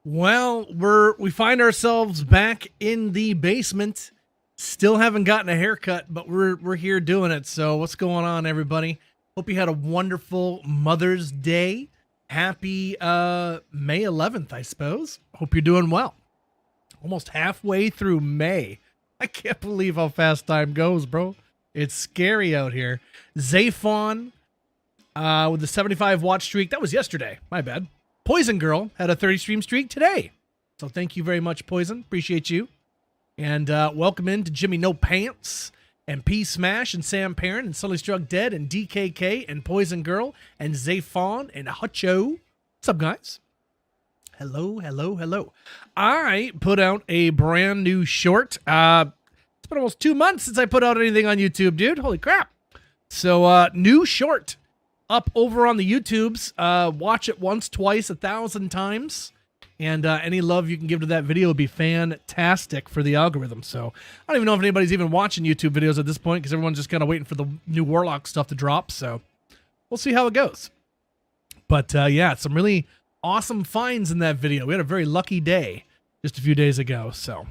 Well, we find ourselves back in the basement. Still haven't gotten a haircut, but we're here doing it. So what's going on, everybody? Hope you had a wonderful Mother's Day. Happy May 11th, I suppose. Hope you're doing well. Almost halfway through May. I can't believe how fast time goes, bro. It's scary out here. Zaphon with the 75 watch streak. That was yesterday. My bad. Poison Girl had a 30 stream streak today. So thank you very much, Poison. Appreciate you. And welcome in to Jimmy No Pants and P Smash and Sam Parent and Sully Struck Dead and DKK and Poison Girl and Zaphon and Hutcho. What's up, guys? Hello, hello, hello. I put out a brand new short. It's been almost 2 months since I put out anything on YouTube, dude. Holy crap. So new short. Up over on the YouTubes. Watch it once, twice, 1,000 times. And any love you can give to that video would be fantastic for the algorithm. So I don't even know if anybody's even watching YouTube videos at this point because everyone's just kind of waiting for the new Warlock stuff to drop. So we'll see how it goes. But yeah, some really awesome finds in that video. We had a very lucky day just a few days ago. So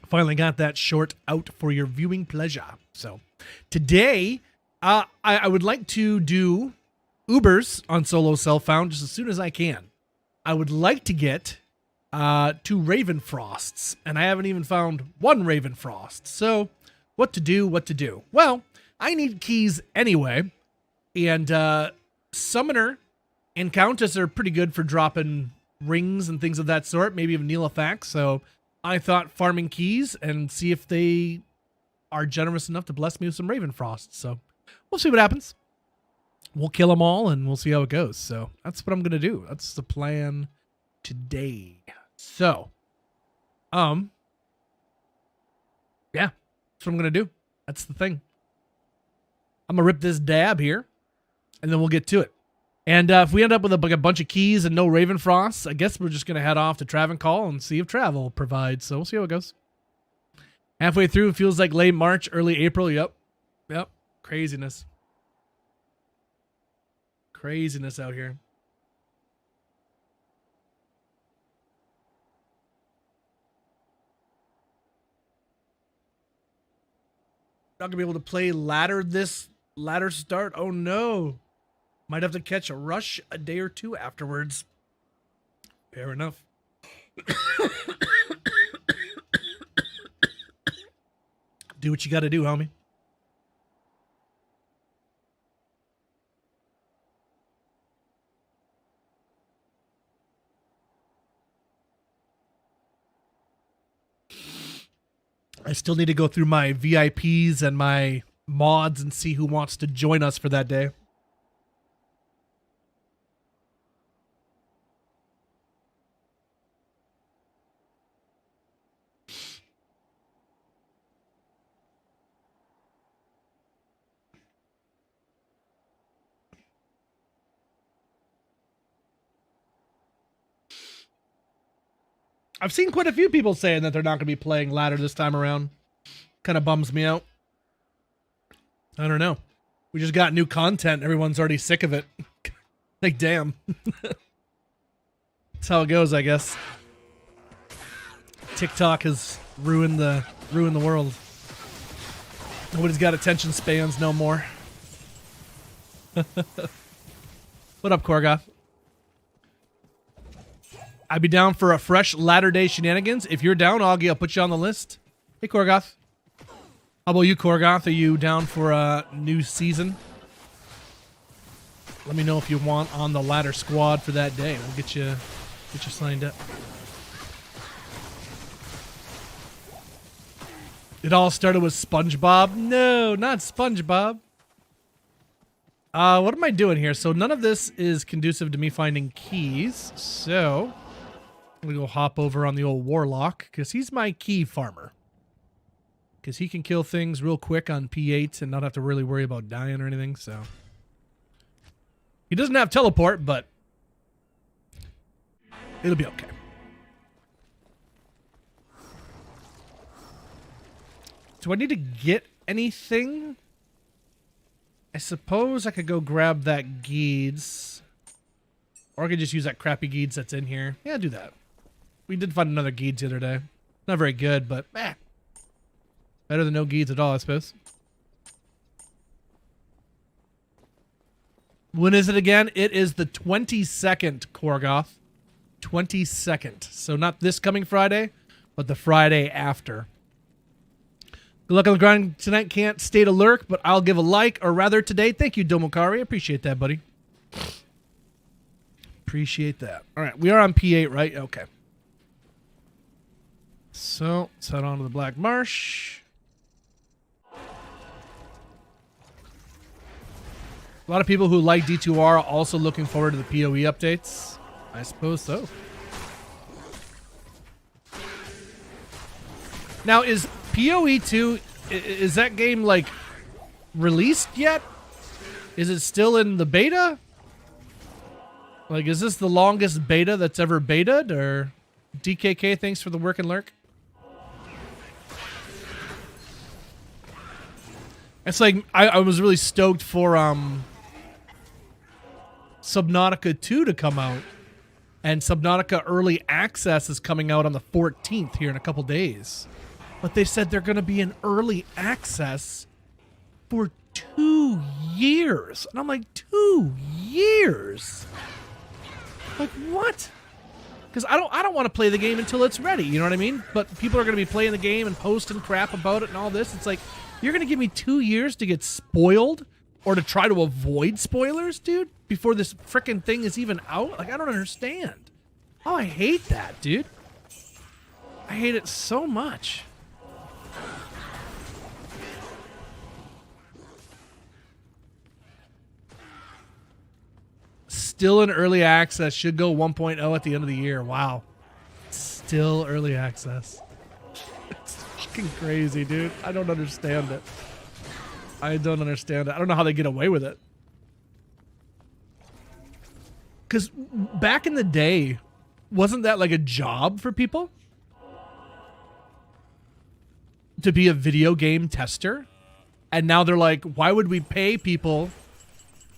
finally got that short out for your viewing pleasure. So today... I would like to do Ubers on Solo Self-Found just as soon as I can. I would like to get 2 Ravenfrosts, and I haven't even found 1 Ravenfrost. So, what to do? Well, I need keys anyway, and Summoner and Countess are pretty good for dropping rings and things of that sort, maybe even Neelafax. So, I thought farming keys and see if they are generous enough to bless me with some Ravenfrosts. So, we'll see what happens. We'll kill them all, and we'll see how it goes. So that's what I'm going to do. That's the plan today. So, yeah, that's what I'm going to do. That's the thing. I'm going to rip this dab here, and then we'll get to it. And if we end up with a bunch of keys and no Ravenfrosts, I guess we're just going to head off to Travencall and see if Travel provides. So we'll see how it goes. Halfway through, it feels like late March, early April. Yep. Craziness. Craziness out here. Not gonna be able to play ladder start. Oh no. Might have to catch a rush a day or two afterwards. Fair enough. Do what you gotta do, homie. I still need to go through my VIPs and my mods and see who wants to join us for that day. I've seen quite a few people saying that they're not going to be playing ladder this time around. Kind of bums me out. I don't know. We just got new content. Everyone's already sick of it. Like, damn. That's how it goes, I guess. TikTok has ruined the world. Nobody's got attention spans no more. What up, Korgoth? I'd be down for a fresh Latter Day shenanigans. If you're down, Augie, I'll put you on the list. Hey, Korgoth. How about you, Korgoth? Are you down for a new season? Let me know if you want on the ladder squad for that day. We'll get you signed up. It all started with SpongeBob. No, not SpongeBob. What am I doing here? So none of this is conducive to me finding keys. So I'm going to go hop over on the old Warlock because he's my key farmer. Because he can kill things real quick on P8 and not have to really worry about dying or anything. So he doesn't have teleport, but it'll be okay. Do I need to get anything? I suppose I could go grab that Geeds. Or I could just use that crappy Geeds that's in here. Yeah, do that. We did find another Geeds the other day. Not very good, but better than no Geeds at all, I suppose. When is it again? It is the 22nd, Korgoth. 22nd. So not this coming Friday, but the Friday after. Good luck on the grind tonight. Can't stay to lurk, but I'll give a like, or rather today. Thank you, Domokari. Appreciate that, buddy. Appreciate that. All right, we are on P8, right? Okay. So, let's head on to the Black Marsh. A lot of people who like D2R are also looking forward to the PoE updates. I suppose so. Now, is PoE 2, is that game, like, released yet? Is it still in the beta? Like, is this the longest beta that's ever betaed, or... DKK, thanks for the work and lurk. It's like, I was really stoked for, Subnautica 2 to come out. And Subnautica Early Access is coming out on the 14th here in a couple days. But they said they're going to be in Early Access for 2 years. And I'm like, 2 years? Like, what? Because I don't want to play the game until it's ready, you know what I mean? But people are going to be playing the game and posting crap about it and all this. It's like, you're going to give me 2 years to get spoiled or to try to avoid spoilers, dude, before this frickin' thing is even out? Like, I don't understand. Oh, I hate that, dude. I hate it so much. Still in early access. Should go 1.0 at the end of the year. Wow. Still early access. It's fucking crazy, dude. I don't understand it. I don't understand it. I don't know how they get away with it. Because back in the day, wasn't that like a job for people? To be a video game tester? And now they're like, why would we pay people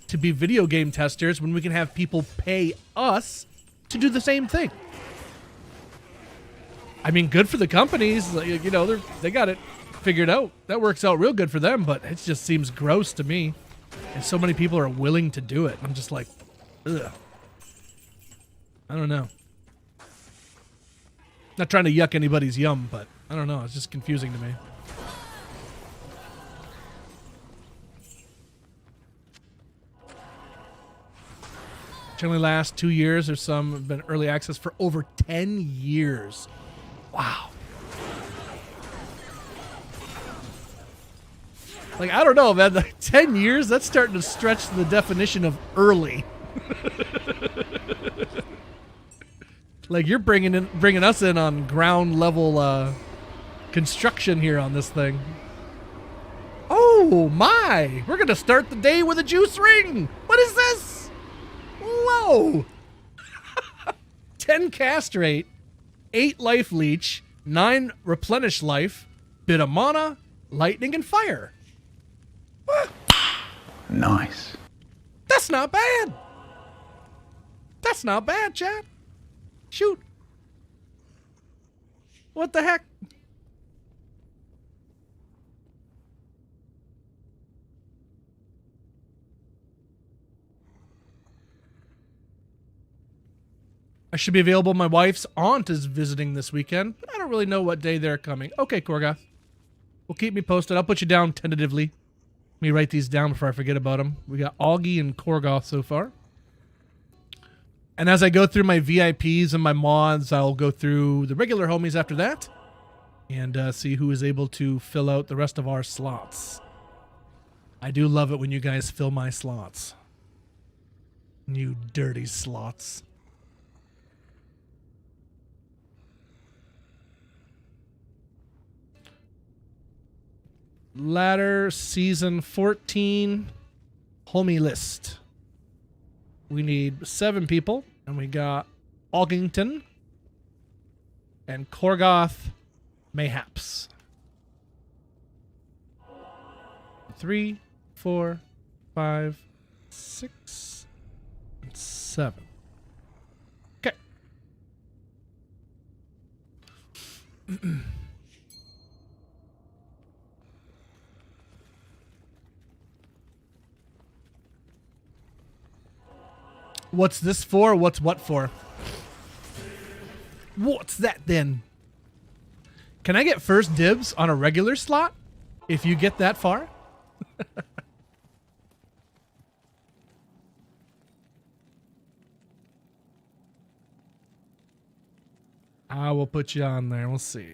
to be video game testers when we can have people pay us to do the same thing? I mean, good for the companies. You know, they got it figured out. That works out real good for them, but it just seems gross to me. And so many people are willing to do it. I'm just like, ugh. I don't know. Not trying to yuck anybody's yum, but I don't know. It's just confusing to me. Generally last 2 years, or some have been early access for over 10 years. Wow. Like, I don't know, man. Like, 10 years, that's starting to stretch the definition of early. Like, you're bringing us in on ground level construction here on this thing. Oh my! We're gonna start the day with a juice ring. What is this? Whoa! 10 cast rate, 8 life leech, 9 replenish life, bit of mana, lightning, and fire. What? Nice. That's not bad. That's not bad, chat. Shoot. What the heck? I should be available. My wife's aunt is visiting this weekend, but I don't really know what day they're coming. Okay, Korgoth. Well, keep me posted. I'll put you down tentatively. Let me write these down before I forget about them. We got Augie and Korgoth so far. And as I go through my VIPs and my mods, I'll go through the regular homies after that and see who is able to fill out the rest of our slots. I do love it when you guys fill my slots. You dirty slots. Ladder Season 14 homie list. We need 7 people, and we got Ogington and Korgoth Mayhaps. 3, 4, 5, 6, and 7. Okay. What's this for? What's what for? What's that then? Can I get first dibs on a regular slot if you get that far? I will put you on there. We'll see.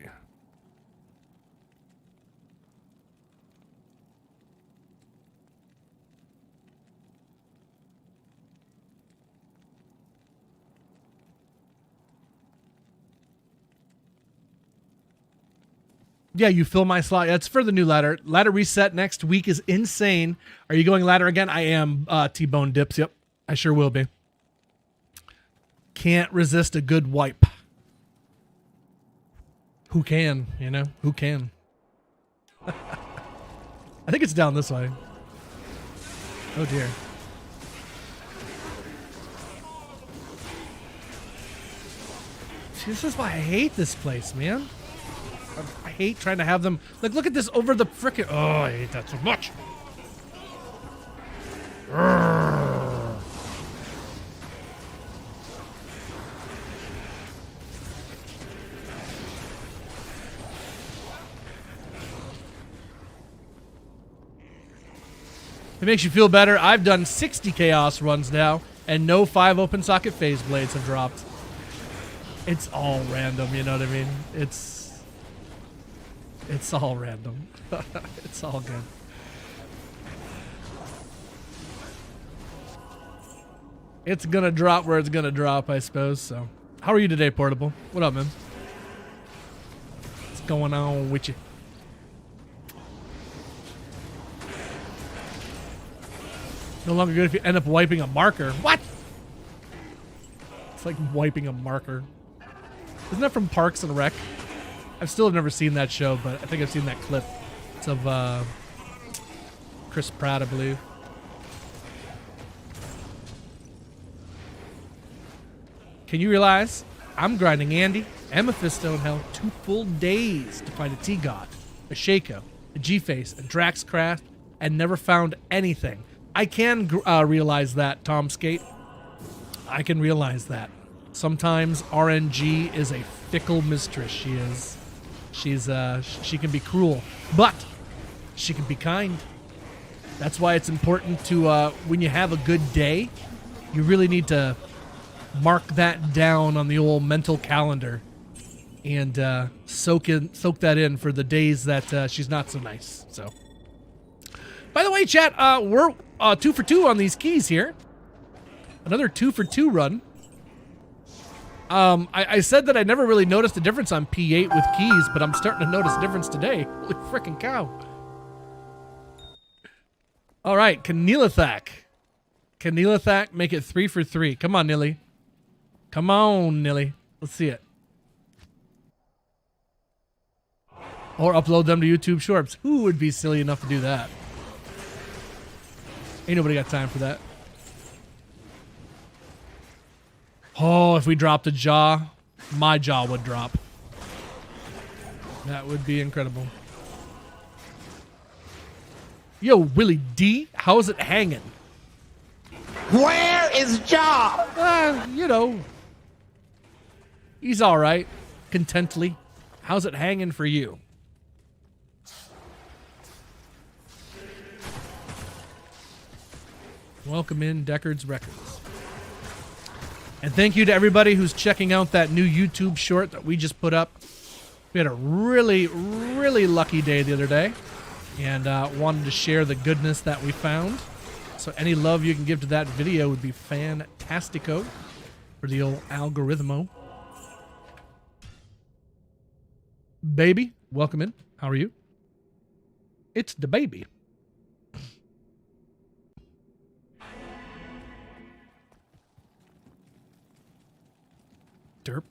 Yeah, you fill my slot. That's for the new ladder. Ladder reset next week is insane. Are you going ladder again? I am, T-Bone Dips. Yep, I sure will be. Can't resist a good wipe. Who can, you know? Who can? I think it's down this way. Oh, dear. See, this is why I hate this place, man. I hate trying to have them... Like, look at this over the frickin'... Oh, I hate that so much. Urgh. It makes you feel better. I've done 60 chaos runs now, and no 5 open socket phase blades have dropped. It's all random, you know what I mean? It's all random. It's all good. It's gonna drop where it's gonna drop, I suppose, so. How are you today, Portable? What up, man? What's going on with you? No longer good if you end up wiping a marker. What? It's like wiping a marker. Isn't that from Parks and Rec? I still have never seen that show, but I think I've seen that clip. It's of Chris Pratt, I believe. Can you realize I'm grinding Andy and Mephisto in hell 2 full days to find a T-God, a Shaco, a G-Face, a Draxcraft, and never found anything. I can realize that, Tom Skate. I can realize that. Sometimes RNG is a fickle mistress. She is. She can be cruel, but she can be kind. That's why it's important to, when you have a good day, you really need to mark that down on the old mental calendar and soak that in for the days that she's not so nice. So, by the way, chat, we're 2 for 2 on these keys here. Another 2 for 2 run. I said that I never really noticed a difference on P8 with keys, but I'm starting to notice a difference today. Holy frickin' cow. All right, Kanilithak. Kanilithak, make it 3 for 3. Come on, Nilly. Come on, Nilly. Let's see it. Or upload them to YouTube Shorts. Who would be silly enough to do that? Ain't nobody got time for that. Oh, if we dropped a jaw, my jaw would drop. That would be incredible. Yo, Willie D, how is it hanging? Where is jaw? You know, he's all right, contently. How's it hanging for you? Welcome in Deckard's Records. And thank you to everybody who's checking out that new YouTube short that we just put up. We had a really, really lucky day the other day, and wanted to share the goodness that we found. So any love you can give to that video would be fantastico for the old algorithmo. Baby, welcome in. How are you? It's the baby. Derp.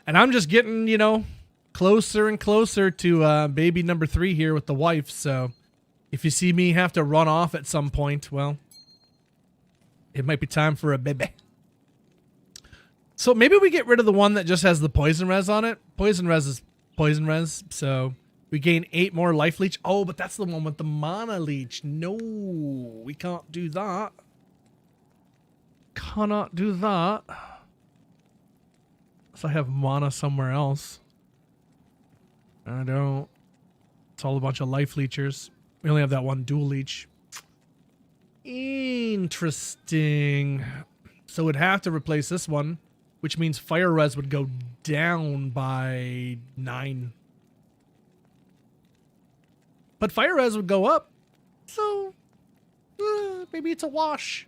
And I'm just getting, you know, closer and closer to baby number 3 here with the wife. So if you see me have to run off at some point, well, it might be time for a baby. So maybe we get rid of the one that just has the poison res on it. Poison res is poison res, so we gain 8 more life leech. Oh, but that's the one with the mana leech. No, we can't do that. Cannot do that. So I have mana somewhere else. I don't. It's all a bunch of life leechers. We only have that one dual leech. Interesting. So we'd have to replace this one, which means fire res would go down by 9. But fire res would go up. So maybe it's a wash.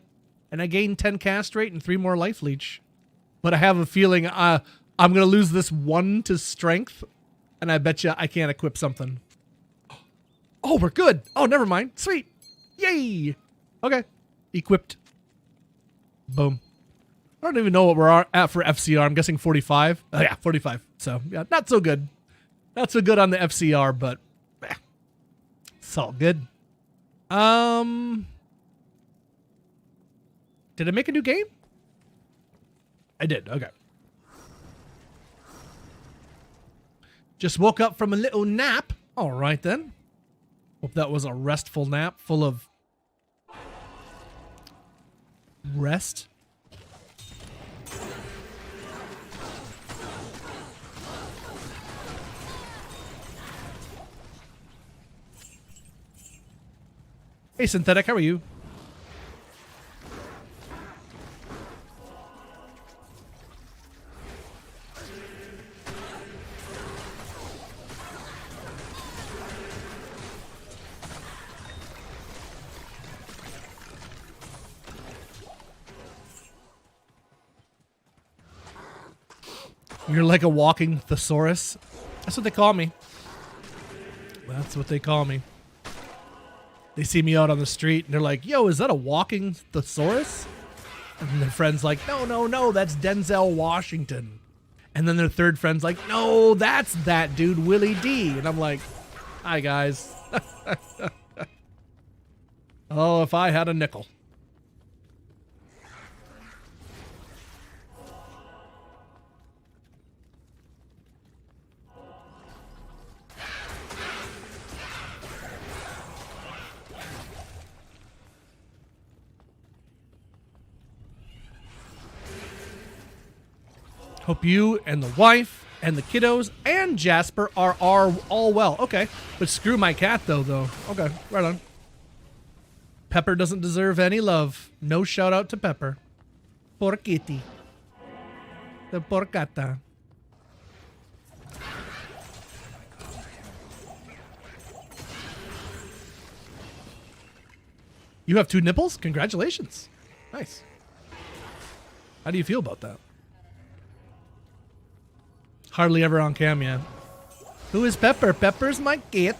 And I gain 10 cast rate and 3 more life leech. But I have a feeling I'm going to lose this 1 to strength. And I bet you I can't equip something. Oh, we're good. Oh, never mind. Sweet. Yay. Okay. Equipped. Boom. I don't even know what we're at for FCR. I'm guessing 45. Oh, yeah, 45. So, yeah, not so good. Not so good on the FCR, but it's all good. Did I make a new game? I did. Okay. Just woke up from a little nap. All right, then. Hope that was a restful nap full of rest. Hey, Synthetic, how are you? You're like a walking thesaurus. That's what they call me. That's what they call me. They see me out on the street and they're like, yo, is that a walking thesaurus? And their friend's like, no, that's Denzel Washington. And then their third friend's like, no, that's that dude, Willie D. And I'm like, hi, guys. Oh, if I had a nickel. Hope you and the wife and the kiddos and Jasper are all well. Okay. But screw my cat, though. Okay. Right on. Pepper doesn't deserve any love. No shout out to Pepper. Por kitty. The porcata. You have 2 nipples? Congratulations. Nice. How do you feel about that? Hardly ever on cam, yeah. Who is Pepper? Pepper's my cat.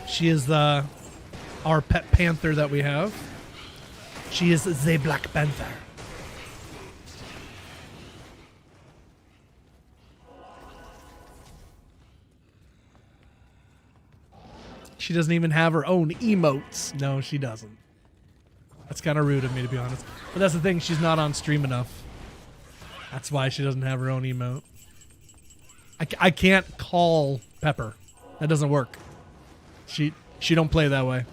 She is our pet panther that we have. She is the Black Panther. She doesn't even have her own emotes. No, she doesn't. That's kind of rude of me, to be honest. But that's the thing, she's not on stream enough. That's why she doesn't have her own emote. I can't call Pepper. That doesn't work. She don't play that way.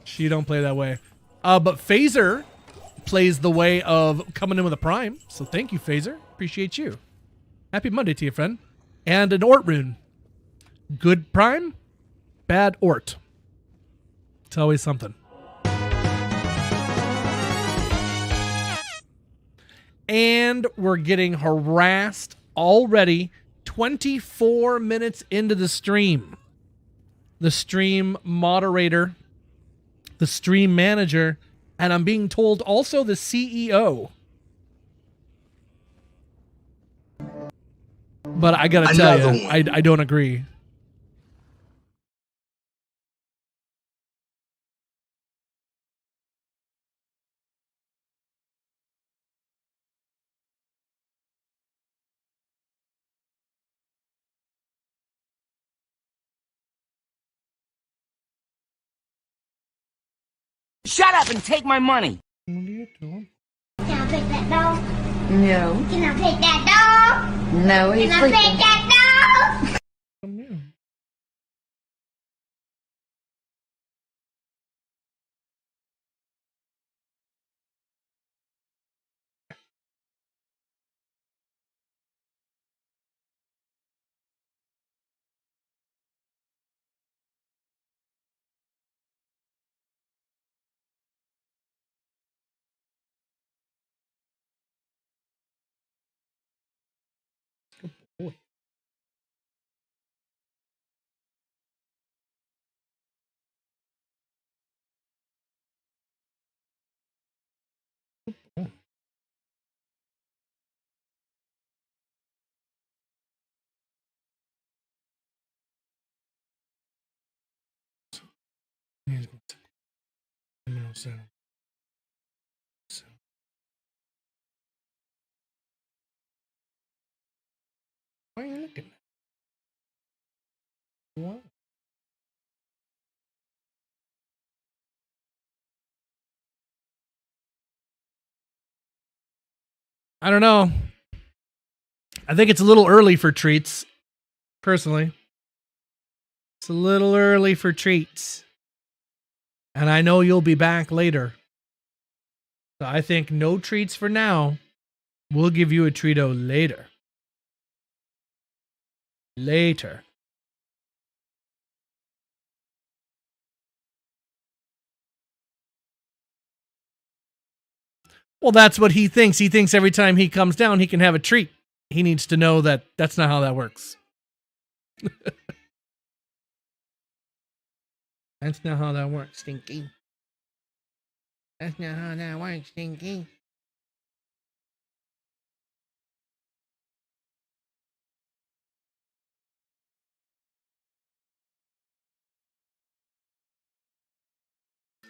She don't play that way. But Phaser plays the way of coming in with a prime. So thank you, Phaser. Appreciate you. Happy Monday to you, friend. And an Ort rune. Good prime, bad Ort. It's always something. And we're getting harassed already 24 minutes into the stream. The stream moderator, the stream manager, and I'm being told also the CEO. But I gotta tell you, I don't agree. shut up and take my money. What are you doing? Can I pet that dog? No. Can I pet that dog? No, he's Can I sleeping. pet that dog? Come here. Boy. Why are you looking? What? I don't know. I think it's a little early for treats, personally. It's a little early for treats. And I know you'll be back later. So I think no treats for now. We'll give you a treato later. Later. Well, that's what he thinks. He thinks every time he comes down, he can have a treat. He needs to know that that's not how that works. That's not how that works, Stinky. That's not how that works, Stinky.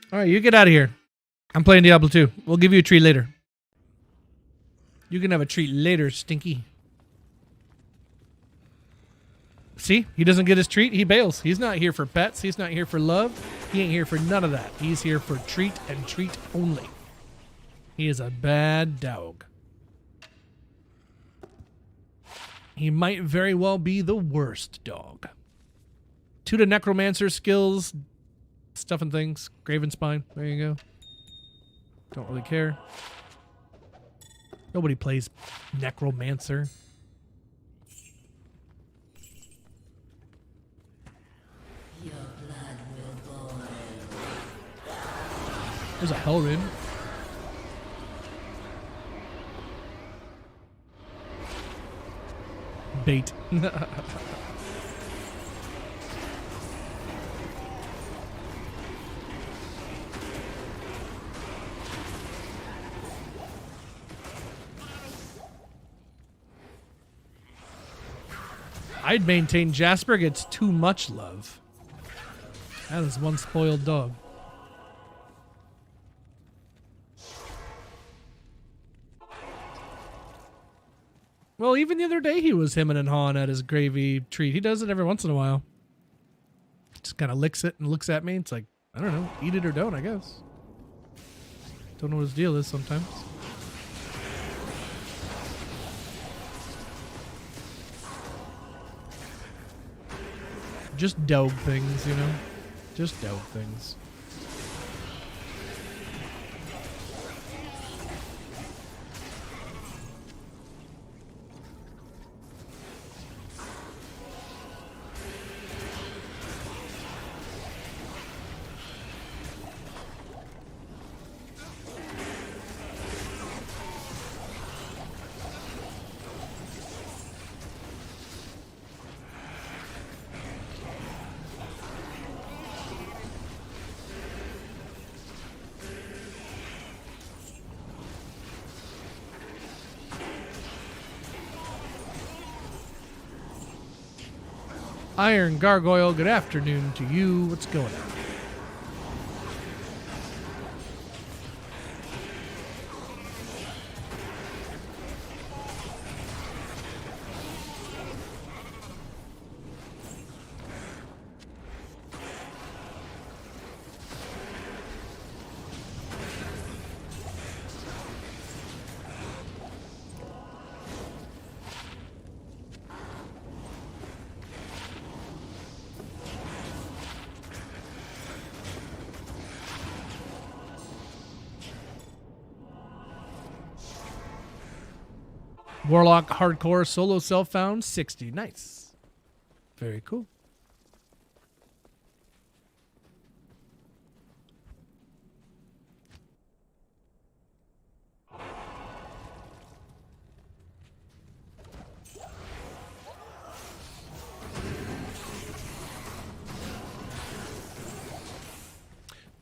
All right, you get out of here. I'm playing Diablo 2. We'll give you a treat later. You can have a treat later, Stinky. See? He doesn't get his treat. He bails. He's not here for pets. He's not here for love. He ain't here for none of that. He's here for treat and treat only. He is a bad dog. He might very well be the worst dog. 2 to Necromancer skills. Stuff and things. Graven Spine. There you go. Don't really care. Nobody plays Necromancer. There's a Hellrin. Bait. I'd maintain Jasper gets too much love. That is one spoiled dog. Well, even the other day he was hemming and hawing at his gravy treat. He does it every once in a while. Just kind of licks it and looks at me. It's like, I don't know, eat it or don't, I guess. Don't know what his deal is sometimes. Just dog things, you know? Just dog things. Iron Gargoyle, good afternoon to you. What's going on? Warlock Hardcore Solo Self Found 60. Nice. Very cool.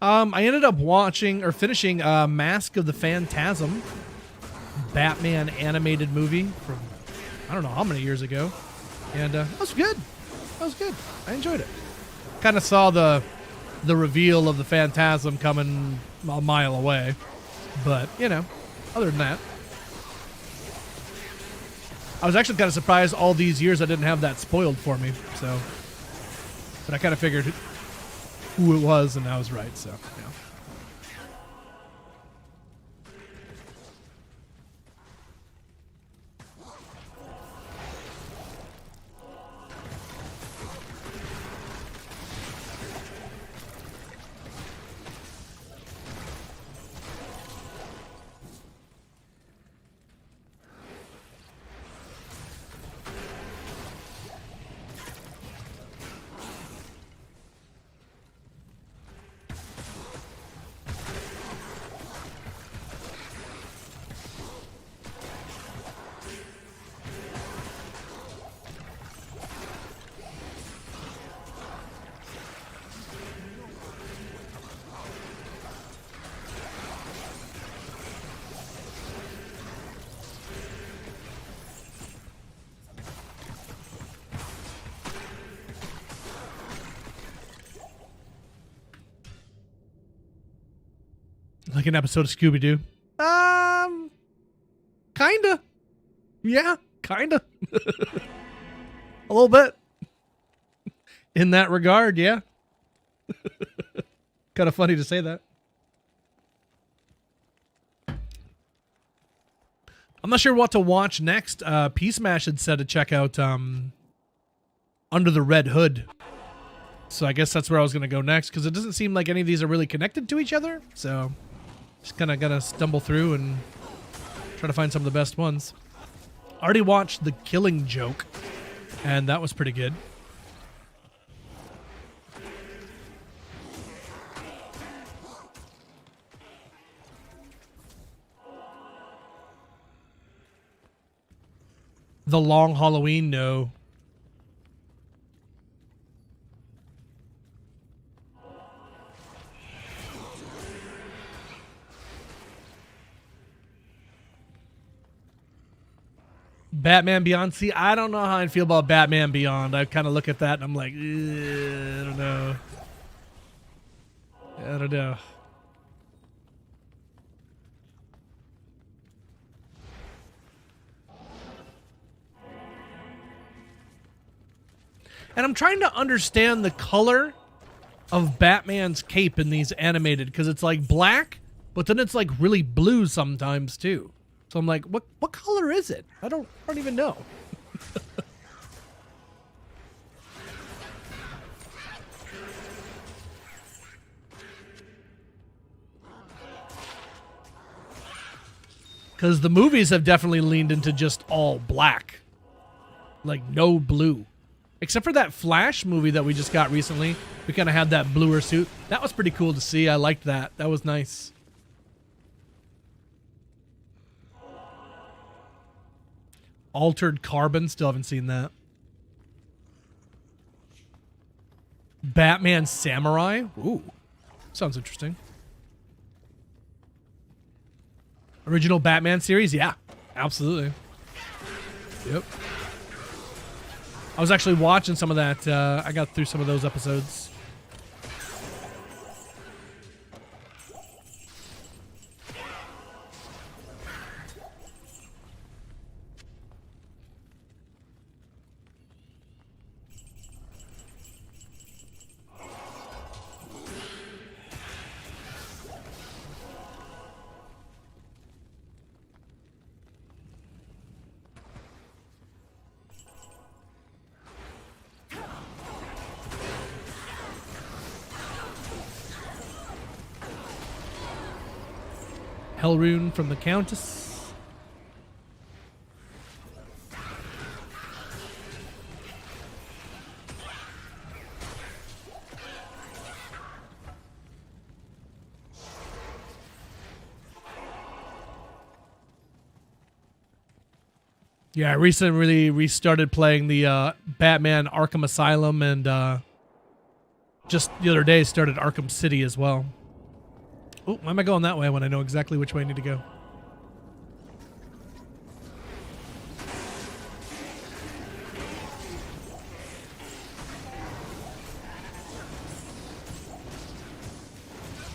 I ended up watching or finishing Mask of the Phantasm, Batman animated movie from I don't know how many years ago, and that was good. That was good. I enjoyed it. Kind of saw the reveal of the Phantasm coming a mile away, but you know, other than that, I was actually kind of surprised all these years I didn't have that spoiled for me. So, but I kind of figured who it was, and I was right. So, yeah. Like an episode of Scooby-Doo? Kinda. Yeah, kinda. A little bit. In that regard, yeah. Kind of funny to say that. I'm not sure what to watch next. Peace Mash had said to check out Under the Red Hood. So I guess that's where I was going to go next, because it doesn't seem like any of these are really connected to each other. So just kind of got to stumble through and try to find some of the best ones. Already watched The Killing Joke, and that was pretty good. The Long Halloween, no. Batman Beyond. See, I don't know how I feel about Batman Beyond. I kind of look at that and I'm like, I don't know. I don't know. And I'm trying to understand the color of Batman's cape in these animated, because it's like black, but then it's like really blue sometimes too. So I'm like, what color is it? I don't even know. Because the movies have definitely leaned into just all black. Like no blue. Except for that Flash movie that we just got recently. We kind of had that bluer suit. That was pretty cool to see. I liked that. That was nice. Altered Carbon. Still haven't seen that. Batman Samurai. Ooh. Sounds interesting. Original Batman series? Yeah. Absolutely. Yep. I was actually watching some of that. I got through some of those episodes. Hellrune from the Countess. Yeah, I recently restarted playing the Batman Arkham Asylum, and just the other day started Arkham City as well. Oh, why am I going that way when I know exactly which way I need to go?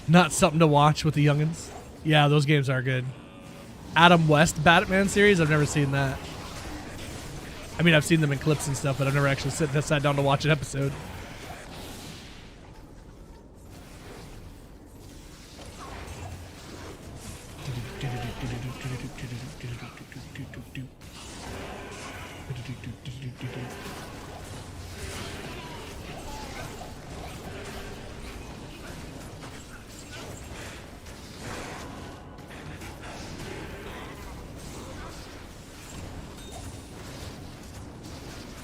Not something to watch with the youngins. Yeah, those games are good. Adam West Batman series, I've never seen that. I mean, I've seen them in clips and stuff, but I've never actually sat down to watch an episode.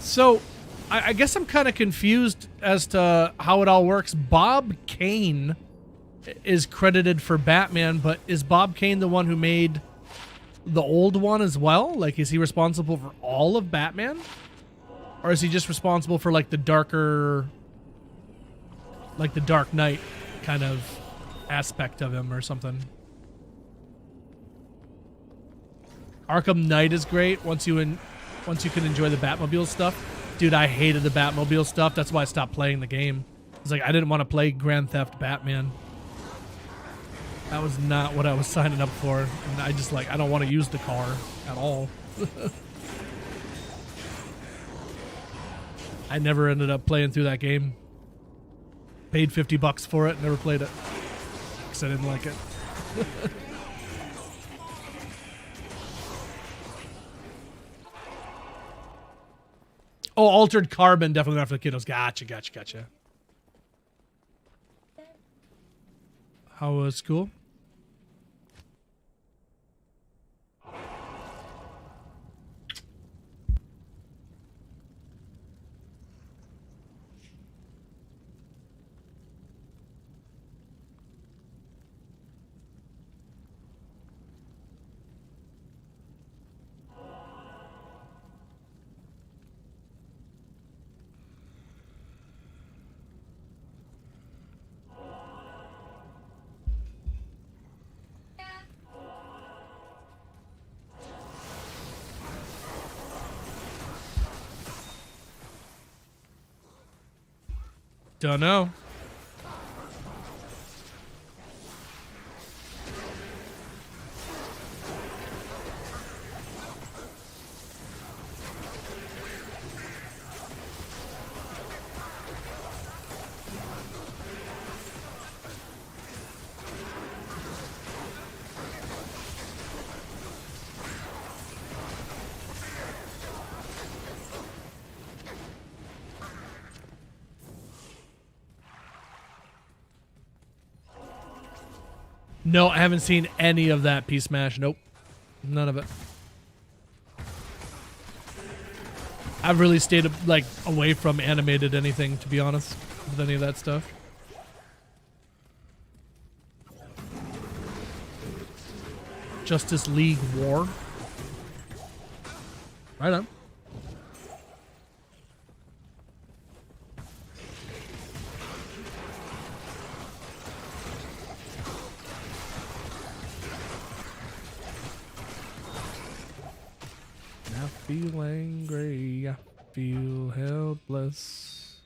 So, I guess I'm kind of confused as to how it all works. Bob Kane is credited for Batman, but is Bob Kane the one who made the old one as well? Like, is he responsible for all of Batman? Or is he just responsible for, like, the darker, like, the Dark Knight kind of aspect of him or something? Arkham Knight is great once you can enjoy the Batmobile stuff. Dude, I hated the Batmobile stuff. That's why I stopped playing the game. It's like, I didn't want to play Grand Theft Batman. That was not what I was signing up for. And I just, like, I don't want to use the car at all. I never ended up playing through that game. Paid $50 for it, never played it. Because I didn't like it. Oh, Altered Carbon, definitely not for the kiddos. Gotcha. How was school? Don't know. No, I haven't seen any of that P Smash. Nope. None of it. I've really stayed like away from animated anything, to be honest, with any of that stuff. Justice League War. Right on. I feel angry, I feel helpless.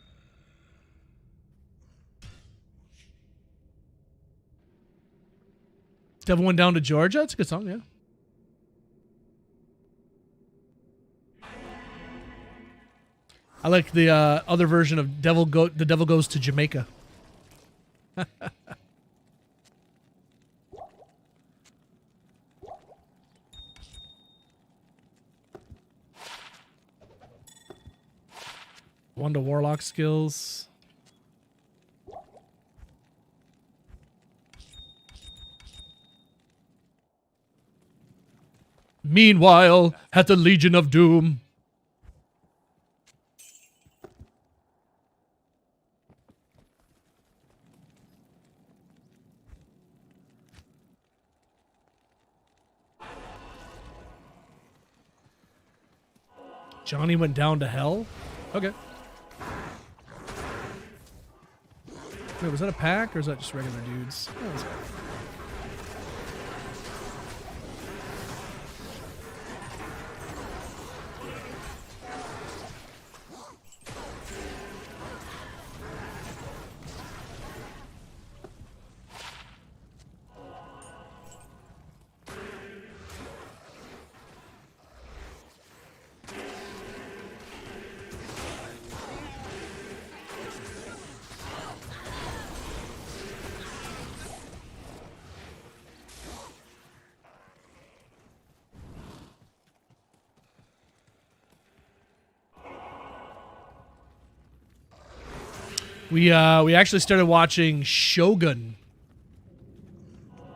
Devil Went Down to Georgia? It's a good song, yeah. I like the other version of The Devil Goes to Jamaica. One to Warlock skills. Meanwhile, at the Legion of Doom. Johnny went down to hell? Okay. Wait, was that a pack or is that just regular dudes? Oh, that's fine. We actually started watching Shogun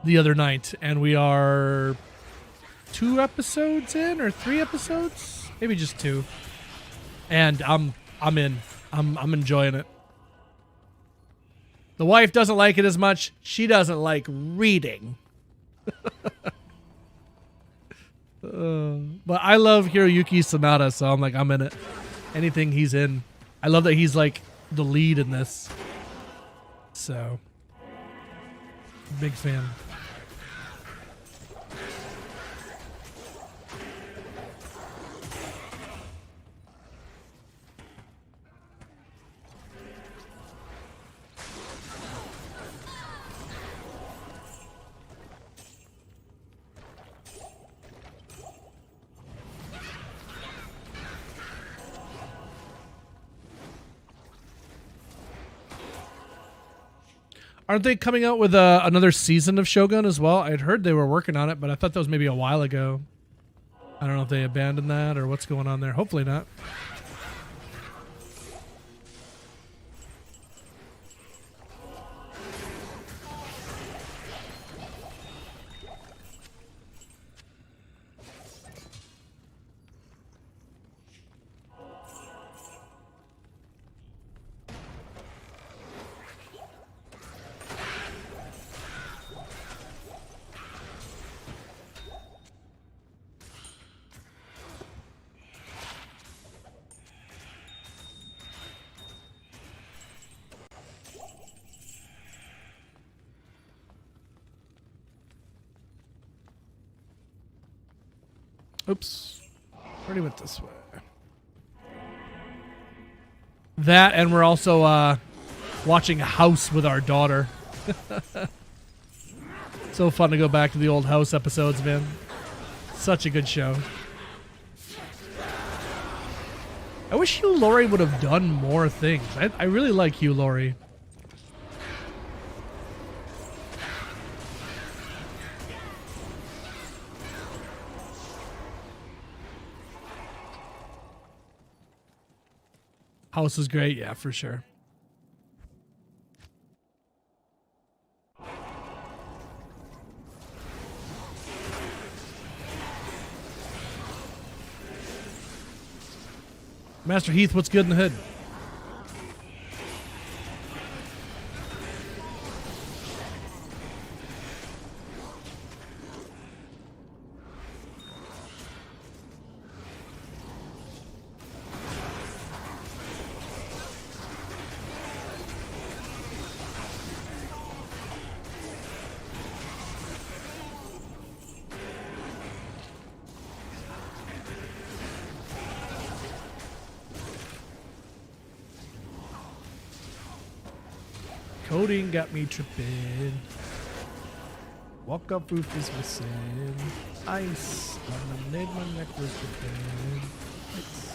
the other night, and we are 2 episodes in or 3 episodes, maybe just 2. And I'm in. I'm enjoying it. The wife doesn't like it as much. She doesn't like reading. But I love Hiroyuki Sanada, so I'm like, I'm in it. Anything he's in. I love that he's like the lead in this. So, big fan. Aren't they coming out with another season of Shogun as well? I'd heard they were working on it, but I thought that was maybe a while ago. I don't know if they abandoned that or what's going on there. Hopefully not. Oops. Already went this way. That, and we're also watching House with our daughter. So fun to go back to the old House episodes, man. Such a good show. I wish Hugh Laurie would have done more things. I really like Hugh Laurie. House is great, yeah, for sure. Master Heath, what's good in the hood? Coding got me tripping. Walk up roof is missing. Ice. Lemonade, my neck was tripping. Ice.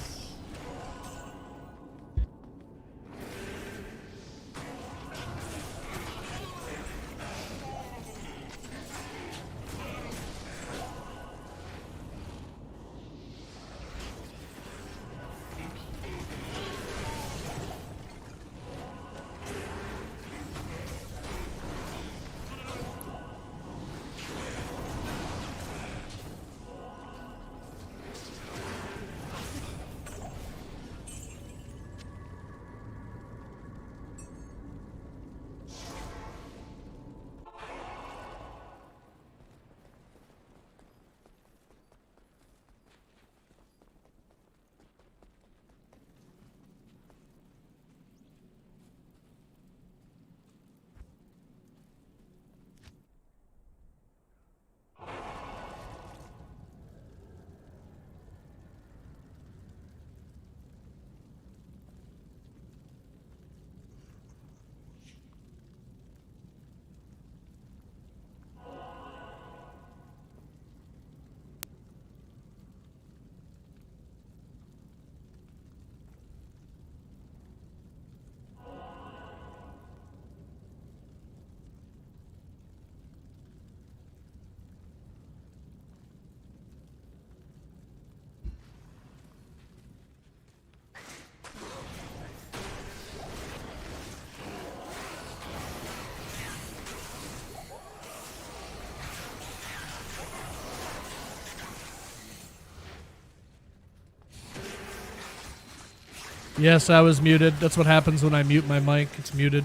Yes, I was muted. That's what happens when I mute my mic. It's muted.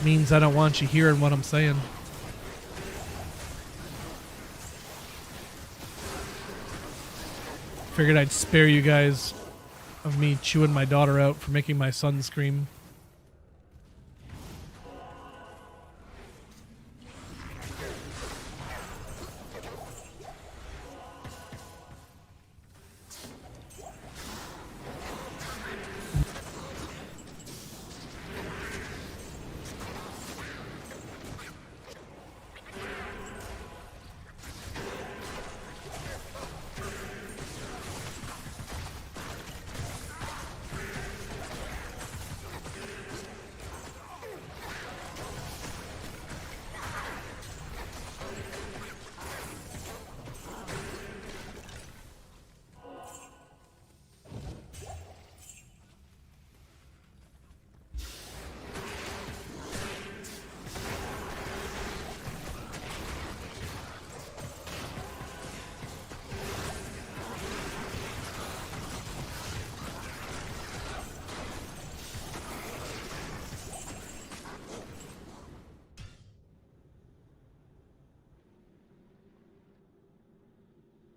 Means I don't want you hearing what I'm saying. Figured I'd spare you guys of me chewing my daughter out for making my son scream.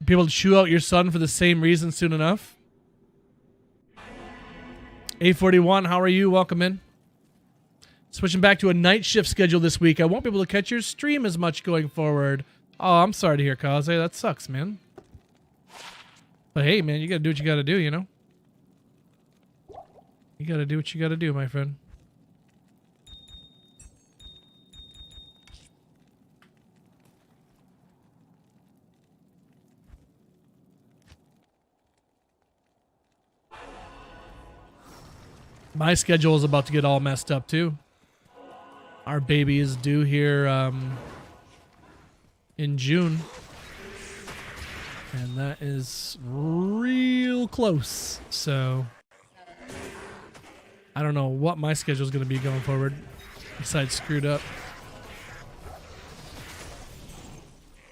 Be able to chew out your son for the same reason soon enough. A41, how are you? Welcome in. Switching back to a night shift schedule this week. I won't be able to catch your stream as much going forward. Oh, I'm sorry to hear, Kaze. That sucks, man. But hey, man, you gotta do what you gotta do, you know? You gotta do what you gotta do, my friend. My schedule is about to get all messed up too. Our baby is due here in June. And that is real close. So I don't know what my schedule is going to be going forward besides screwed up.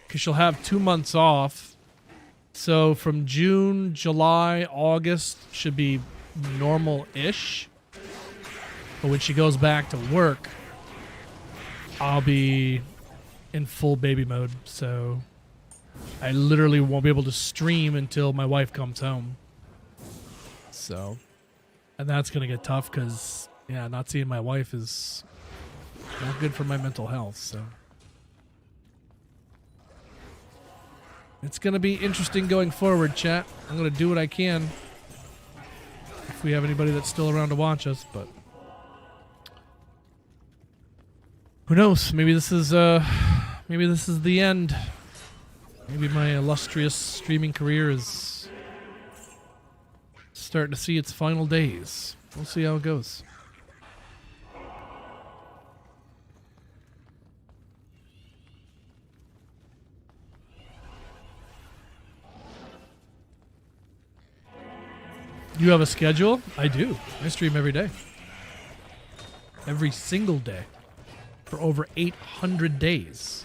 Because she'll have 2 months off. So from June, July, August should be normal-ish. But when she goes back to work, I'll be in full baby mode. So I literally won't be able to stream until my wife comes home. So, and that's going to get tough because, yeah, not seeing my wife is not good for my mental health. So it's going to be interesting going forward, chat. I'm going to do what I can if we have anybody that's still around to watch us, but who knows? Maybe this is the end. Maybe my illustrious streaming career is starting to see its final days. We'll see how it goes. You have a schedule? I do. I stream every day. Every single day. For over 800 days.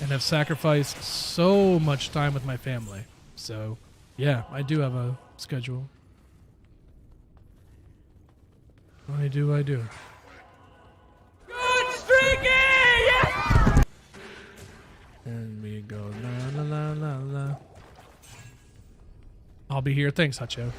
And have sacrificed so much time with my family. So, yeah, I do have a schedule. I do. Good streaking! Yes! And we go la la la la la. I'll be here. Thanks, Hacho.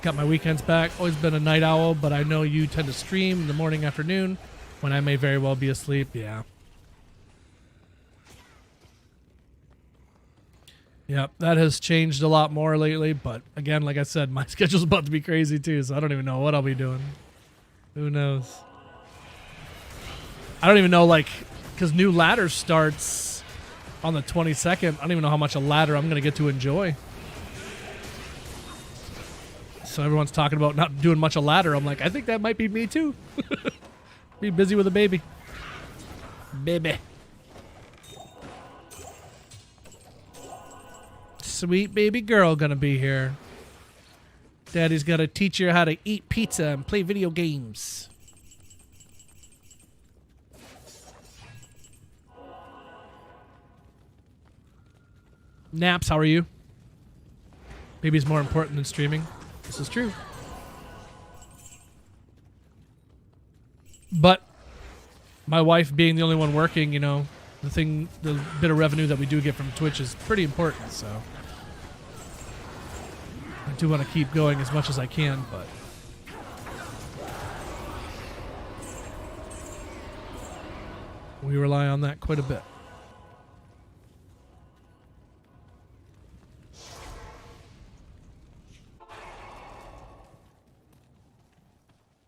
Got my weekends back. Always been a night owl, but I know you tend to stream in the morning, afternoon, when I may very well be asleep. Yeah. Yep, that has changed a lot more lately, but again, like I said, my schedule's about to be crazy too, so I don't even know what I'll be doing. Who knows? I don't even know, like, because new ladder starts on the 22nd. I don't even know how much a ladder I'm going to get to enjoy. So everyone's talking about not doing much of ladder. I'm like, I think that might be me too. Be busy with a baby. Baby. Sweet baby girl gonna be here. Daddy's gotta teach her how to eat pizza and play video games. Naps, how are you? Baby's more important than streaming. This is true. But my wife being the only one working, you know, the bit of revenue that we do get from Twitch is pretty important, so I do want to keep going as much as I can, but we rely on that quite a bit.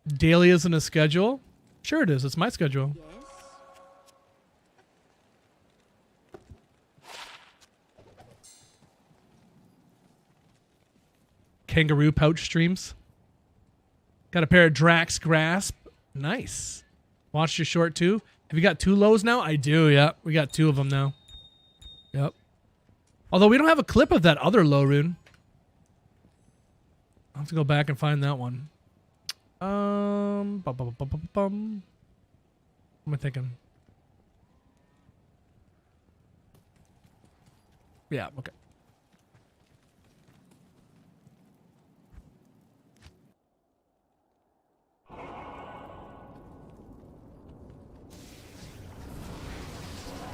Daily isn't a schedule? Sure it is. It's my schedule. Kangaroo pouch streams. Got a pair of Drax Grasp. Nice. Watched your short too. Have you got 2 lows now? I do, yeah. We got 2 of them now. Yep. Although we don't have a clip of that other low rune. I'll have to go back and find that one. What am I thinking? Yeah, okay.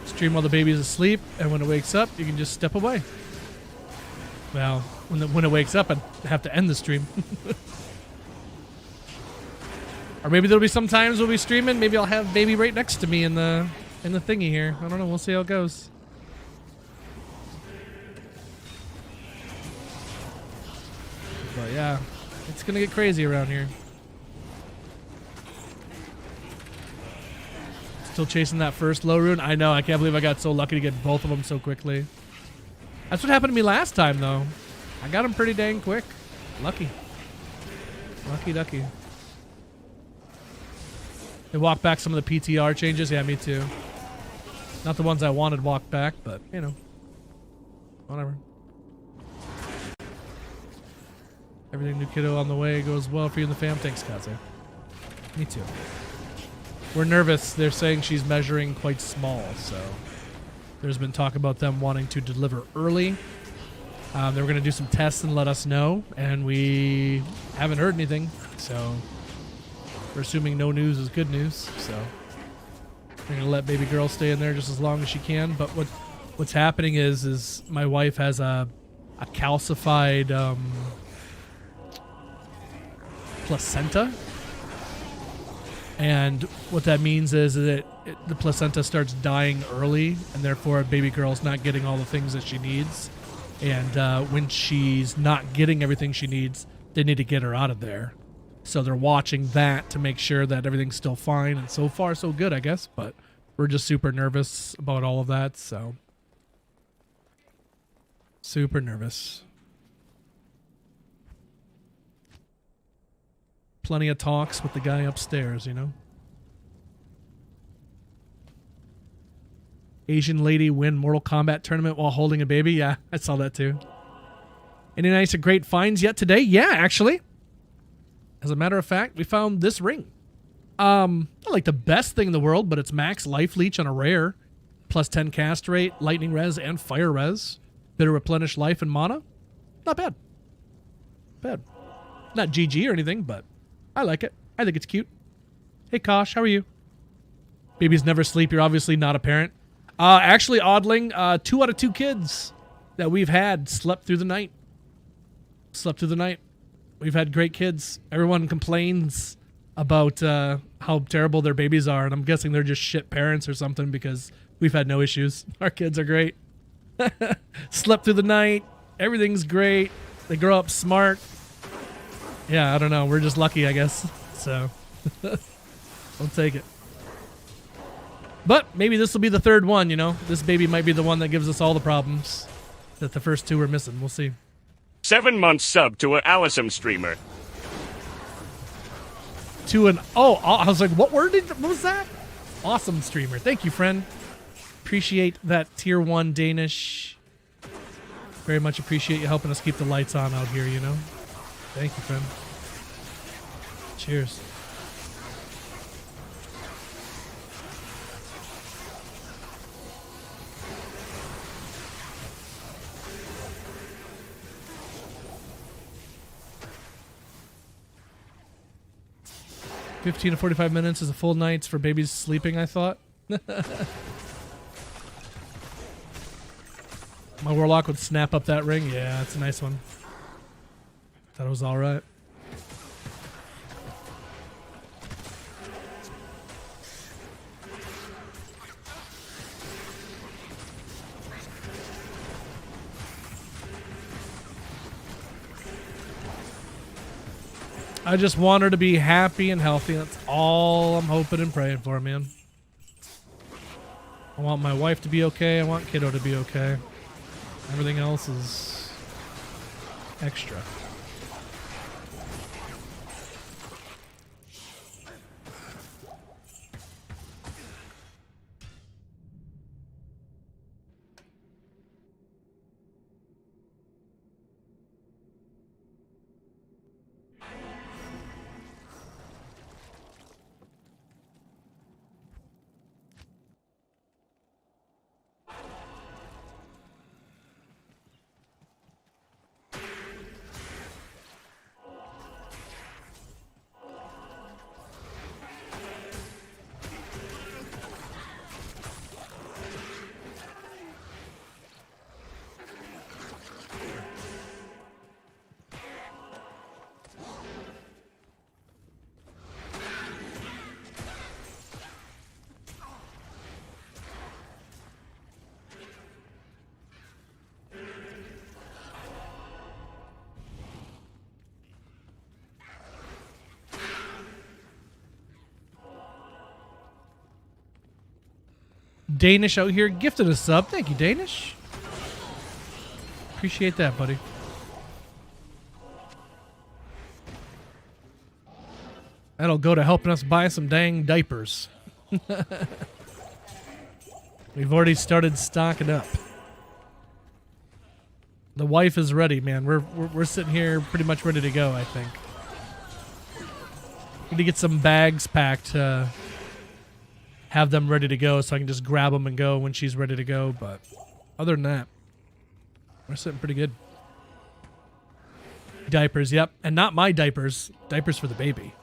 Stream while the baby is asleep, and when it wakes up, you can just step away. Well, when it wakes up, I have to end the stream. Or maybe there'll be some times we'll be streaming. Maybe I'll have baby right next to me in the thingy here. I don't know. We'll see how it goes. But yeah, it's gonna get crazy around here. Still chasing that first low rune. I know. I can't believe I got so lucky to get both of them so quickly. That's what happened to me last time, though. I got them pretty dang quick. Lucky. Lucky ducky. They walked back some of the PTR changes. Yeah, me too. Not the ones I wanted walked back, but, you know. Whatever. Everything new kiddo on the way goes well for you and the fam. Thanks, Kaze. Me too. We're nervous. They're saying she's measuring quite small, so there's been talk about them wanting to deliver early. They were going to do some tests and let us know, and we haven't heard anything, so we're assuming no news is good news, so we're going to let baby girl stay in there just as long as she can. But what's happening is my wife has a calcified placenta, and what that means is that the placenta starts dying early, and therefore baby girl's not getting all the things that she needs. And when she's not getting everything she needs, they need to get her out of there. So they're watching that to make sure that everything's still fine. And so far, so good, I guess. But we're just super nervous about all of that. So super nervous. Plenty of talks with the guy upstairs, you know. Asian lady win Mortal Kombat tournament while holding a baby. Yeah, I saw that too. Any nice or great finds yet today? Yeah, actually. As a matter of fact, we found this ring. Not like the best thing in the world, but it's max life leech on a rare. Plus 10 cast rate, lightning res, and fire res. Bit of replenish life and mana. Not bad. Bad. Not GG or anything, but I like it. I think it's cute. Hey, Kosh, how are you? Babies never sleep. You're obviously not a parent. Actually, Oddling, 2 out of 2 kids that we've had slept through the night. Slept through the night. We've had great kids. Everyone complains about how terrible their babies are, and I'm guessing they're just shit parents or something because we've had no issues. Our kids are great. Slept through the night. Everything's great. They grow up smart. Yeah, I don't know. We're just lucky, I guess. So, I'll take it. But maybe this will be the third one, you know? This baby might be the one that gives us all the problems that the first 2 were missing. We'll see. 7 months sub to an awesome streamer. I was like, what was that? Awesome streamer. Thank you, friend. Appreciate that tier 1 Danish. Very much appreciate you helping us keep the lights on out here, you know? Thank you, friend. Cheers. 15 to 45 minutes is a full night's for babies sleeping, I thought. My warlock would snap up that ring. Yeah, it's a nice one. Thought it was all right. I just want her to be happy and healthy. That's all I'm hoping and praying for, man. I want my wife to be okay. I want kiddo to be okay. Everything else is extra. Danish out here gifted a sub. Thank you, Danish. Appreciate that, buddy. That'll go to helping us buy some dang diapers. We've already started stocking up. The wife is ready, man. We're sitting here pretty much ready to go, I think. Need to get some bags packed to have them ready to go so I can just grab them and go when she's ready to go. But other than that, we're sitting pretty good. Diapers, yep. And not my diapers. Diapers for the baby.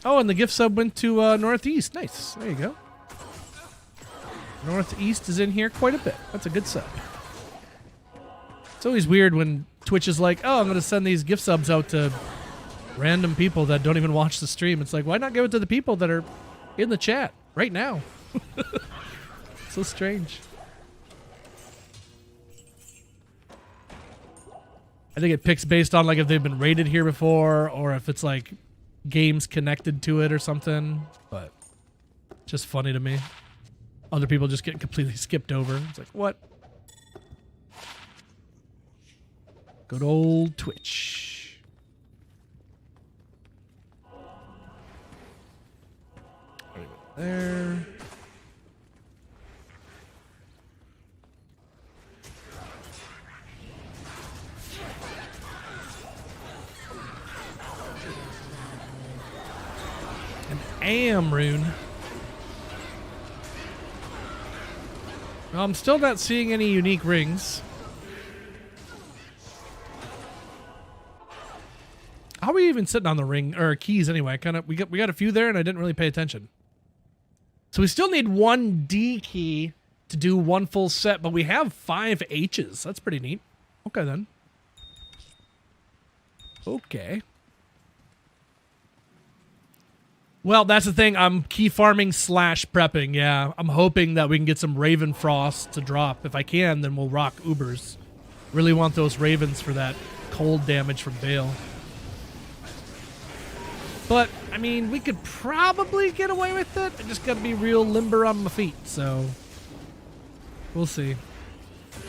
Oh, and the gift sub went to Northeast. Nice. There you go. Northeast is in here quite a bit. That's a good sub. It's always weird when Twitch is like, oh, I'm going to send these gift subs out to random people that don't even watch the stream. It's like, why not give it to the people that are in the chat right now? So strange. I think it picks based on like if they've been rated here before or if it's like games connected to it or something. But just funny to me. Other people just get completely skipped over. It's like, what? Good old Twitch. There. An AM rune. Well, I'm still not seeing any unique rings. How are we even sitting on the ring or keys anyway? We got a few there and I didn't really pay attention. So we still need one D key to do one full set, but we have 5 H's. That's pretty neat. Okay then. Okay. Well, that's the thing. I'm key farming / prepping. Yeah, I'm hoping that we can get some Raven Frost to drop. If I can, then we'll rock Ubers. Really want those Ravens for that cold damage from Bale. But, I mean, we could probably get away with it. I just got to be real limber on my feet, so we'll see.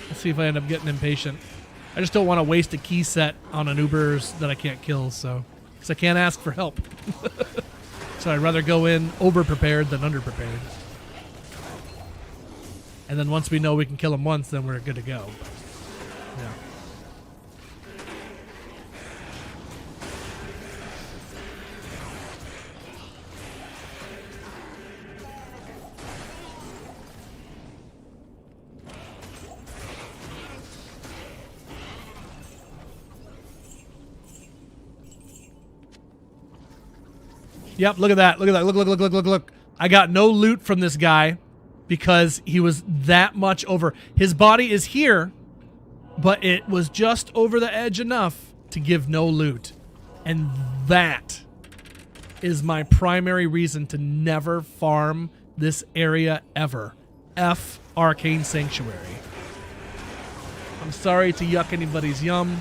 We'll see if I end up getting impatient. I just don't want to waste a key set on an Ubers that I can't kill, so because I can't ask for help. So I'd rather go in over-prepared than under-prepared. And then once we know we can kill him once, then we're good to go. Yeah. Yep, look at that. Look at that. Look. I got no loot from this guy because he was that much over. His body is here, but it was just over the edge enough to give no loot. And that is my primary reason to never farm this area ever. F Arcane Sanctuary. I'm sorry to yuck anybody's yum,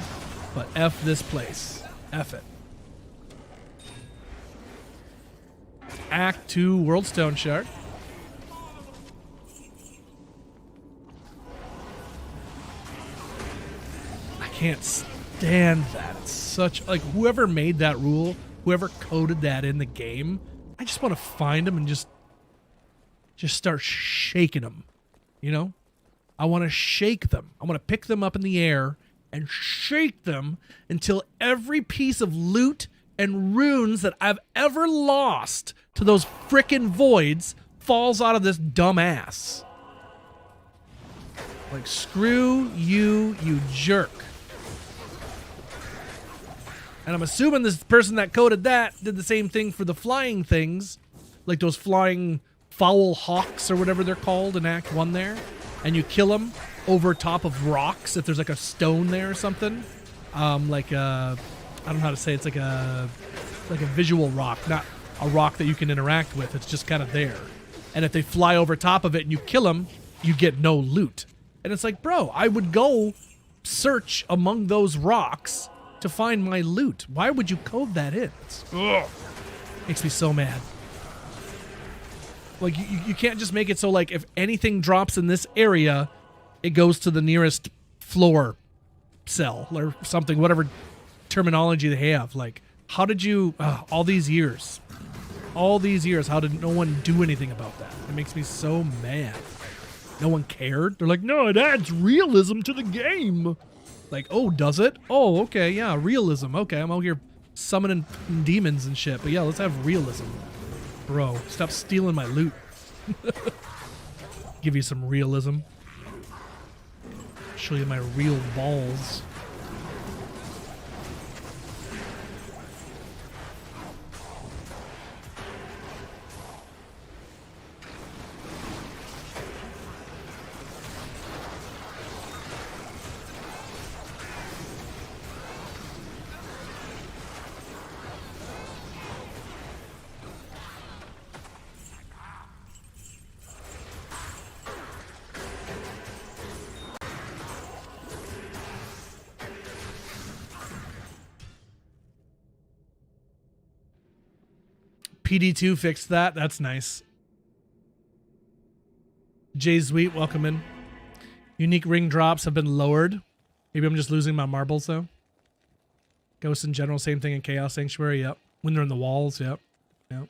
but F this place. F it. Act 2 Worldstone Shard. I can't stand that. It's such, like, whoever made that rule, whoever coded that in the game, I just want to find them and just start shaking them, you know? I want to shake them. I want to pick them up in the air and shake them until every piece of loot and runes that I've ever lost to those frickin' voids falls out of this dumbass. Like, screw you, you jerk. And I'm assuming this person that coded that did the same thing for the flying things, like those flying foul hawks or whatever they're called in Act 1 there. And you kill them over top of rocks if there's like a stone there or something. I don't know how to say it. It's like a visual rock, not a rock that you can interact with. It's just kind of there. And if they fly over top of it and you kill them, you get no loot. And it's like, bro, I would go search among those rocks to find my loot. Why would you code that in? Makes me so mad. Like, you can't just make it so, like, if anything drops in this area, it goes to the nearest floor cell or something, whatever terminology they have. Like, how did you, all these years, how did no one do anything about that? It makes me so mad. No one cared. They're like, no, it adds realism to the game. Like, oh, does it? Oh, okay, yeah, realism. Okay, I'm out here summoning demons and shit. But yeah, let's have realism. Bro, stop stealing my loot. Give you some realism. Show you my real balls. PD2 fixed that. That's nice. Jay Sweet, welcome in. Unique ring drops have been lowered. Maybe I'm just losing my marbles, though. Ghosts in general, same thing in Chaos Sanctuary, yep. When they're in the walls, yep. Yep.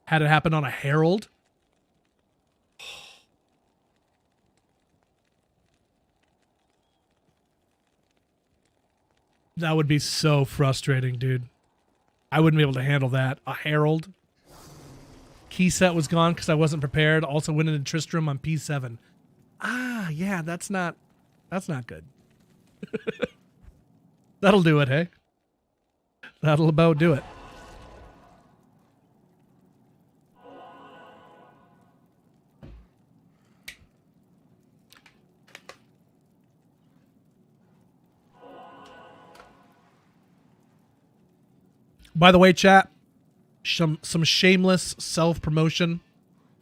Had it happen on a Herald. That would be so frustrating, dude. I wouldn't be able to handle that. A Herald. Key set was gone because I wasn't prepared. Also went into Tristram on P7. Ah, yeah, that's not good. That'll do it, hey? That'll about do it. By the way, chat, some shameless self-promotion.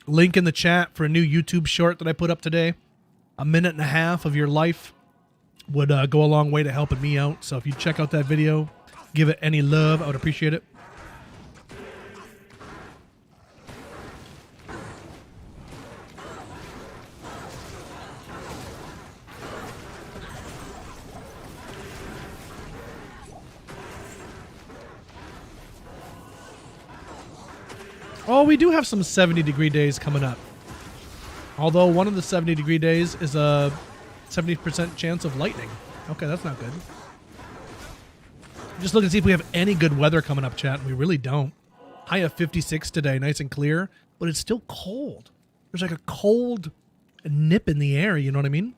Link in the chat for a new YouTube short that I put up today. 1.5 minutes of your life would go a long way to helping me out. So if you check out that video, give it any love, I would appreciate it. Oh, we do have some 70-degree days coming up. Although one of the 70-degree days is a 70% chance of lightning. Okay, that's not good. Just looking to see if we have any good weather coming up, chat. We really don't. High of 56 today, nice and clear, but it's still cold. There's like a cold nip in the air, you know what I mean?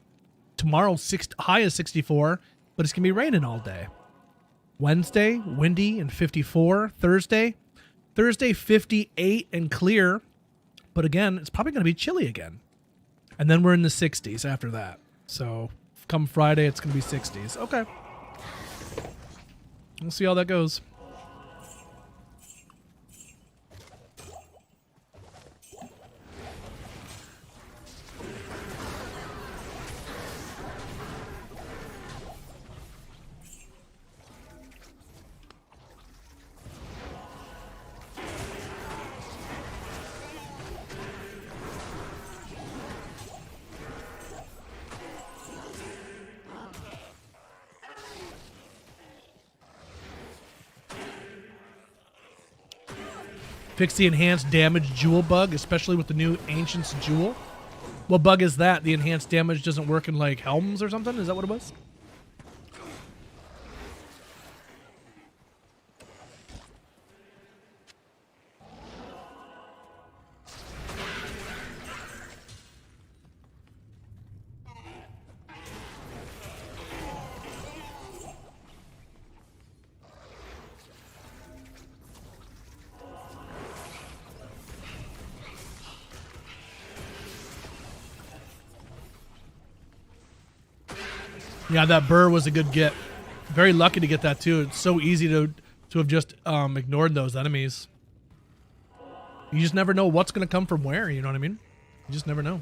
Tomorrow, high is 64, but it's going to be raining all day. Wednesday, windy and 54. Thursday, 58 and clear. But again, it's probably going to be chilly again. And then we're in the 60s after that. So come Friday, it's going to be 60s. Okay. We'll see how that goes. Fix the enhanced damage jewel bug, especially with the new Ancient's Jewel. What bug is that? The enhanced damage doesn't work in like helms or something? Is that what it was? Yeah, that burr was a good get. Very lucky to get that too. It's so easy to have just ignored those enemies. You just never know what's going to come from where, you know what I mean? You just never know.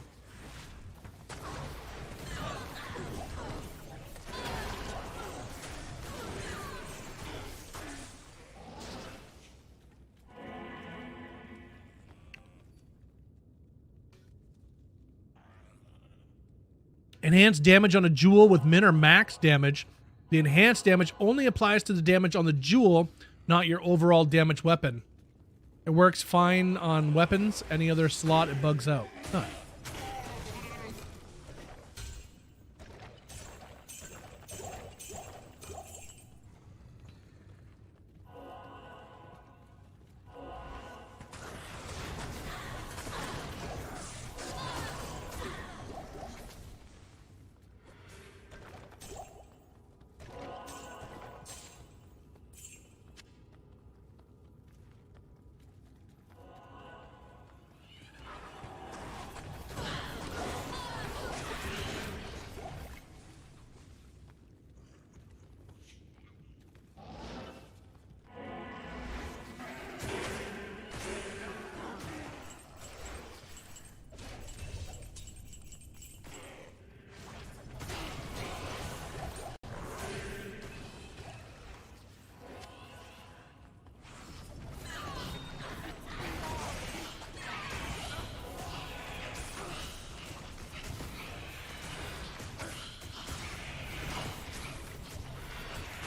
Enhanced damage on a jewel with min or max damage. The enhanced damage only applies to the damage on the jewel, not your overall damage weapon. It works fine on weapons. Any other slot, it bugs out. Huh.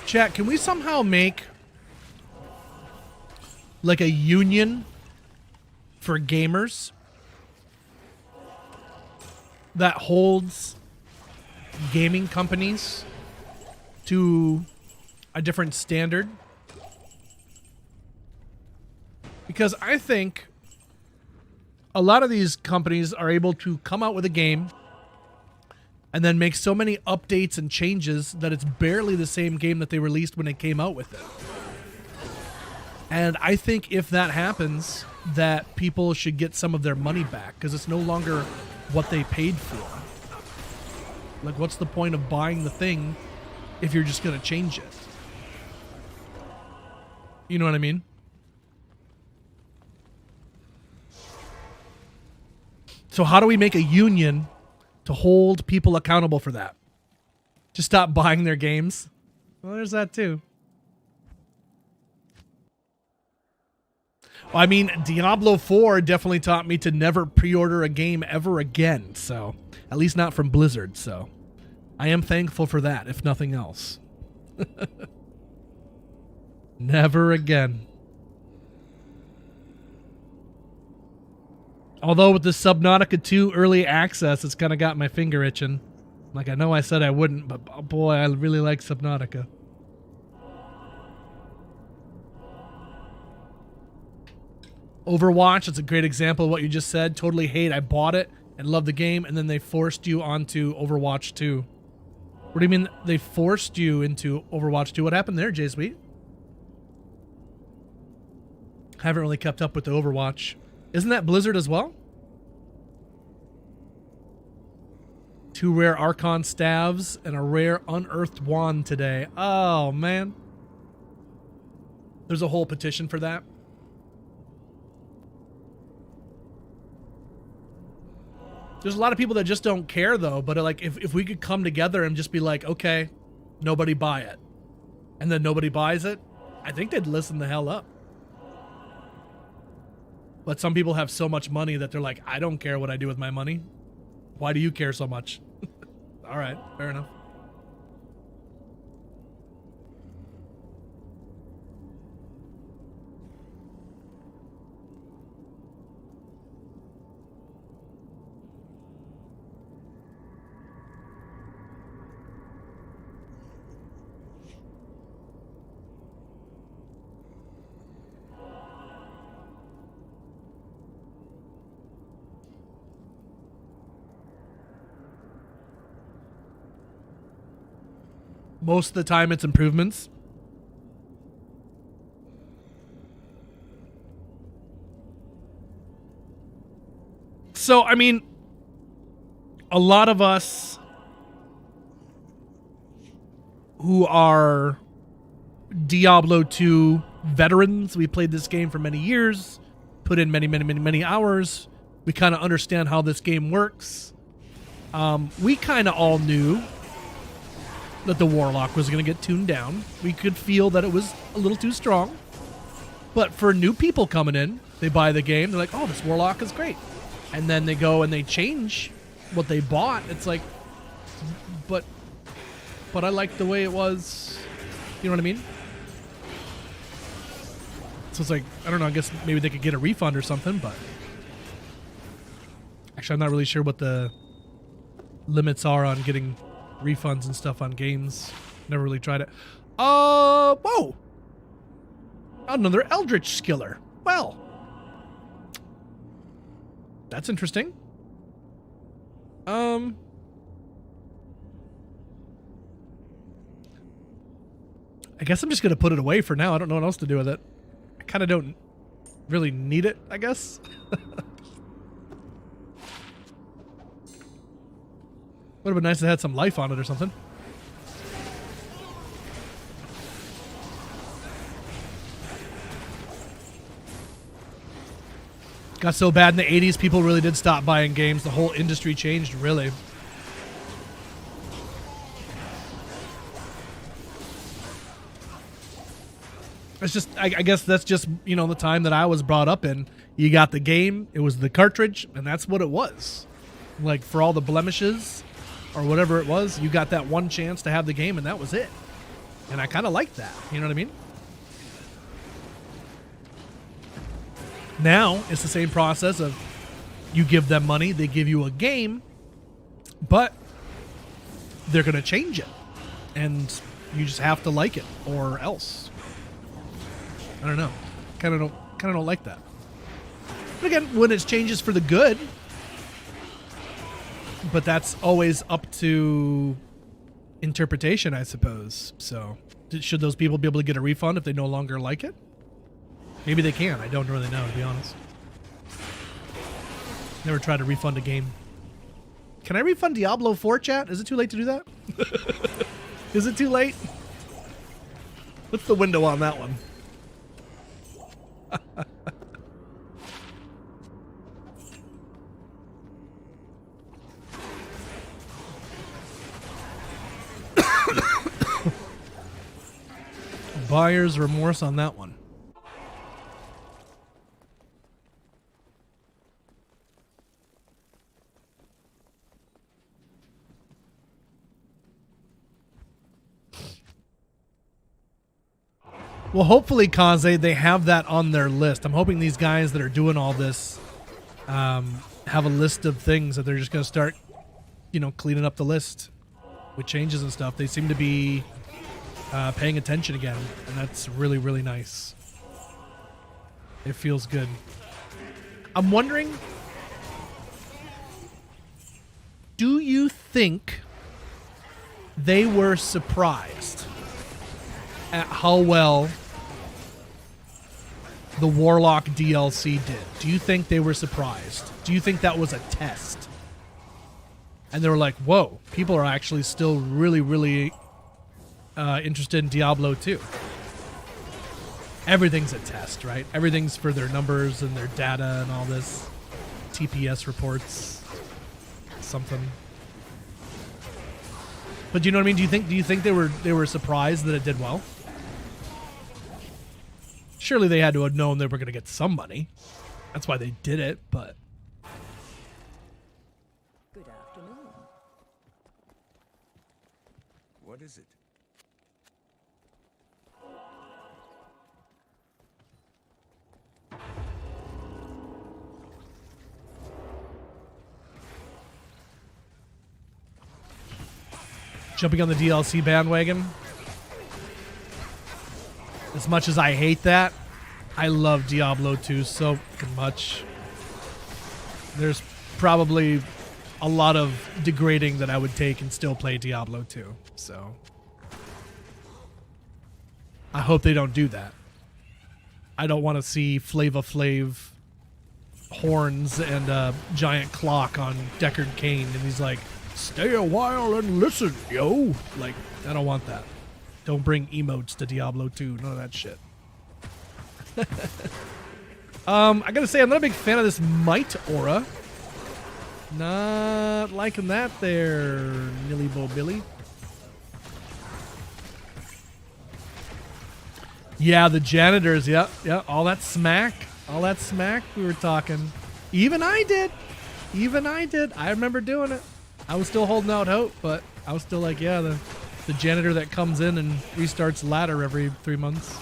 Chat, can we somehow make like a union for gamers that holds gaming companies to a different standard? Because I think a lot of these companies are able to come out with a game and then make so many updates and changes that it's barely the same game that they released when it came out with it. And I think if that happens, that people should get some of their money back, because it's no longer what they paid for. Like, what's the point of buying the thing if you're just going to change it? You know what I mean? So how do we make a union to hold people accountable for that? Just stop buying their games. Well, there's that too. Well, I mean, Diablo 4 definitely taught me to never pre-order a game ever again. So, at least not from Blizzard. So, I am thankful for that, if nothing else. Never again. Although with the Subnautica 2 early access, it's kind of got my finger itching. Like, I know I said I wouldn't, but oh boy, I really like Subnautica. Overwatch, it's a great example of what you just said. Totally hate. I bought it and loved the game, and then they forced you onto Overwatch 2. What do you mean they forced you into Overwatch 2? What happened there, Jay Sweet? Haven't really kept up with the Overwatch. Isn't that Blizzard as well? 2 rare Archon staves and a rare unearthed wand today. Oh, man. There's a whole petition for that. There's a lot of people that just don't care, though. But like, if we could come together and just be like, okay, nobody buy it, and then nobody buys it, I think they'd listen the hell up. But some people have so much money that they're like, I don't care what I do with my money. Why do you care so much? All right, fair enough. Most of the time it's improvements. So, I mean, a lot of us who are Diablo 2 veterans, we played this game for many years, put in many hours. We kind of understand how this game works. We kind of all knew that the Warlock was going to get tuned down. We could feel that it was a little too strong. But for new people coming in, they buy the game, they're like, oh, this Warlock is great. And then they go and they change what they bought. It's like, but I like the way it was. You know what I mean? So it's like, I don't know, I guess maybe they could get a refund or something, but actually I'm not really sure what the limits are on getting refunds and stuff on games. Never really tried it. Whoa! Another Eldritch Skiller. Well, that's interesting. I guess I'm just gonna put it away for now. I don't know what else to do with it. I kind of don't really need it, I guess. Would have been nice to have some life on it or something. Got so bad in the 80s, people really did stop buying games. The whole industry changed, really. It's just, I guess that's just, you know, the time that I was brought up in. You got the game, it was the cartridge, and that's what it was. Like, for all the blemishes or whatever it was, you got that one chance to have the game, and that was it. And I kind of like that. You know what I mean? Now, it's the same process of you give them money, they give you a game, but they're going to change it. And you just have to like it, or else. I don't know. Kind of don't like that. But again, when it changes for the good, but that's always up to interpretation, I suppose. So, should those people be able to get a refund if they no longer like it? Maybe they can. I don't really know, to be honest. Never tried to refund a game. Can I refund Diablo 4, chat? Is it too late to do that? Is it too late? What's the window on that one? Buyer's remorse on that one. Well, hopefully, Kaze, they have that on their list. I'm hoping these guys that are doing all this have a list of things that they're just going to start, you know, cleaning up the list with changes and stuff. They seem to be paying attention again, and that's really, really nice. It feels good. I'm wondering, do you think they were surprised at how well the Warlock DLC did? Do you think they were surprised? Do you think that was a test? And they were like, whoa, people are actually still really, really interested in Diablo 2. Everything's a test, right? Everything's for their numbers and their data and all this. TPS reports. Something. But do you know what I mean? Do you think they were surprised that it did well? Surely they had to have known they were going to get some money. That's why they did it, but... Good afternoon. What is it? Jumping on the DLC bandwagon. As much as I hate that, I love Diablo 2 so fucking much. There's probably a lot of degrading that I would take and still play Diablo 2. So I hope they don't do that. I don't want to see Flava Flav horns and a giant clock on Deckard Cain and he's like, stay a while and listen, yo. Like, I don't want that. Don't bring emotes to Diablo 2. None of that shit. I gotta say, I'm not a big fan of this Might Aura. Not liking that there, Nilly Bo Billy. Yeah, the janitors, yeah, all that smack we were talking. Even I did. I remember doing it. I was still holding out hope, but I was still like, yeah, the janitor that comes in and restarts ladder every 3 months.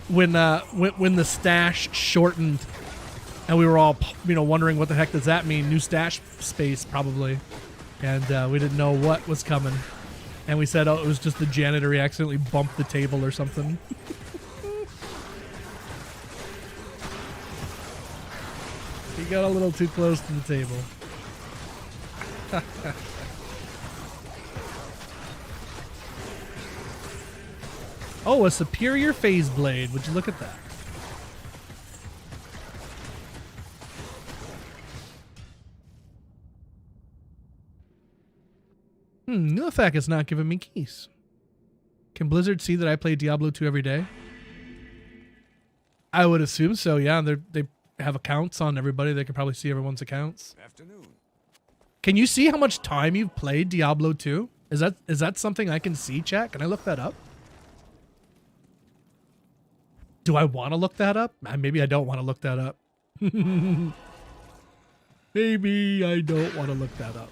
When the stash shortened and we were all, wondering what the heck does that mean? New stash space, probably. And we didn't know what was coming. And we said, oh, it was just the janitor. He accidentally bumped the table or something. He got a little too close to the table. Oh, a superior phase blade. Would you look at that? Nilfak is not giving me keys. Can Blizzard see that I play Diablo 2 every day? I would assume so, yeah. They have accounts on everybody. They can probably see everyone's accounts. Afternoon. Can you see how much time you've played Diablo 2? Is that something I can see, chat? Can I look that up? Do I want to look that up? Maybe I don't want to look that up. Maybe I don't want to look that up.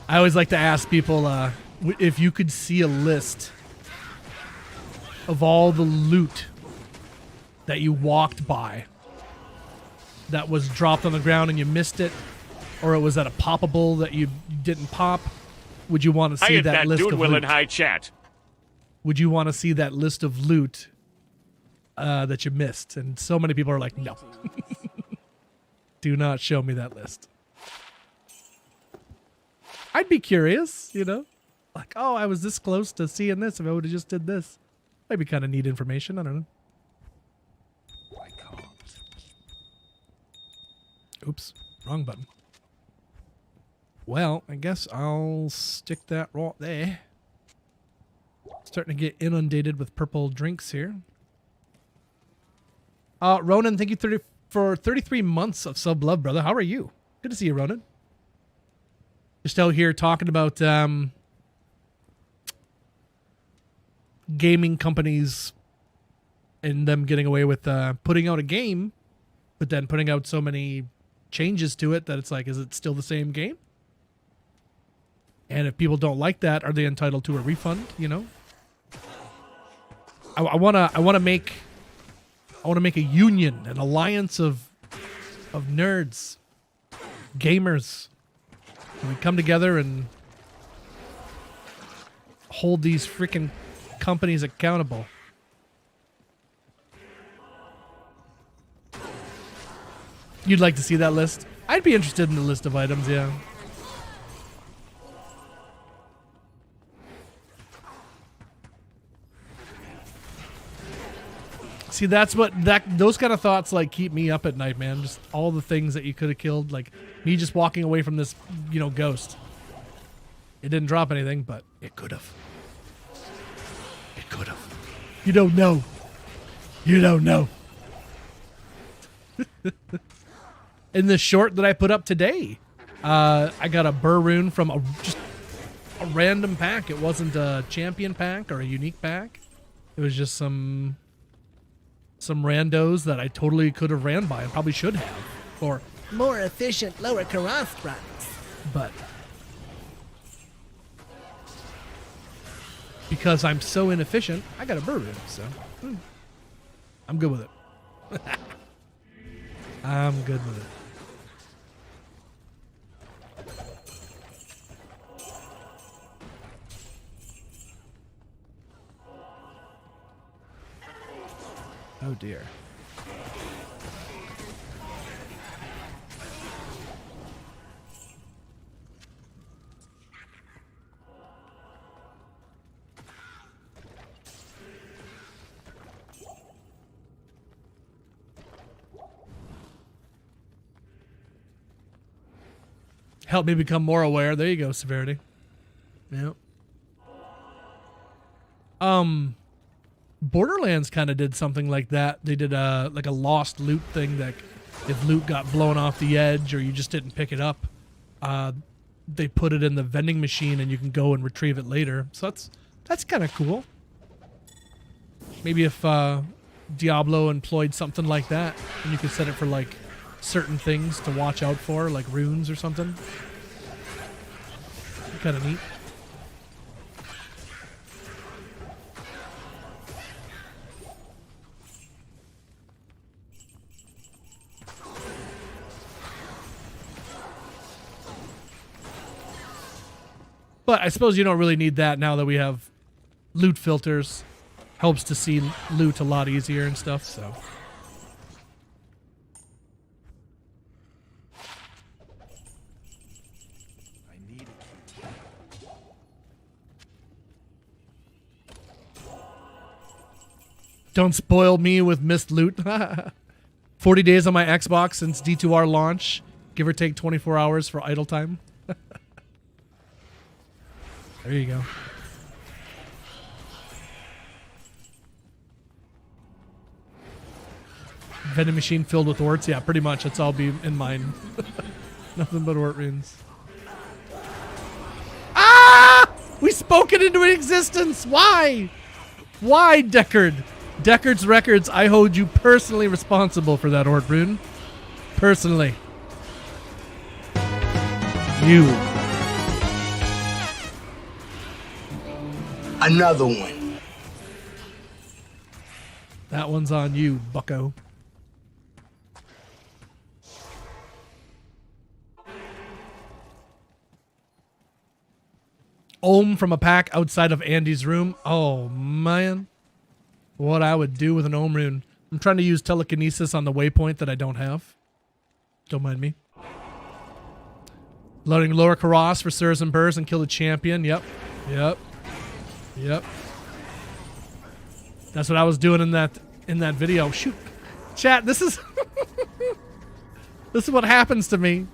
I always like to ask people if you could see a list of all the loot that you walked by that was dropped on the ground and you missed it, or it was at a poppable that you didn't pop. Would you want to see that list of loot? High chat. Would you want to see that list of loot that you missed? And so many people are like, no. Do not show me that list. I'd be curious, like, oh, I was this close to seeing this. If I would have just did this, might be kind of neat information. I don't know. I can't. Oops, wrong button. Well, I guess I'll stick that right there. Starting to get inundated with purple drinks here. Ronan, thank you for 33 months of sub love, brother. How are you? Good to see you, Ronan. Just out here talking about gaming companies and them getting away with putting out a game, but then putting out so many changes to it that it's like, is it still the same game? And if people don't like that, are they entitled to a refund? I wanna make a union, an alliance of nerds, gamers. We come together and hold these freaking companies accountable. You'd like to see that list? I'd be interested in the list of items, yeah. See, those kind of thoughts like keep me up at night, man. Just all the things that you could have killed, like me just walking away from this, ghost. It didn't drop anything, but it could have. It could have. You don't know. You don't know. In the short that I put up today, I got a burr rune from just a random pack. It wasn't a champion pack or a unique pack. It was just some randos that I totally could have ran by and probably should have for more efficient lower Karath runs. But because I'm so inefficient, I got a burr rune, so I'm good with it. I'm good with it. Oh dear. Help me become more aware. There you go, Severity. Yep. Borderlands kind of did something like that. They did like a lost loot thing that if loot got blown off the edge or you just didn't pick it up, they put it in the vending machine and you can go and retrieve it later. So that's kind of cool. Maybe if Diablo employed something like that, and you could set it for like certain things to watch out for, like runes or something. Kind of neat. But I suppose you don't really need that now that we have loot filters. Helps to see loot a lot easier and stuff, so. I need it. Don't spoil me with missed loot. 40 days on my Xbox since D2R launch. Give or take 24 hours for idle time. There you go. Vending machine filled with orts? Yeah, pretty much. It's all be in mine. Nothing but ort runes. Ah! We spoke it into existence! Why? Why, Deckard? Deckard's Records, I hold you personally responsible for that ort rune. Personally. You. Another one. That one's on you, bucko. Ohm from a pack outside of Andy's room. Oh, man. What I would do with an Ohm rune. I'm trying to use telekinesis on the waypoint that I don't have. Don't mind me. Loading lower Karas for Sirs and Burrs and kill the champion. Yep. Yep. Yep. That's what I was doing in that video. Shoot. Chat, this is this is what happens to me.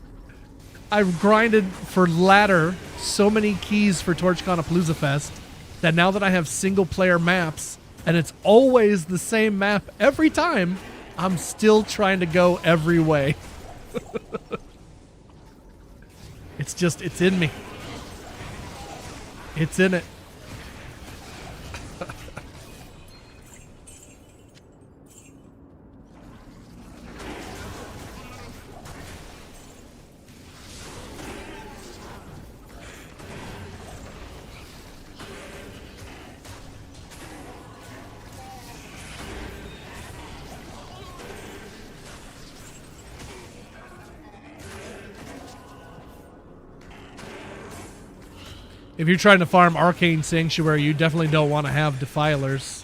I've grinded for ladder so many keys for TorchCon Palooza Fest that now that I have single player maps and it's always the same map every time, I'm still trying to go every way. It's in me. It's in it. If you're trying to farm Arcane Sanctuary, you definitely don't want to have Defilers.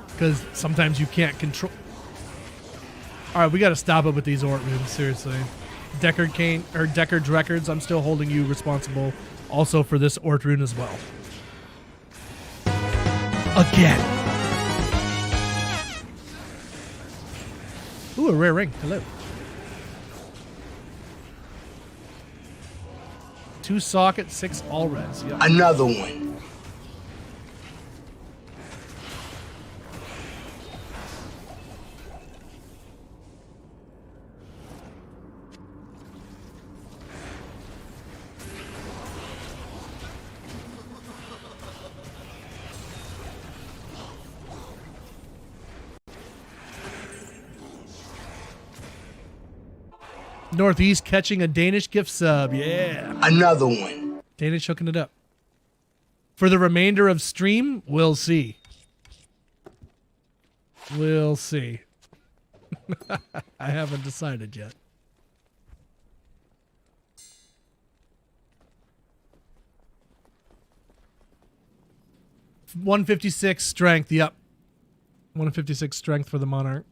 Because sometimes you can't control... Alright, we gotta stop it with these Ort rooms, seriously. Deckard's Records, I'm still holding you responsible also for this Ort rune as well. Again. Ooh, a rare ring. Hello. 2 socket, 6 all reds. Yep. Another one. Northeast catching a Danish gift sub. Yeah. Another one. Danish hooking it up. For the remainder of stream, we'll see. We'll see. I haven't decided yet. $156 strength. Yep. 156 strength for the Monarch.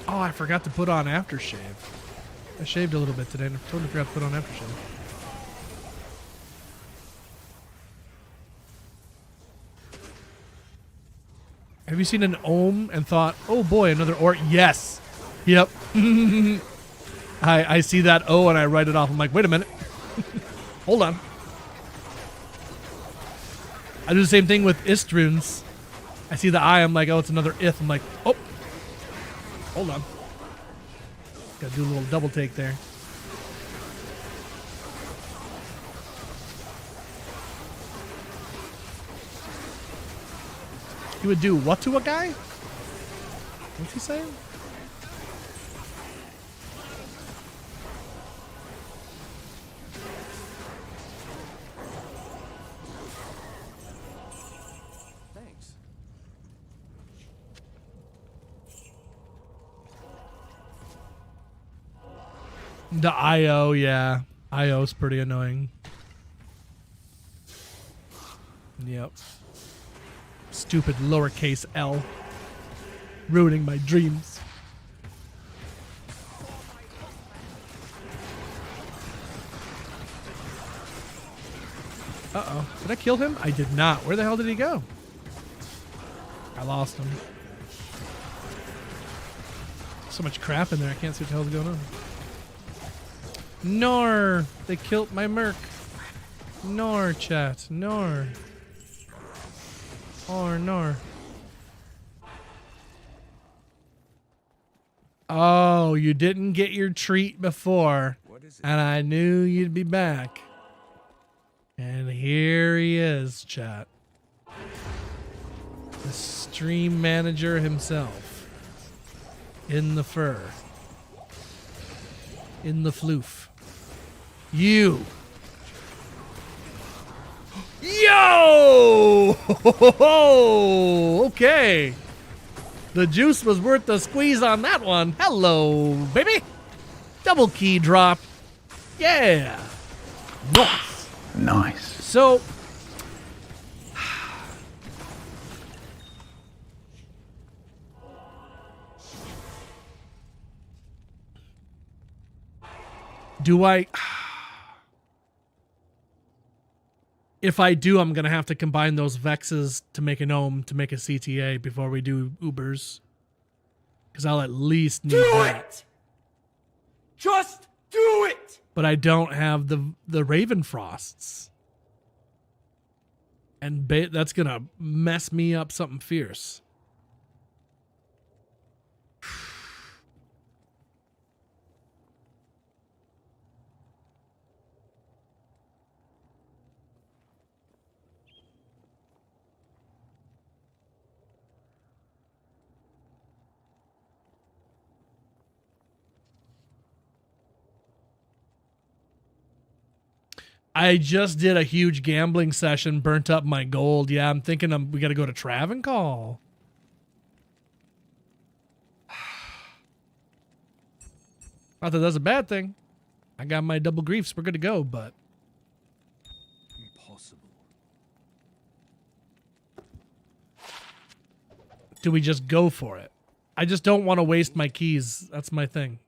Oh, I forgot to put on aftershave. I shaved a little bit today and I totally forgot to put on aftershave. Have you seen an ohm and thought, oh boy, another Ort? Yes. Yep. I see that O and I write it off. I'm like, wait a minute. Hold on. I do the same thing with Ist runes. I see the I, I'm like, oh, it's another Ith. I'm like, oh. Hold on. Gotta do a little double take there. You would do what to a guy? What's he saying? Thanks. The IO, yeah. IO's pretty annoying. Yep. Stupid lowercase L. Ruining my dreams. Uh-oh. Did I kill him? I did not. Where the hell did he go? I lost him. So much crap in there, I can't see what the hell's going on. Nor! They killed my merc. Nor, chat. Nor. Or nor. Oh, you didn't get your treat before. What is it? And I knew you'd be back. And here he is, chat. The stream manager himself. In the fur. In the floof. You. Yo! Okay. The juice was worth the squeeze on that one. Hello, baby. Double key drop. Yeah. Nice. Nice. So, do I... If I do, I'm going to have to combine those Vexes to make an Ohm to make a CTA before we do Ubers. Because I'll at least need that. Just do it! But I don't have the Ravenfrosts. And that's going to mess me up something fierce. I just did a huge gambling session, burnt up my gold. Yeah, I'm thinking we got to go to Travancore. Not that that's a bad thing. I got my double griefs. We're good to go, but Impossible. do we just go for it? I just don't want to waste my keys. That's my thing.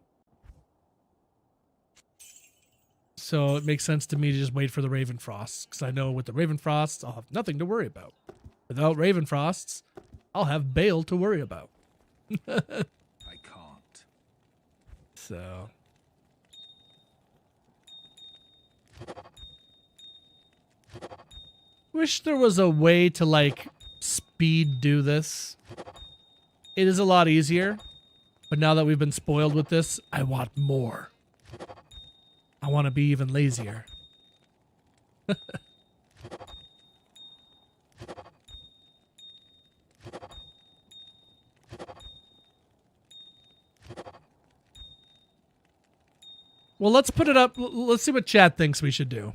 So it makes sense to me to just wait for the Ravenfrosts, because I know with the Ravenfrosts, I'll have nothing to worry about. Without Ravenfrosts, I'll have Bale to worry about. I can't. So... wish there was a way to, like, speed do this. It is a lot easier, but now that we've been spoiled with this, I want more. I want to be even lazier. Well, let's put it up. Let's see what chat thinks we should do.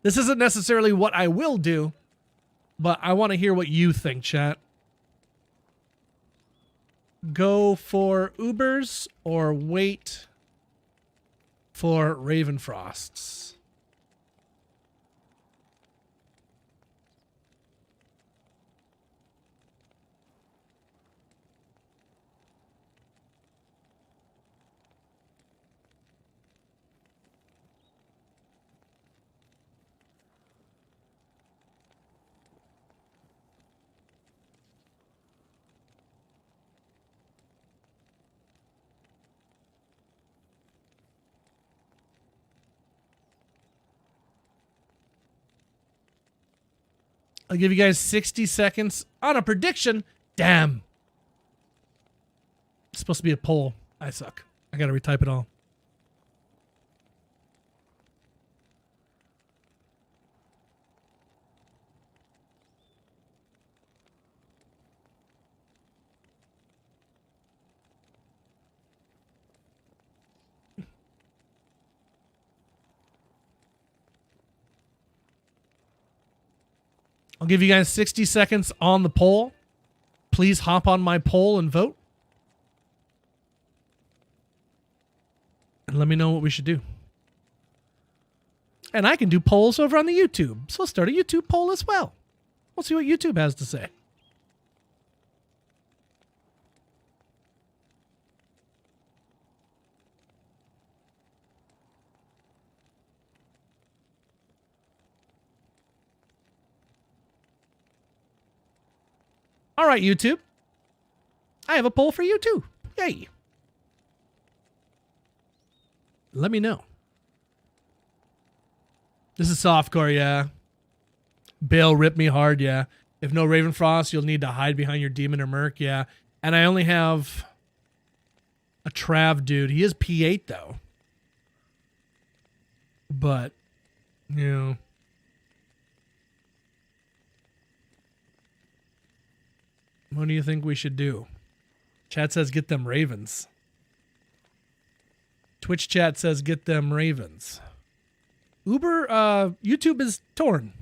This isn't necessarily what I will do, but I want to hear what you think, chat. Go for Ubers or wait for Ravenfrosts? I'll give you guys 60 seconds on a prediction. Damn. It's supposed to be a poll. I suck. I gotta retype it all. I'll give you guys 60 seconds on the poll. Please hop on my poll and vote. And let me know what we should do. And I can do polls over on the YouTube. So let's start a YouTube poll as well. We'll see what YouTube has to say. All right, YouTube. I have a poll for you too. Yay. Let me know. This is softcore, yeah. Bale ripped me hard, yeah. If no Ravenfrost, you'll need to hide behind your demon or merc, yeah. And I only have a Trav dude. He is P8 though. But, you know. What do you think we should do? Chat says get them ravens. Twitch chat says get them ravens. Uber, YouTube is torn.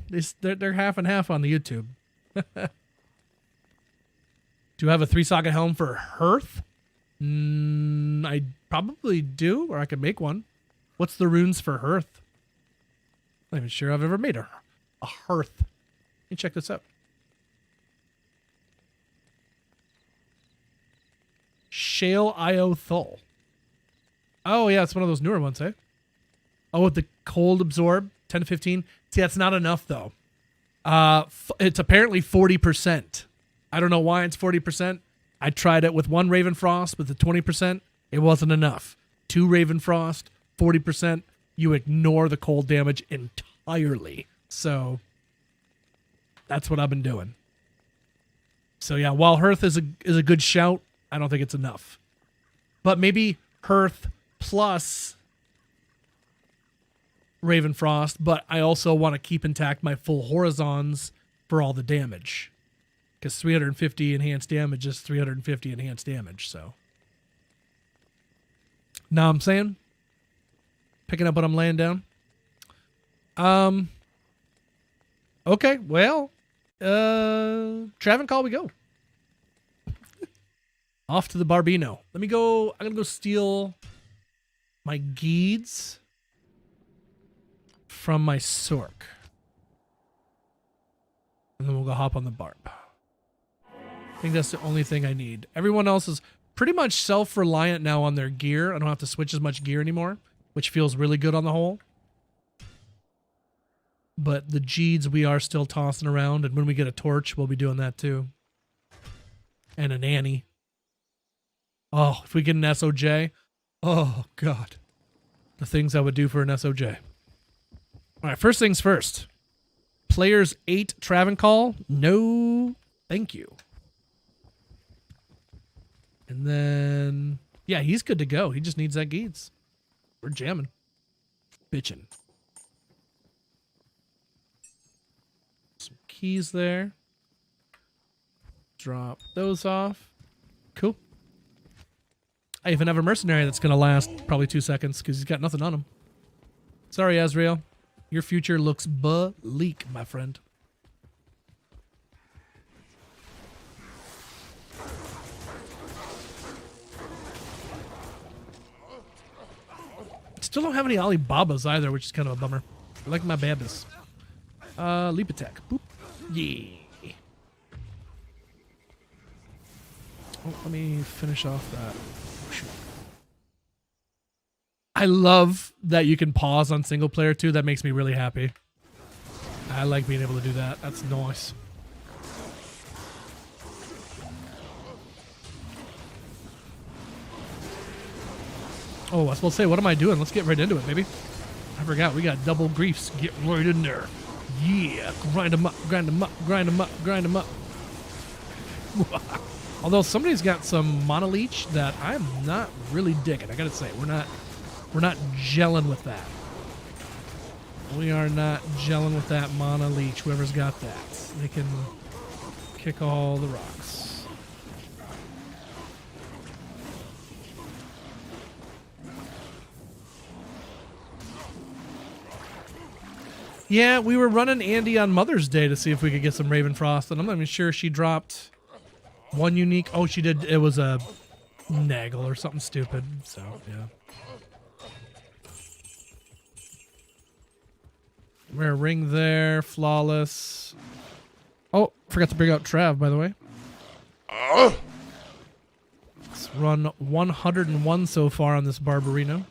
They're half and half on the YouTube. Do you have a 3-socket helm for Hearth? I probably do, or I could make one. What's the runes for Hearth? I'm not even sure I've ever made a Hearth. Let me check this out. Shale IO Thul. Oh, yeah, it's one of those newer ones, eh? Oh, with the cold absorb, 10 to 15. See, that's not enough, though. It's apparently 40%. I don't know why it's 40%. I tried it with one Ravenfrost with the 20%. It wasn't enough. 2 Ravenfrost, 40%. You ignore the cold damage entirely. So that's what I've been doing. So yeah, while Hearth is a good shout, I don't think it's enough. But maybe Hearth plus Ravenfrost, but I also want to keep intact my full Horizons for all the damage. Because 350 enhanced damage is 350 enhanced damage, so. Know what I'm saying? Picking up what I'm laying down. Okay, well, Travencall we go. Off to the Barbino. Let me go. I'm gonna go steal my Geeds from my Sork. And then we'll go hop on the Barb. I think that's the only thing I need. Everyone else is pretty much self-reliant now on their gear. I don't have to switch as much gear anymore, which feels really good on the whole. But the Geeds we are still tossing around, and when we get a torch, we'll be doing that too. And an Annie. Oh, if we get an SOJ, oh God. The things I would do for an SOJ. All right, first things first. Players 8 Travancore, no thank you. And then, yeah, he's good to go. He just needs that Geeds. We're jamming. Bitchin'. Some keys there. Drop those off. Cool. I even have a mercenary that's going to last probably 2 seconds because he's got nothing on him. Sorry, Azrael. Your future looks bleak, my friend. Still don't have any Alibabas either, which is kind of a bummer. I like my babas. Leap attack. Boop. Yeah. Oh, let me finish off that. I love that you can pause on single player too. That makes me really happy. I like being able to do that. That's nice. Oh, I was supposed to say, what am I doing? Let's get right into it, baby. I forgot. We got double griefs. Get right in there. Yeah. Grind them up, grind them up, grind them up, grind them up. Although somebody's got some Mana Leech that I'm not really digging. I gotta say, we're not gelling with that. We are not gelling with that Mana Leech. Whoever's got that, they can kick all the rocks. Yeah, we were running Andy on Mother's Day to see if we could get some Ravenfrost, and I'm not even sure she dropped one unique. Oh, she did. It was a Naggle or something stupid. So, yeah. Rare ring there. Flawless. Oh, forgot to bring out Trav, by the way. Let's run 101 so far on this Barbarino.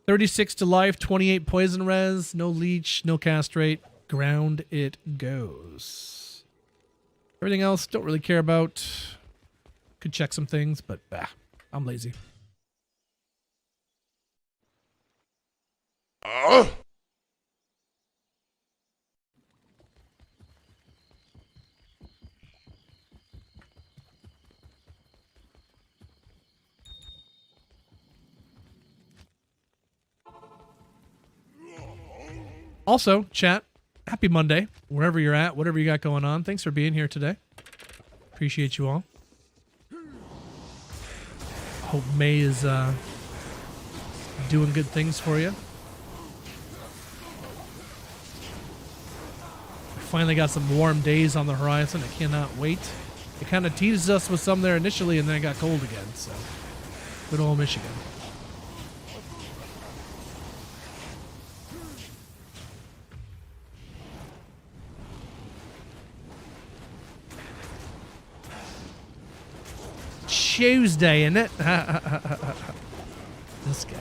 $36 to life, 28 poison res, no leech, no castrate. Ground it goes. Everything else, don't really care about. Could check some things, but I'm lazy. Also, chat, happy Monday, wherever you're at, whatever you got going on. Thanks for being here today. Appreciate you all. Hope May is doing good things for you. Finally got some warm days on the horizon. I cannot wait. It kind of teased us with some there initially, and then it got cold again. So, good old Michigan. Tuesday, isn't it? This guy.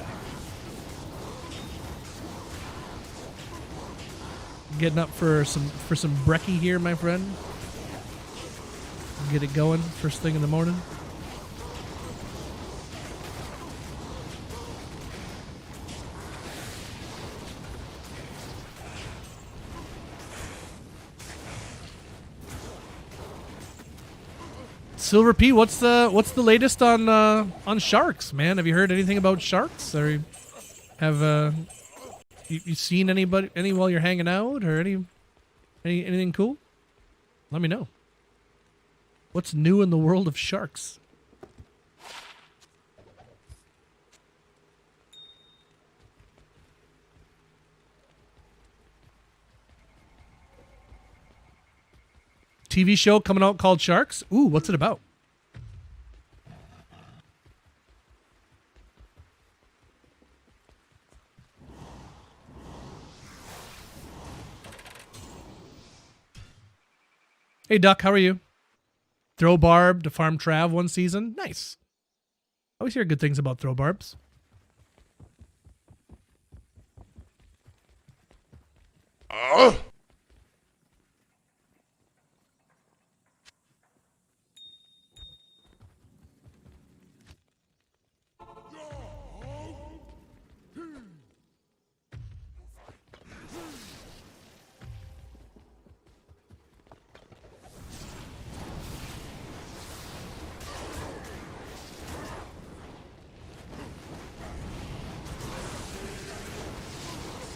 Getting up for some brekkie here, my friend. Get it going first thing in the morning. Silver P, what's the latest on sharks, man? Have you heard anything about sharks? Or have you seen any while you're hanging out, or anything cool? Let me know. What's new in the world of sharks? TV show coming out called Sharks. Ooh, what's it about? Hey, Duck, how are you? Throw Barb to farm Trav one season. Nice. I always hear good things about Throw Barbs.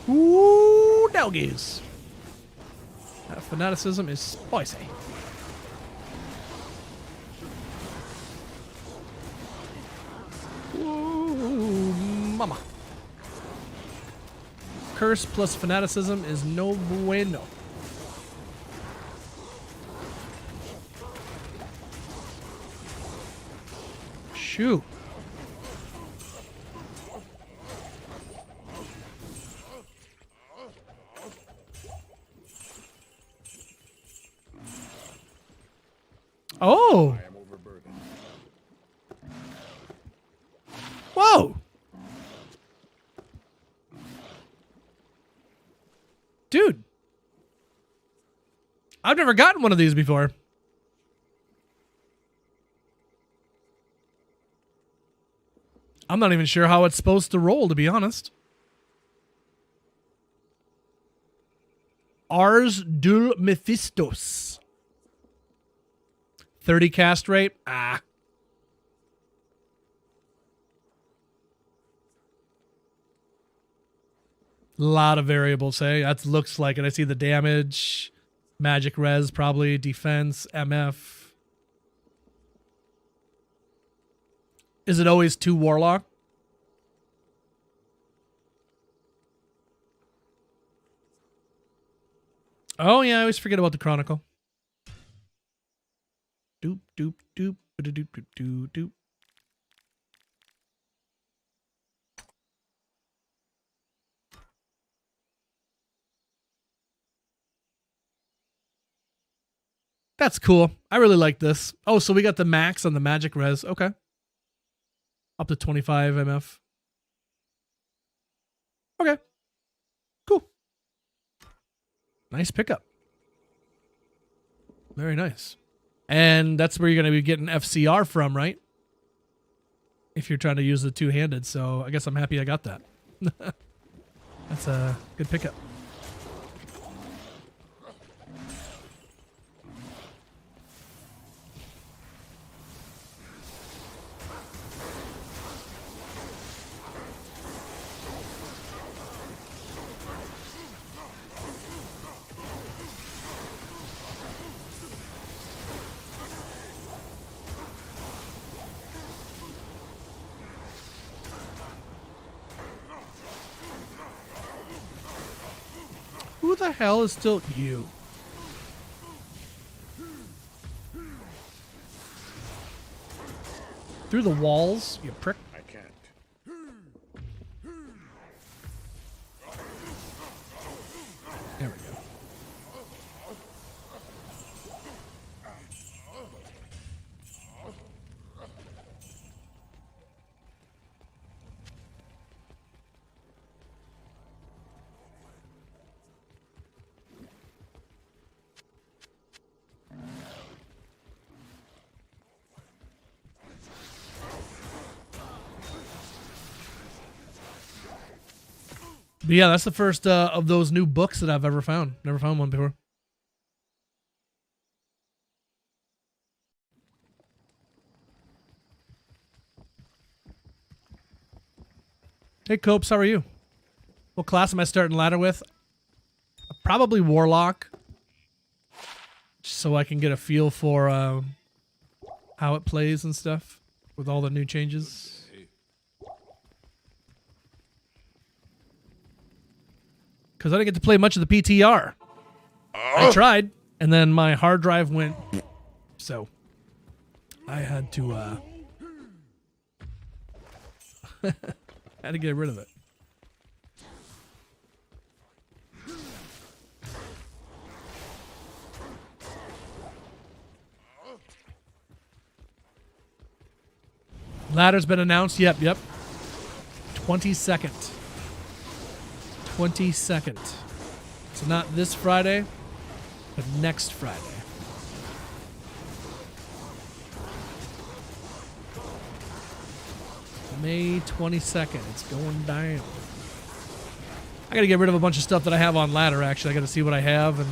Ooh, doggies. That fanaticism is spicy. Ooh, mama. Curse plus fanaticism is no bueno. Shoot. Oh. Whoa. Dude. I've never gotten one of these before. I'm not even sure how it's supposed to roll, to be honest. Ars Dul Mephistos. 30 cast rate? Ah. Lot of variables, hey? That looks like it. I see the damage, magic res, probably, defense, MF. Is it always 2 warlock? Oh, yeah, I always forget about the Chronicle. Doop, doop, doop, doop, doop, doop, doop, doop. That's cool. I really like this. Oh, so we got the max on the magic res. Okay. Up to 25 MF. Okay. Cool. Nice pickup. Very nice. And that's where you're going to be getting FCR from, right? If you're trying to use the two-handed. So I guess I'm happy I got that. That's a good pickup. Who the hell is still you? Through the walls, you prick. I can't. There we go. But yeah, that's the first of those new books that I've ever found. Never found one before. Hey, Copes, how are you? What class am I starting ladder with? Probably Warlock. Just so I can get a feel for how it plays and stuff with all the new changes. Because I didn't get to play much of the PTR. I tried, and then my hard drive went, so I had to had to get rid of it. Ladder's been announced. Yep. 22nd. 22nd. So not this Friday, but next Friday. May 22nd. It's going down. I gotta get rid of a bunch of stuff that I have on ladder, actually. I gotta see what I have and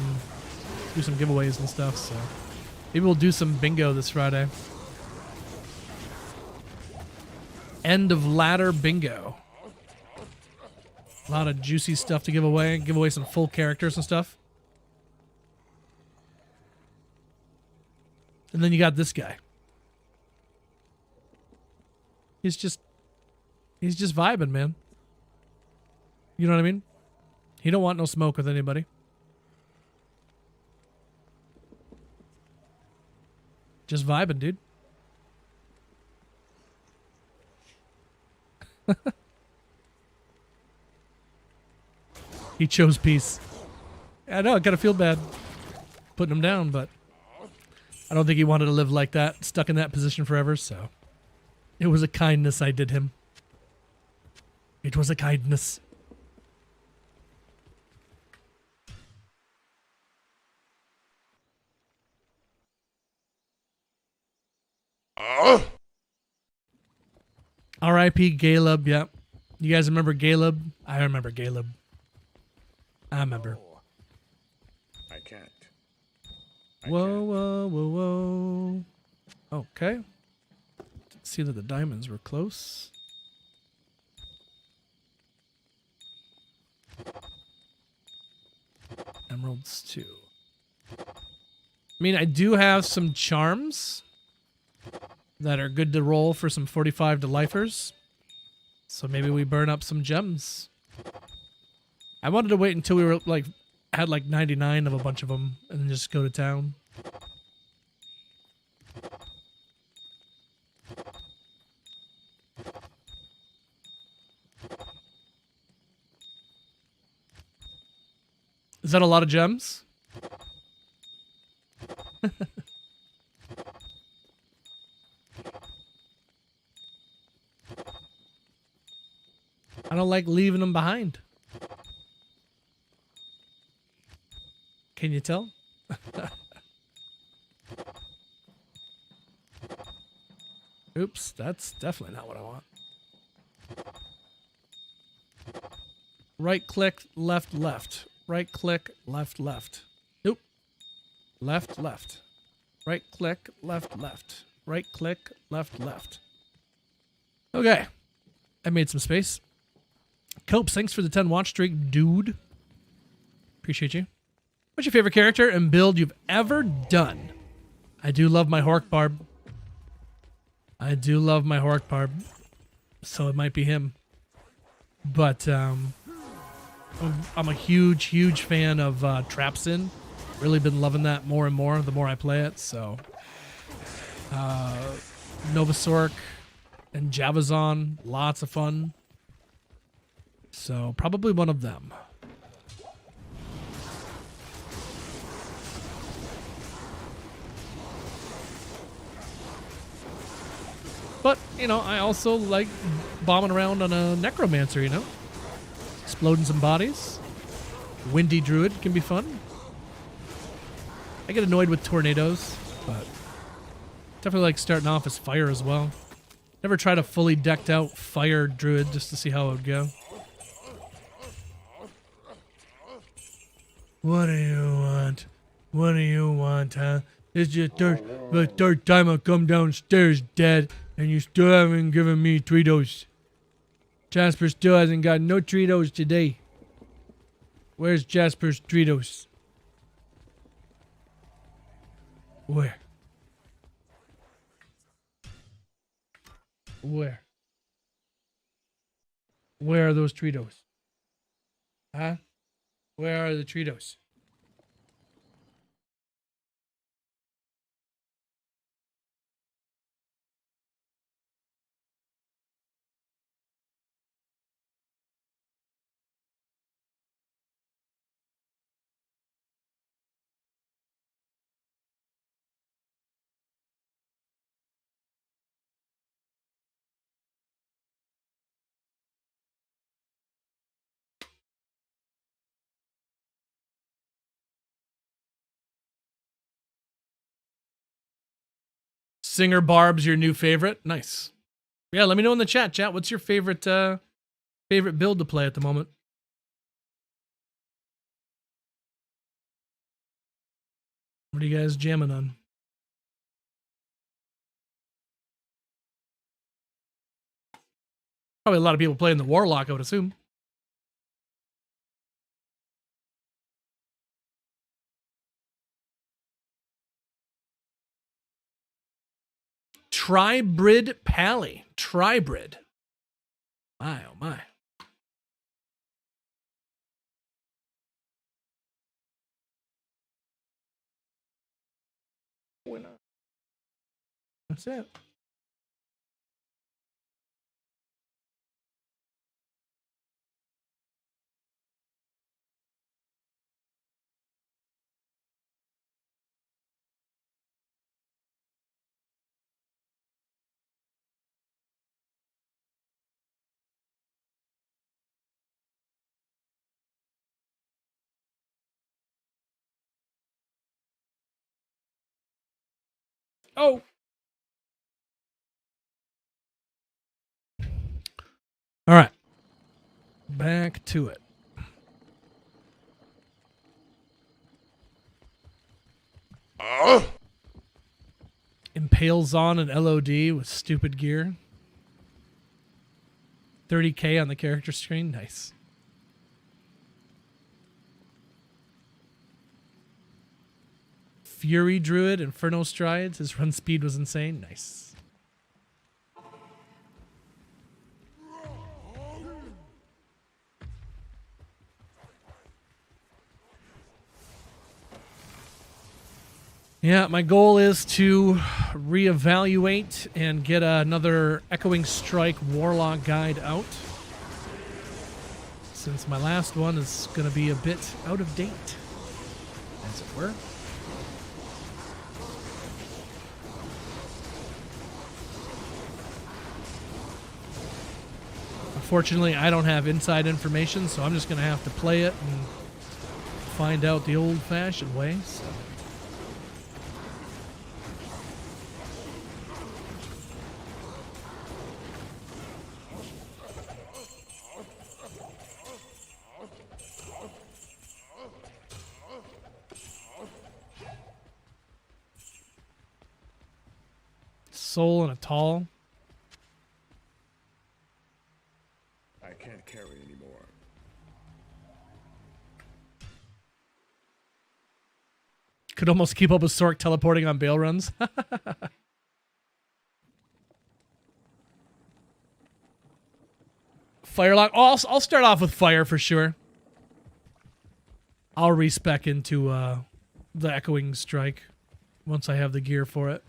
do some giveaways and stuff, so. Maybe we'll do some bingo this Friday. End of ladder bingo. A lot of juicy stuff to give away. Give away some full characters and stuff. And then you got this guy. He's just vibing, man. You know what I mean? He don't want no smoke with anybody. Just vibing, dude. He chose peace. I know, I gotta feel bad putting him down, but I don't think he wanted to live like that, stuck in that position forever, so it was a kindness I did him. It was a kindness. R.I.P. Caleb, yep. You guys remember Caleb? I remember Caleb. I remember. I can't. Whoa. Okay. See that the diamonds were close. Emeralds too. I mean, I do have some charms that are good to roll for some 45 to lifers. So maybe we burn up some gems. I wanted to wait until we were like had like 99 of a bunch of them and then just go to town. Is that a lot of gems? I don't like leaving them behind. Can you tell? Oops, that's definitely not what I want. Right click, left, left. Right click, left, left. Nope. Left, left. Right click, left, left. Right click, left, left. Okay. I made some space. Copes, thanks for the 10 watch streak, dude. Appreciate you. What's your favorite character and build you've ever done? I do love my Hork Barb. So it might be him. But I'm a huge fan of Trapsin. Really been loving that more and more the more I play it. So Novasork and Javazon, lots of fun. So probably one of them. But, you know, I also like bombing around on a Necromancer, you know? Exploding some bodies. Windy Druid can be fun. I get annoyed with tornadoes, but definitely like starting off as fire as well. Never tried a fully decked out fire druid just to see how it would go. What do you want? What do you want, huh? It's your third time I come downstairs, Dad, and you still haven't given me Tweetos. Jasper still hasn't got no Tweetos today. Where's Jasper's Tweetos? Where? Where? Where are those Tweetos? Huh? Where are the Tweetos? Singer Barb's your new favorite? Nice. Yeah, let me know in the chat. Chat, what's your favorite favorite build to play at the moment? What are you guys jamming on? Probably a lot of people playing the Warlock, I would assume. Tribrid Pally. Tribrid. My, oh my. That's it. Oh. All right. Back to it. Impales on an LOD with stupid gear. 30k on the character screen. Nice. Fury Druid, Inferno Strides. His run speed was insane. Nice. Yeah, my goal is to reevaluate and get another Echoing Strike Warlock guide out, since my last one is going to be a bit out of date, as it were. Unfortunately, I don't have inside information, so I'm just going to have to play it and find out the old-fashioned way. So. Soul and a tall. I can't carry anymore. Could almost keep up with Sork teleporting on bail runs. Firelock. Oh, I'll start off with fire for sure. I'll respec into the Echoing Strike once I have the gear for it.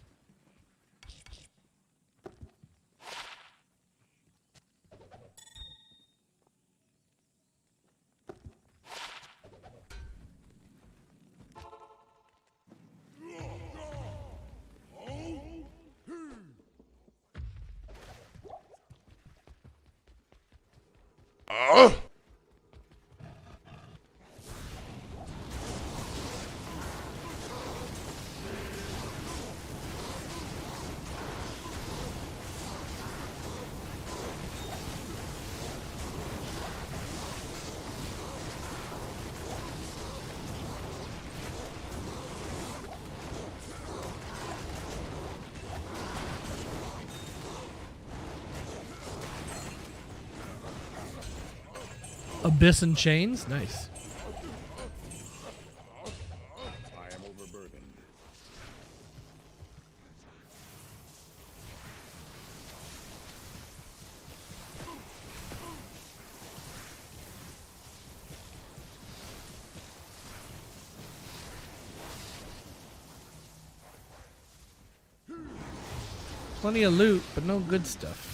Abyss and Chains. Nice. I am overburdened. Plenty of loot, but no good stuff.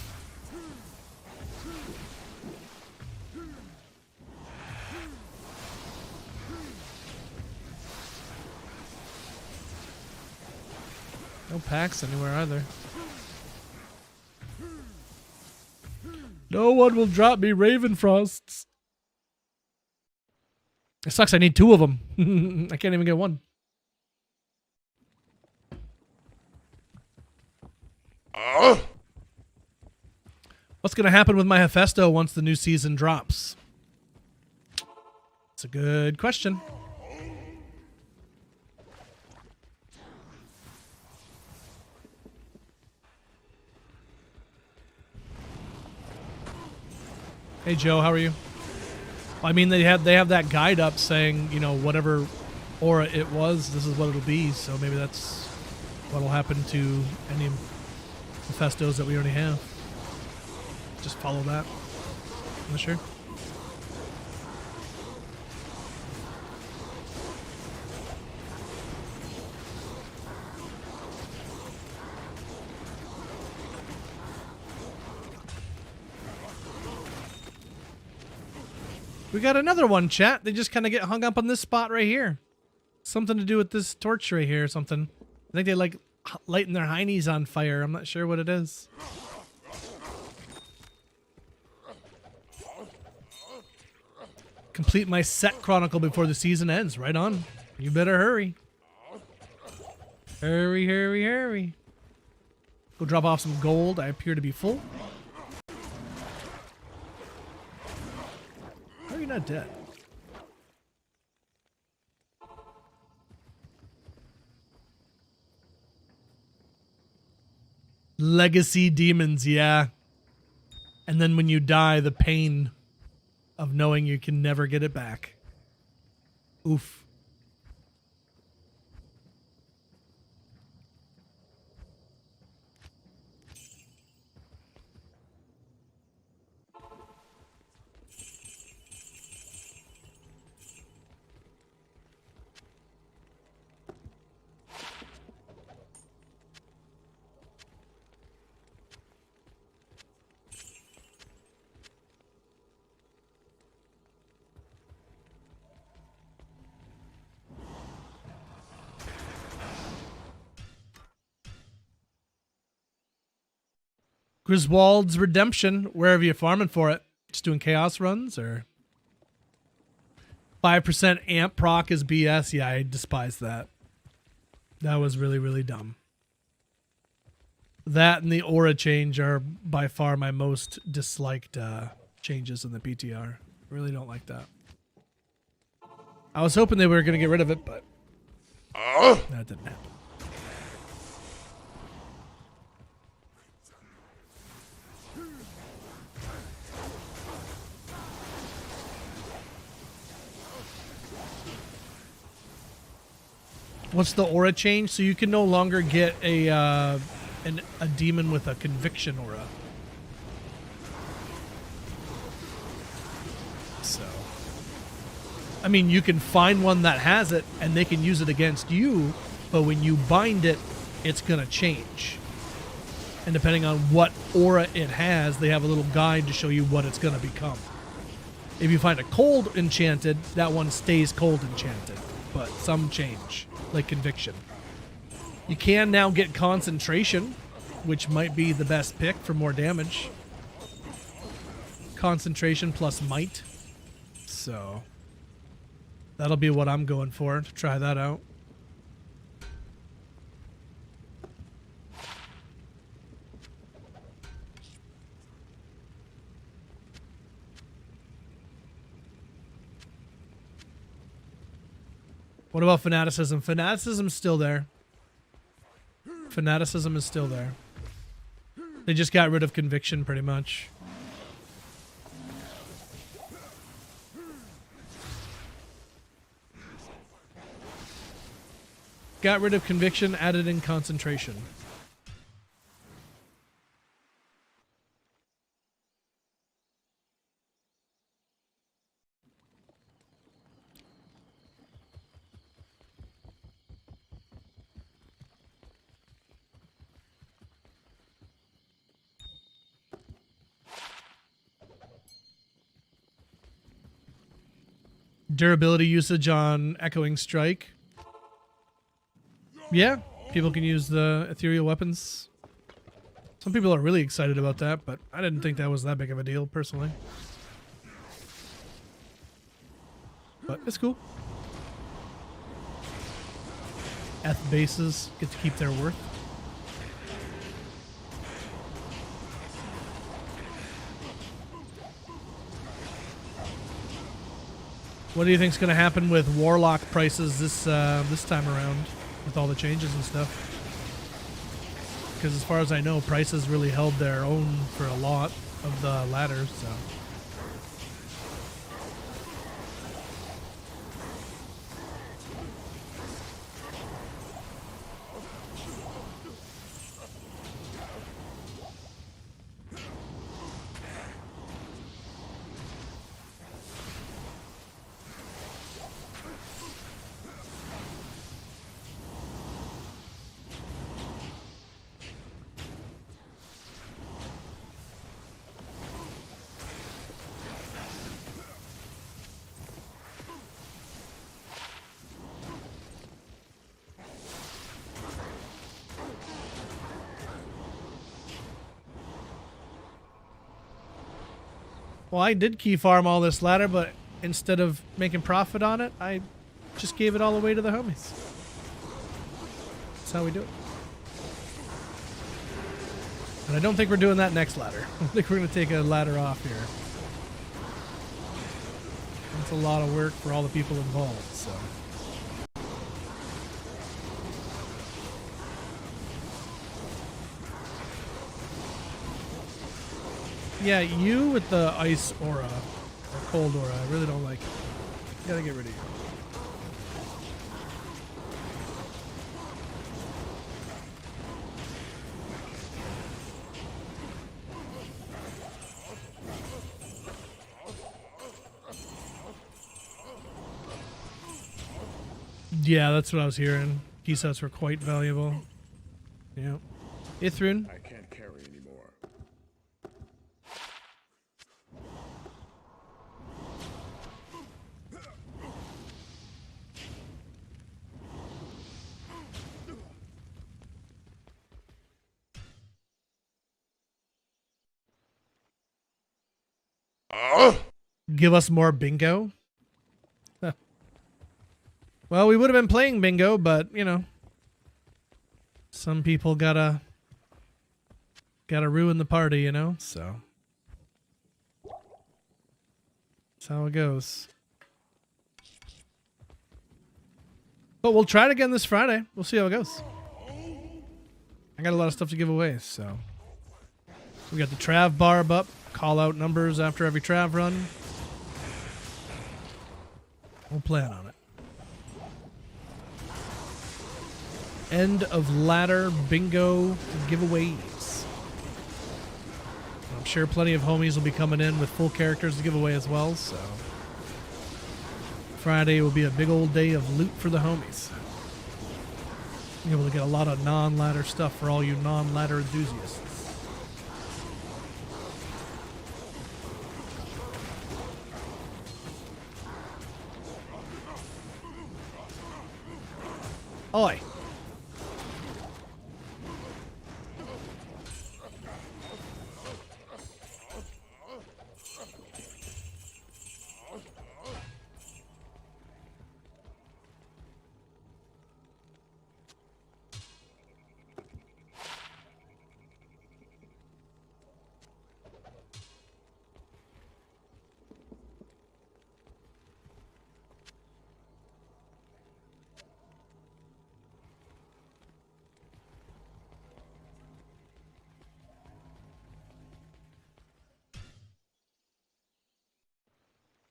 No packs anywhere either. No one will drop me Ravenfrosts. It sucks, I need 2 of them. I can't even get one. What's going to happen with my Hephaestus once the new season drops? It's a good question. Hey Joe, how are you? I mean, they have that guide up saying, you know, whatever aura it was, this is what it'll be. So maybe that's what'll happen to any Hephaestus that we already have. Just follow that. I'm not sure. We got another one, chat. They just kind of get hung up on this spot right here. Something to do with this torch right here or something. I think they like lighting their heinies on fire. I'm not sure what it is. Complete my set chronicle before the season ends. Right on. You better hurry. Hurry, hurry, hurry. Go drop off some gold. I appear to be full. How are you not dead? Legacy demons, yeah. And then when you die, the pain of knowing you can never get it back. Oof. Griswold's Redemption, wherever you're farming for it. Just doing chaos runs or 5% amp proc is BS. Yeah, I despise that. That was really, really dumb. That and the aura change are by far my most disliked changes in the PTR. Really don't like that. I was hoping they were going to get rid of it, but that didn't happen. What's the aura change? So you can no longer get a demon with a conviction aura. So, I mean, you can find one that has it, and they can use it against you. But when you bind it, it's gonna change. And depending on what aura it has, they have a little guide to show you what it's gonna become. If you find a cold enchanted, that one stays cold enchanted, but some change. Like conviction. You can now get concentration, which might be the best pick for more damage. Concentration plus might. So that'll be what I'm going for to try that out. What about fanaticism? Fanaticism's still there. Fanaticism is still there. They just got rid of conviction pretty much. Got rid of conviction, added in concentration. Durability usage on Echoing Strike. Yeah, people can use the ethereal weapons. Some people are really excited about that, but I didn't think that was that big of a deal, personally. But it's cool. Eth bases get to keep their worth. What do you think's going to happen with Warlock prices this time around with all the changes and stuff? Because as far as I know, prices really held their own for a lot of the ladders. So. Well, I did key farm all this ladder, but instead of making profit on it, I just gave it all away to the homies. That's how we do it. And I don't think we're doing that next ladder. I think we're going to take a ladder off here. That's a lot of work for all the people involved, so. Yeah, you with the ice aura, or cold aura, I really don't like it. You gotta get rid of you. Yeah, that's what I was hearing. Key sets were quite valuable. Yeah. Ithrun. I can't carry anymore. Give us more bingo. Huh. Well, we would have been playing bingo, but you know, some people gotta ruin the party, you know. So that's how it goes. But we'll try it again this Friday. We'll see how it goes. I got a lot of stuff to give away, so we got the Trav barb up. Call out numbers after every Trav run. We'll plan on it. End of ladder bingo giveaways. I'm sure plenty of homies will be coming in with full characters to give away as well, so Friday will be a big old day of loot for the homies. Be able to get a lot of non-ladder stuff for all you non-ladder enthusiasts. Oi.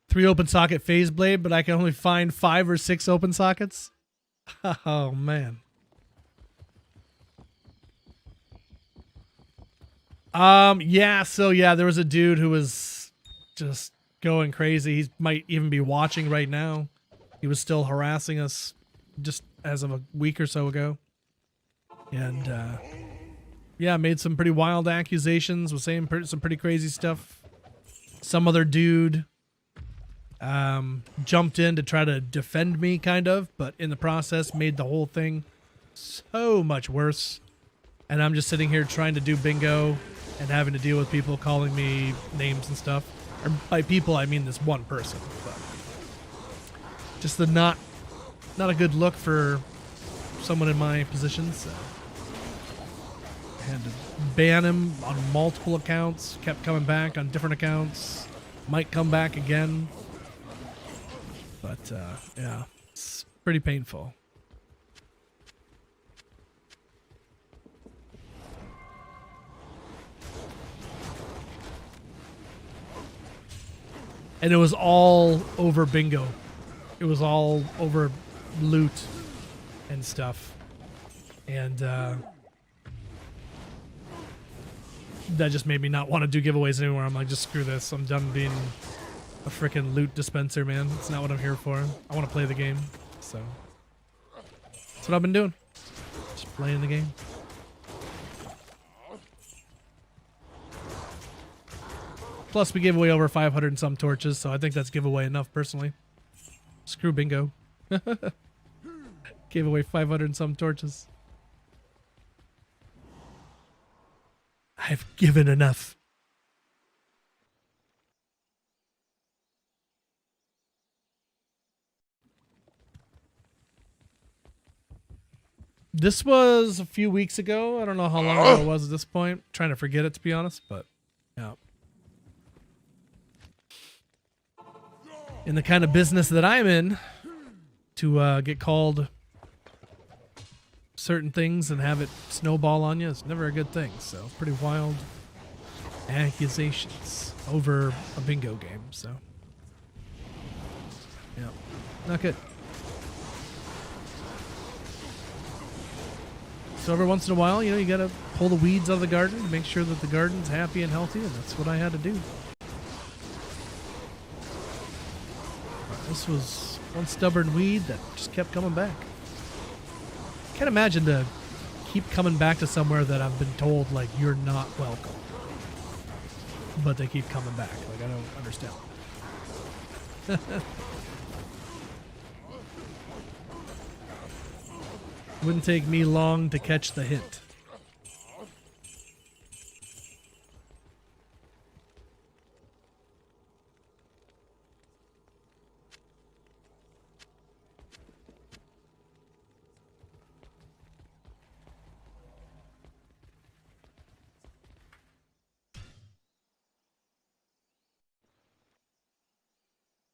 Three open socket phase blade, but I can only find 5 or 6 open sockets. Oh man. Yeah, so yeah, there was a dude who was just going crazy. He might even be watching right now. He was still harassing us just as of a week or so ago. And yeah, made some pretty wild accusations, was saying some pretty crazy stuff. Some other dude jumped in to try to defend me, kind of, but in the process made the whole thing so much worse. And I'm just sitting here trying to do bingo and having to deal with people calling me names and stuff. Or by people, I mean this one person. But just the not a good look for someone in my position. So I had to ban him on multiple accounts. Kept coming back on different accounts. Might come back again. But yeah, it's pretty painful. And it was all over bingo. It was all over loot and stuff. And that just made me not want to do giveaways anymore. I'm like, just screw this. I'm done being a freaking loot dispenser, man. It's not what I'm here for. I want to play the game. So that's what I've been doing. Just playing the game. Plus, we gave away over 500 and some torches, so I think that's giveaway enough, personally. Screw bingo. Gave away 500 and some torches. I've given enough. This was a few weeks ago. I don't know how long ago it was at this point. I'm trying to forget it, to be honest, but yeah. In the kind of business that I'm in, to get called certain things and have it snowball on you is never a good thing. So pretty wild accusations over a bingo game. So yeah, not good. So every once in a while, you know, you got to pull the weeds out of the garden to make sure that the garden's happy and healthy, and that's what I had to do. This was one stubborn weed that just kept coming back. Can't imagine to keep coming back to somewhere that I've been told, like, you're not welcome. But they keep coming back. Like, I don't understand. Wouldn't take me long to catch the hint.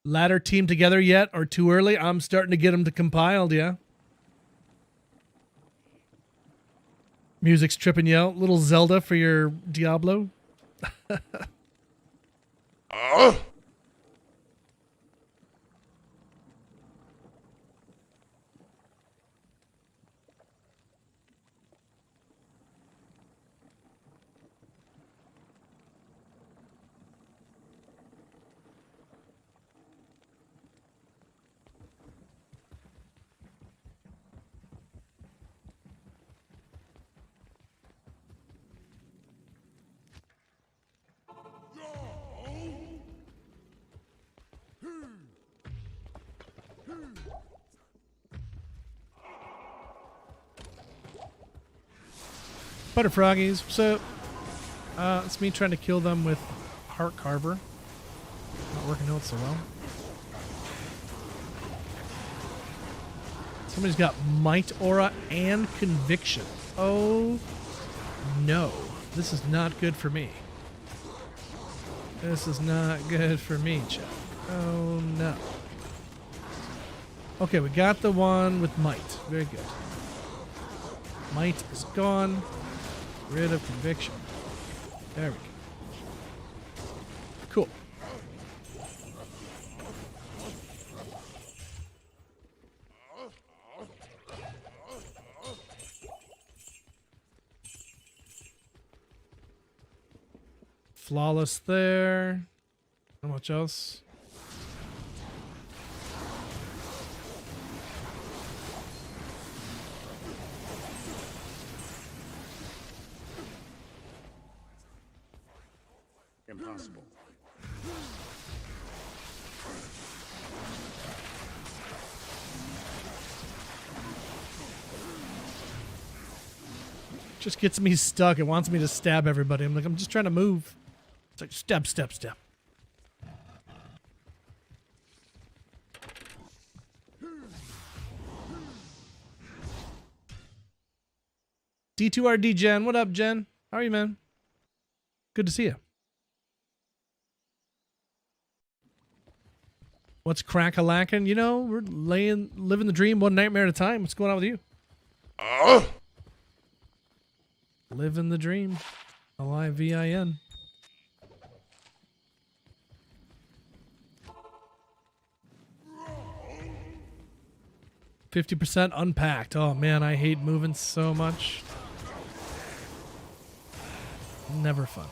Ladder team together yet or too early? I'm starting to get them to compiled, yeah. Music's tripping you out. Little Zelda for your Diablo. Butterfroggies, so it's me trying to kill them with Heart Carver. Not working out so well. Somebody's got Might Aura and Conviction. Oh no, this is not good for me. This is not good for me, Chuck. Oh no. Okay, we got the one with Might. Very good. Might is gone. Rid of Conviction. There we go. Cool. Flawless there. How much else? Impossible. Just gets me stuck. It wants me to stab everybody. I'm like, I'm just trying to move. It's like, step, step, step. D2RD Jen. What up, Jen? How are you, man? Good to see you. What's crack-a-lacking? You know, we're living the dream one nightmare at a time. What's going on with you? Living the dream. Livin. 50% unpacked. Oh man, I hate moving so much. Never fun.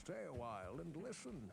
Stay a while and listen.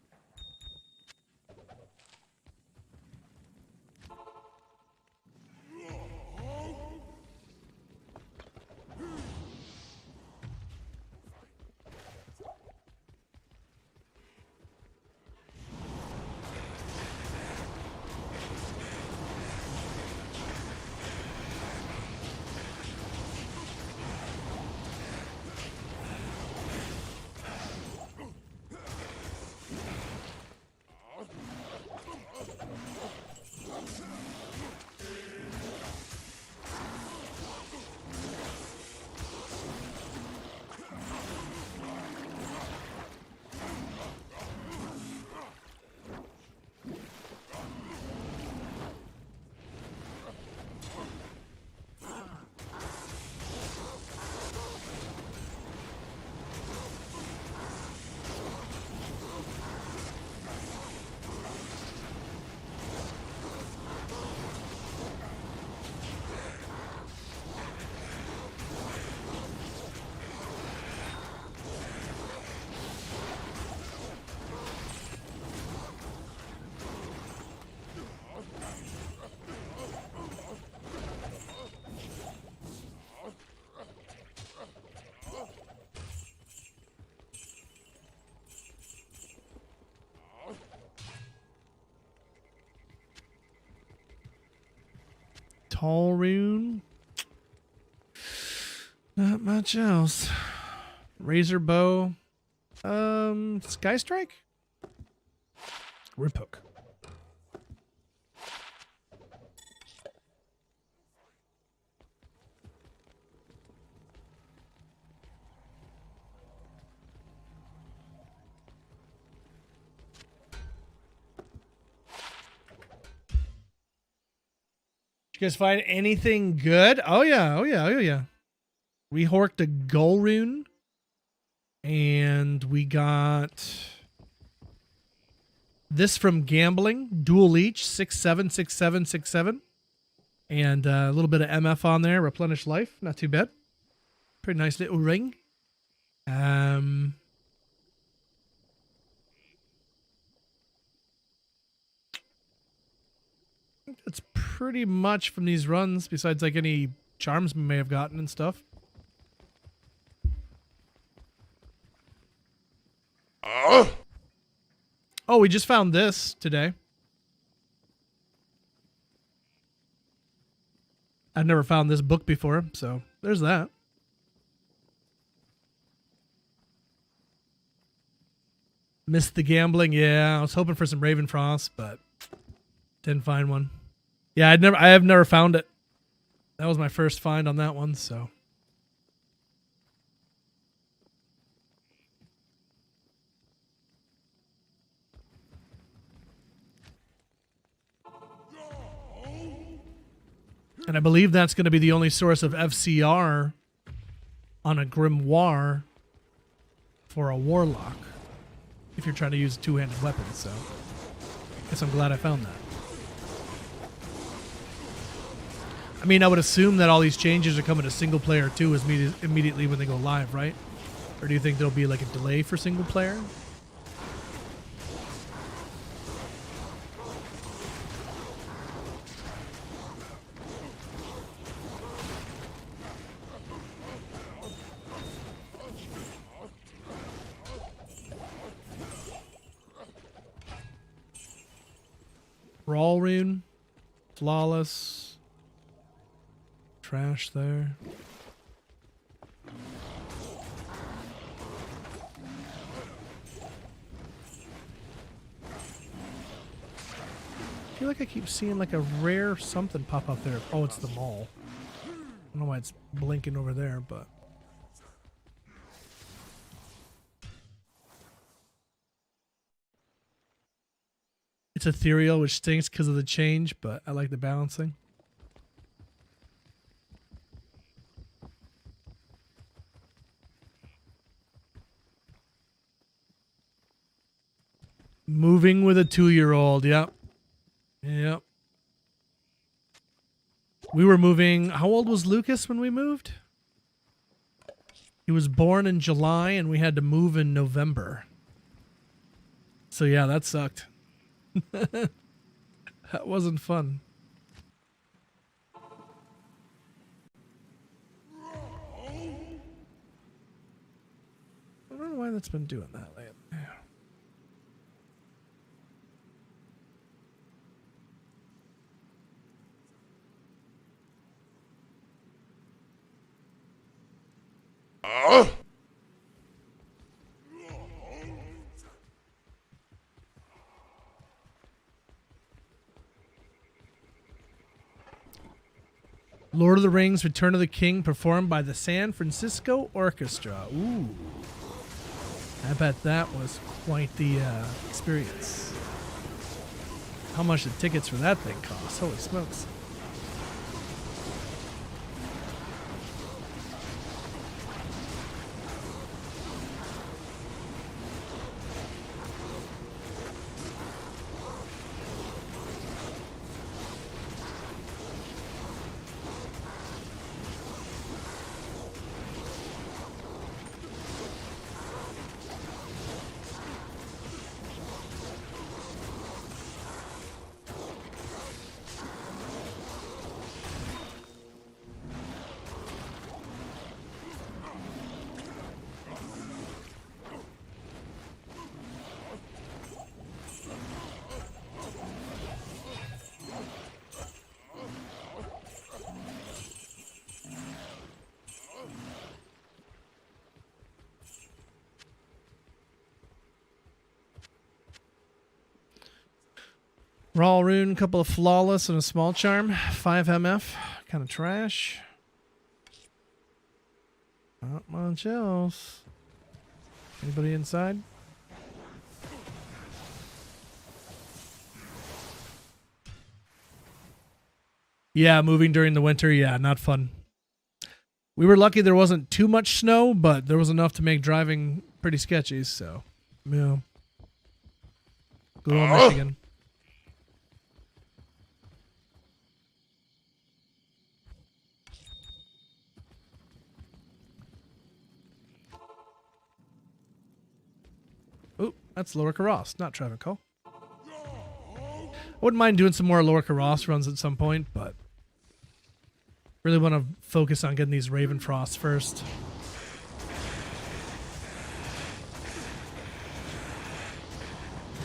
Tall rune. Not much else. Razor bow. Sky strike. Rip hook. You guys find anything good? Oh yeah. We horked a goal rune, and we got this from gambling. Dual leech 676767, and a little bit of MF on there. Replenish life, not too bad. Pretty nice little ring. That's pretty much from these runs, besides like any charms we may have gotten and stuff. Oh, we just found this today. I've never found this book before, so there's that. Missed the gambling. Yeah, I was hoping for some Ravenfrost, but didn't find one. Yeah, I have never found it. That was my first find on that one, so. And I believe that's going to be the only source of FCR on a grimoire for a warlock if you're trying to use a two-handed weapon, so guess I'm glad I found that. I mean, I would assume that all these changes are coming to single player too immediately when they go live, right? Or do you think there'll be like a delay for single player? Brawl rune, flawless, trash there. I feel like I keep seeing like a rare something pop up there. Oh, it's the mall. I don't know why it's blinking over there, but. It's ethereal, which stinks because of the change, but I like the balancing. Moving with a 2-year-old, yep. Yep. We were moving, how old was Lucas when we moved? He was born in July and we had to move in November. So yeah, that sucked. That wasn't fun. I don't know why that's been doing that lately. Lord of the Rings Return of the King performed by the San Francisco Orchestra. Ooh. I bet that was quite the experience. How much did tickets for that thing cost? Holy smokes. Raw rune, couple of flawless and a small charm. 5 MF, kind of trash. Not much else. Anybody inside? Yeah, moving during the winter, yeah, not fun. We were lucky there wasn't too much snow, but there was enough to make driving pretty sketchy, so, yeah. Good old Michigan. Ooh, that's Lower Karos, not Travancore. I wouldn't mind doing some more Lower Karos runs at some point, but really want to focus on getting these Ravenfrost first.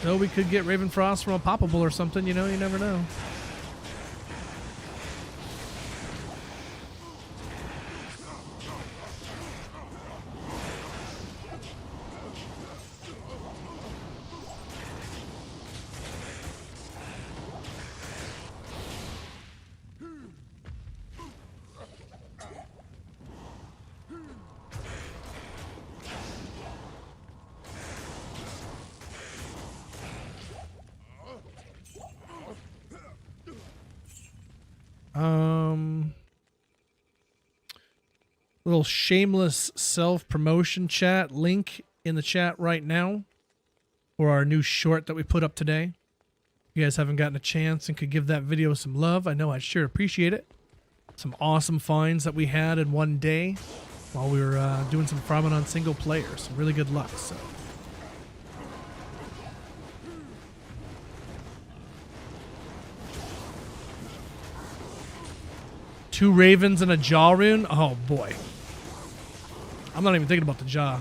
Though we could get Ravenfrost from a poppable or something, you know, you never know. Little shameless self-promotion chat link in the chat right now for our new short that we put up today. If you guys haven't gotten a chance and could give that video some love, I know I'd sure appreciate it. Some awesome finds that we had in one day while we were doing some farming on single player. Some really good luck, so. Two ravens and a jaw rune? Oh boy. I'm not even thinking about the jaw.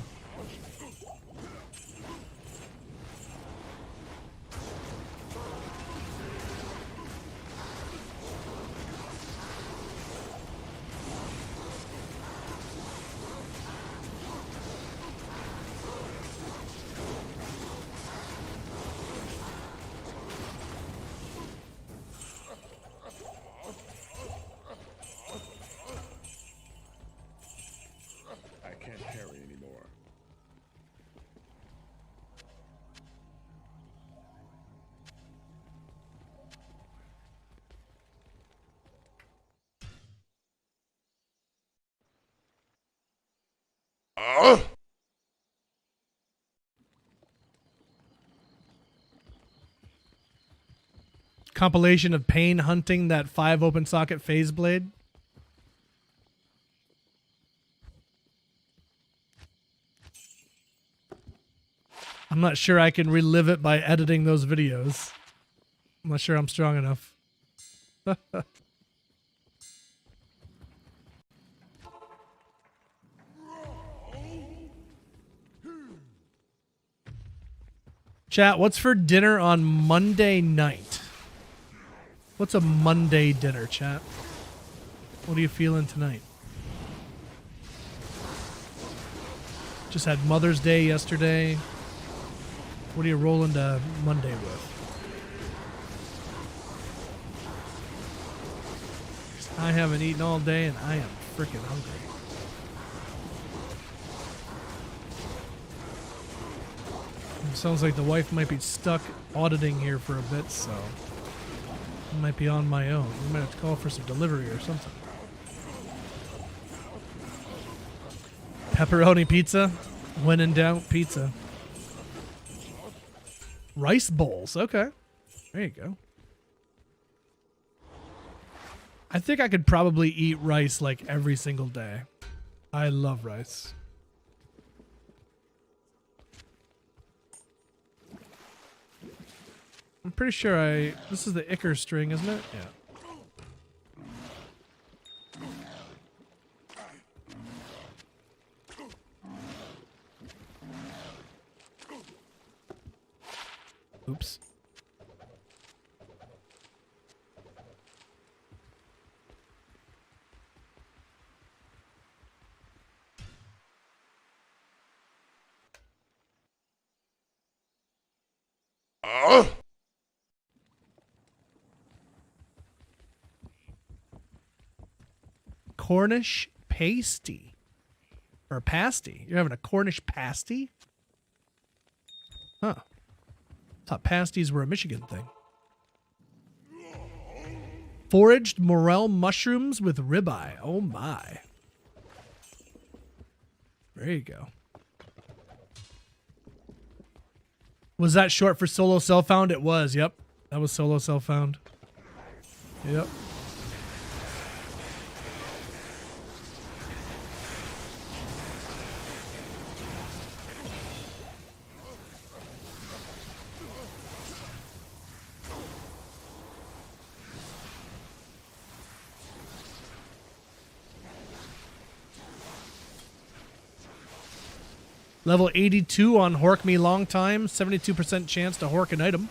I can't carry anymore. Compilation of Pain hunting that 5 open socket phase blade. I'm not sure I can relive it by editing those videos. I'm not sure I'm strong enough. Chat, what's for dinner on Monday night? What's a Monday dinner, chat? What are you feeling tonight? Just had Mother's Day yesterday. What are you rolling to Monday with? I haven't eaten all day and I am freaking hungry. It sounds like the wife might be stuck auditing here for a bit, so I might be on my own. We might have to call for some delivery or something. Pepperoni pizza? When in doubt, pizza. Rice bowls, okay. There you go. I think I could probably eat rice like every single day. I love rice. I'm pretty sure this is the Icar string, isn't it? Yeah. Oops. Cornish pasty. Or pasty. You're having a Cornish pasty? Huh. Thought pasties were a Michigan thing. Foraged morel mushrooms with ribeye. Oh my. There you go. Was that short for solo self-found? It was, yep. That was solo self-found. Yep. Level 82 on Hork Me Long Time. 72% chance to Hork an item.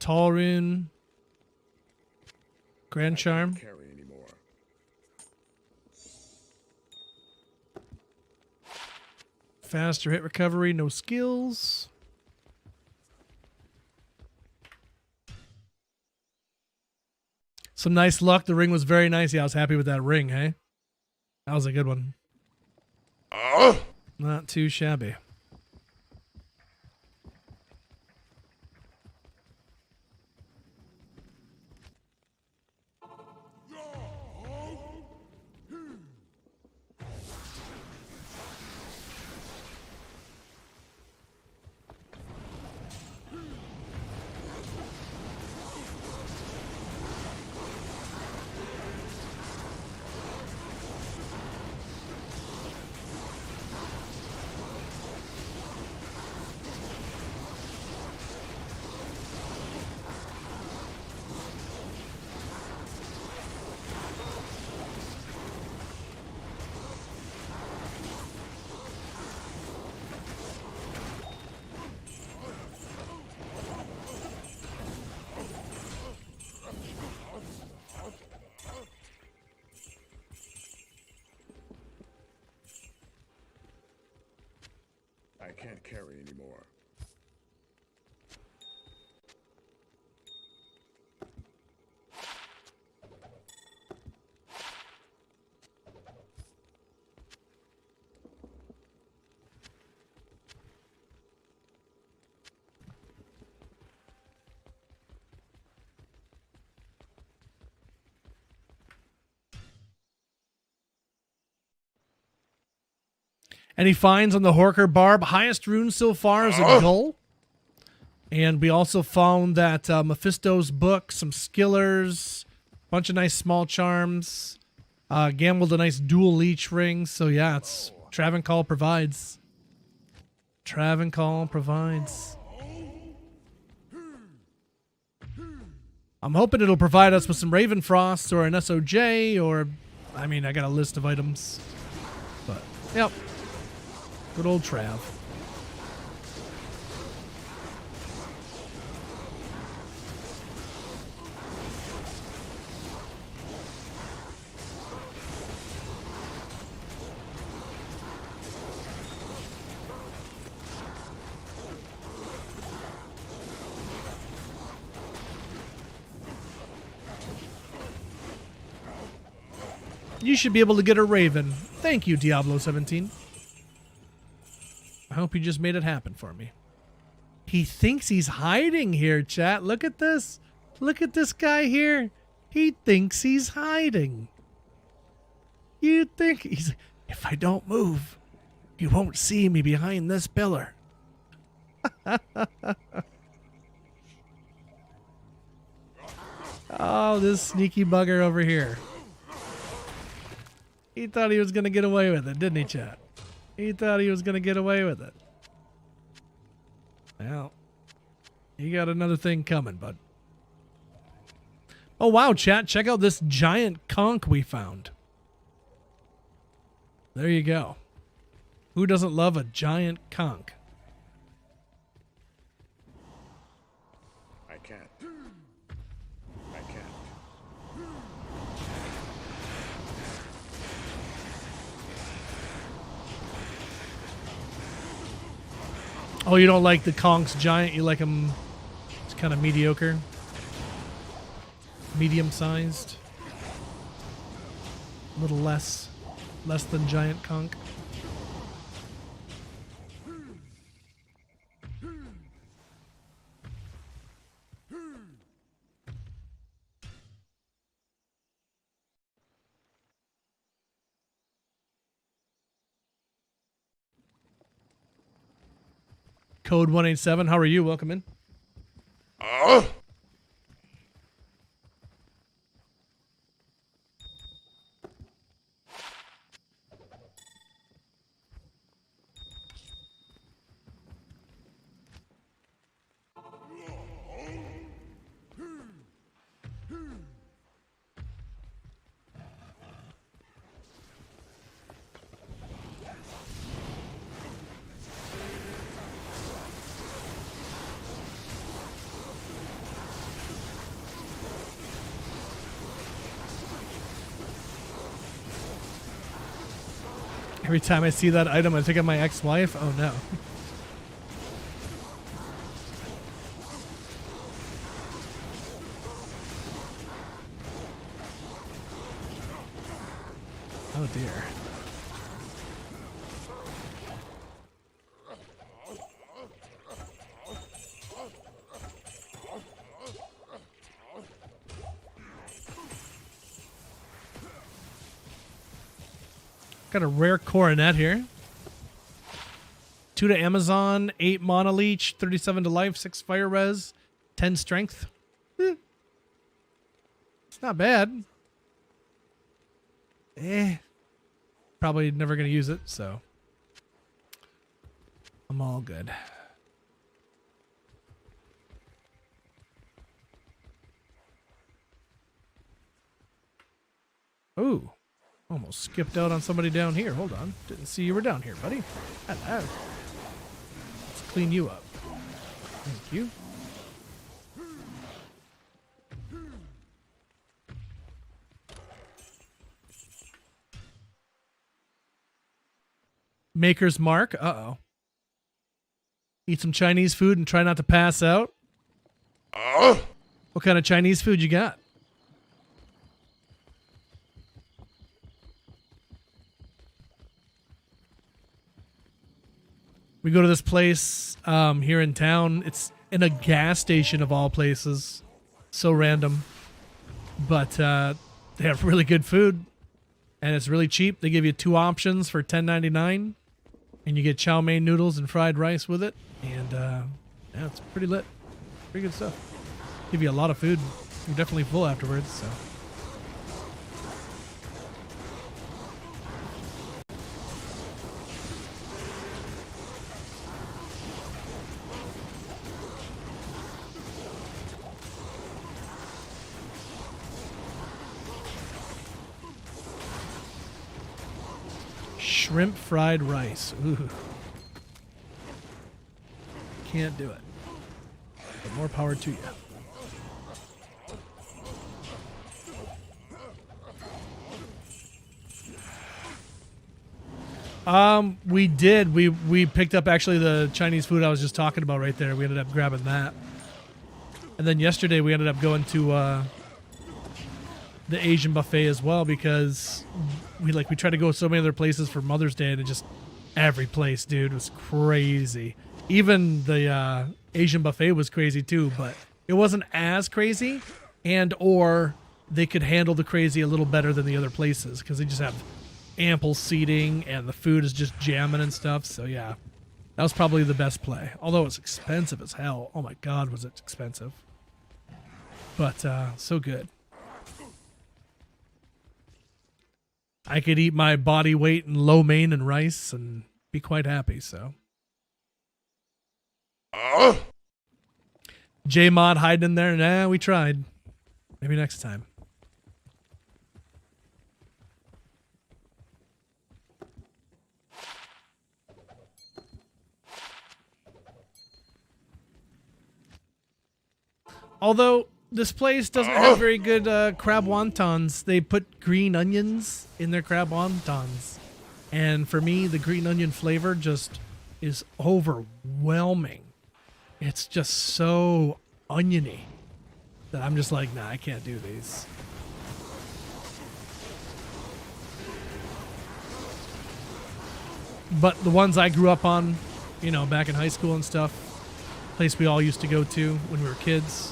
Tall Rune. Grand Charm. Carry anymore. Faster hit recovery, no skills. Some nice luck. The ring was very nice. Yeah, I was happy with that ring, hey? That was a good one. Not too shabby. I can't carry anymore. Any finds on the Horker Barb? Highest rune so far is a gull. And we also found that Mephisto's book, some skillers, bunch of nice small charms. Gambled a nice dual leech ring. So yeah, it's Travancore provides. Travancore provides. I'm hoping it'll provide us with some Ravenfrost or an SOJ or, I mean, I got a list of items. But, yep. Good old Trav. You should be able to get a Raven. Thank you, Diablo 17. I hope you just made it happen for me. He thinks he's hiding here, chat. Look at this. Look at this guy here. He thinks he's hiding. You think he's... If I don't move, you won't see me behind this pillar. Oh, this sneaky bugger over here. He thought he was going to get away with it, didn't he, chat? He thought he was going to get away with it. Well, you got another thing coming, bud. Oh, wow, chat. Check out this giant conch we found. There you go. Who doesn't love a giant conch? I can't. I can't. Oh, you don't like the conch's giant? You like him... It's kind of mediocre. Medium-sized. A little less than giant conch. Code 187, how are you? Welcome in. Every time I see that item, I think of my ex-wife. Oh no. Oh dear. Got a rare coronet here. 2 to Amazon, 8 mana leech, 37 to life, 6 fire res, 10 strength. It's not bad. Probably never gonna use it, so I'm all good. Ooh. Almost skipped out on somebody down here. Hold on. Didn't see you were down here, buddy. Hello. Let's clean you up. Thank you. Maker's Mark. Uh-oh. Eat some Chinese food and try not to pass out. What kind of Chinese food you got? We go to this place here in town. It's in a gas station of all places. So random. But they have really good food. And it's really cheap. They give you 2 options for $10.99. And you get chow mein noodles and fried rice with it. And yeah, it's pretty lit. Pretty good stuff. Give you a lot of food. You're definitely full afterwards, so. Shrimp fried rice. Ooh. Can't do it. But more power to you. We did. We picked up actually the Chinese food I was just talking about right there. We ended up grabbing that. And then yesterday we ended up going to the Asian buffet as well because we tried to go so many other places for Mother's Day and it just every place, dude, was crazy. Even the Asian buffet was crazy too, but it wasn't as crazy, and or they could handle the crazy a little better than the other places because they just have ample seating and the food is just jamming and stuff. So yeah, that was probably the best play. Although it's expensive as hell. Oh my God, was it expensive? But so good. I could eat my body weight in lo mein and rice and be quite happy, so. J-Mod hiding in there. Nah, we tried. Maybe next time. Although this place doesn't have very good crab wontons. They put green onions in their crab wontons. And for me, the green onion flavor just is overwhelming. It's just so oniony that I'm just like, nah, I can't do these. But the ones I grew up on, you know, back in high school and stuff, place we all used to go to when we were kids,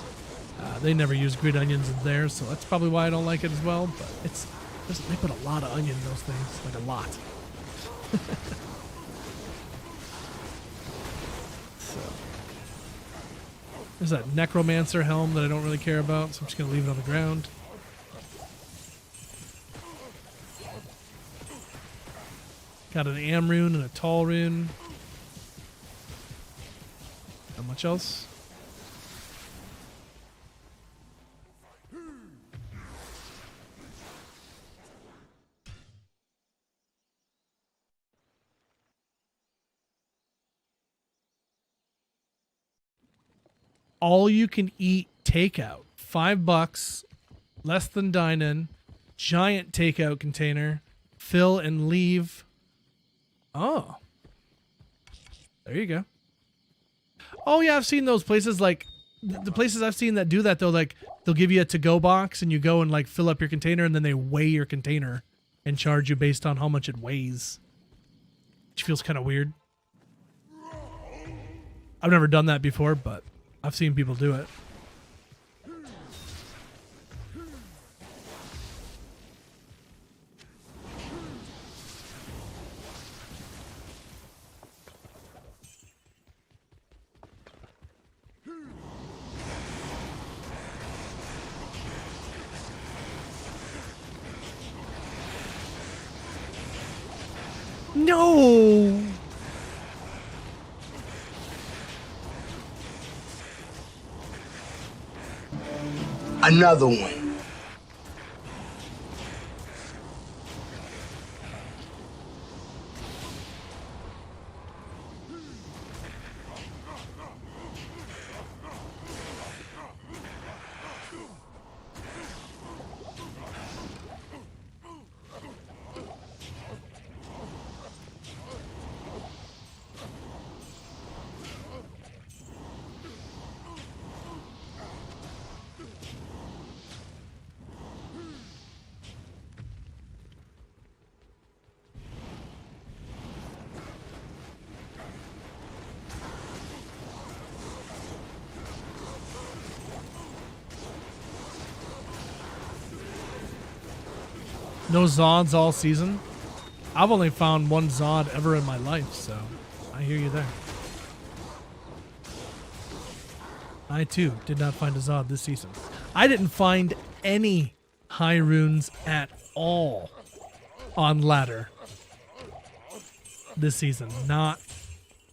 they never used green onions in there, so that's probably why I don't like it as well. But they put a lot of onion in those things, like a lot. So there's that necromancer helm that I don't really care about, so I'm just gonna leave it on the ground. Got an Am rune and a Tall rune. How much else? All you can eat takeout. $5, less than dine in, giant takeout container, fill and leave. Oh. There you go. Oh yeah, I've seen those places, like the places I've seen that do that though, like they'll give you a to-go box and you go and like fill up your container and then they weigh your container and charge you based on how much it weighs. Which feels kind of weird. I've never done that before, but I've seen people do it. No! Another one. No Zods all season? I've only found one Zod ever in my life, so I hear you there. I too did not find a Zod this season. I didn't find any high runes at all on ladder this season. Not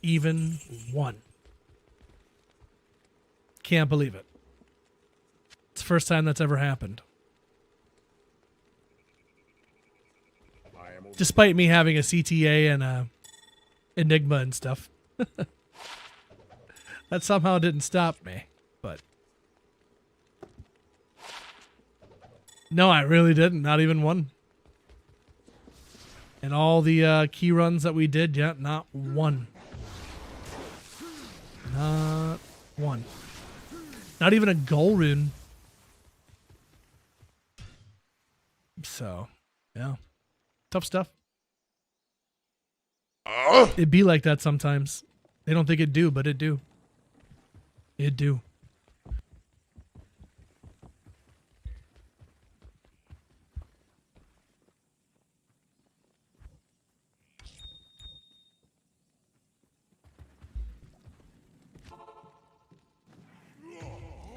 even one. Can't believe it. It's the first time that's ever happened. Despite me having a CTA and a Enigma and stuff. That somehow didn't stop me, but... No, I really didn't. Not even one. And all the key runs that we did, yeah, not one. Not one. Not even a goal rune. So, yeah. Tough stuff. It'd be like that sometimes. They don't think it do, but it do. It do.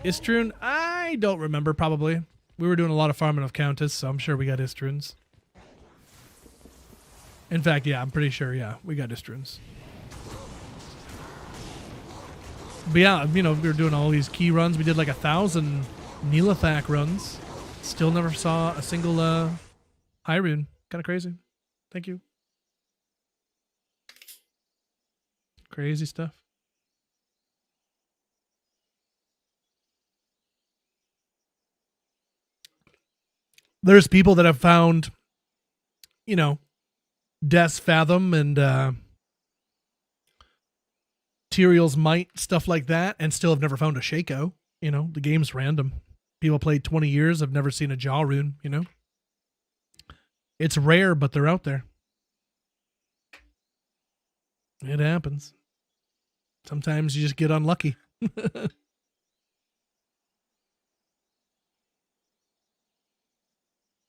Istrune? I don't remember, probably. We were doing a lot of farming of Countess, so I'm sure we got Istrunes. In fact, yeah, I'm pretty sure, yeah, we got Istrunes. But yeah, you know, we were doing all these key runs. We did like 1,000 Neelathak runs. Still never saw a single high rune. Kind of crazy. Thank you. Crazy stuff. There's people that have found, you know, Death's Fathom and Tyrael's Might, stuff like that, and still have never found a Shaco. You know, the game's random. People played 20 years, have never seen a Jaw rune, you know? It's rare, but they're out there. It happens. Sometimes you just get unlucky.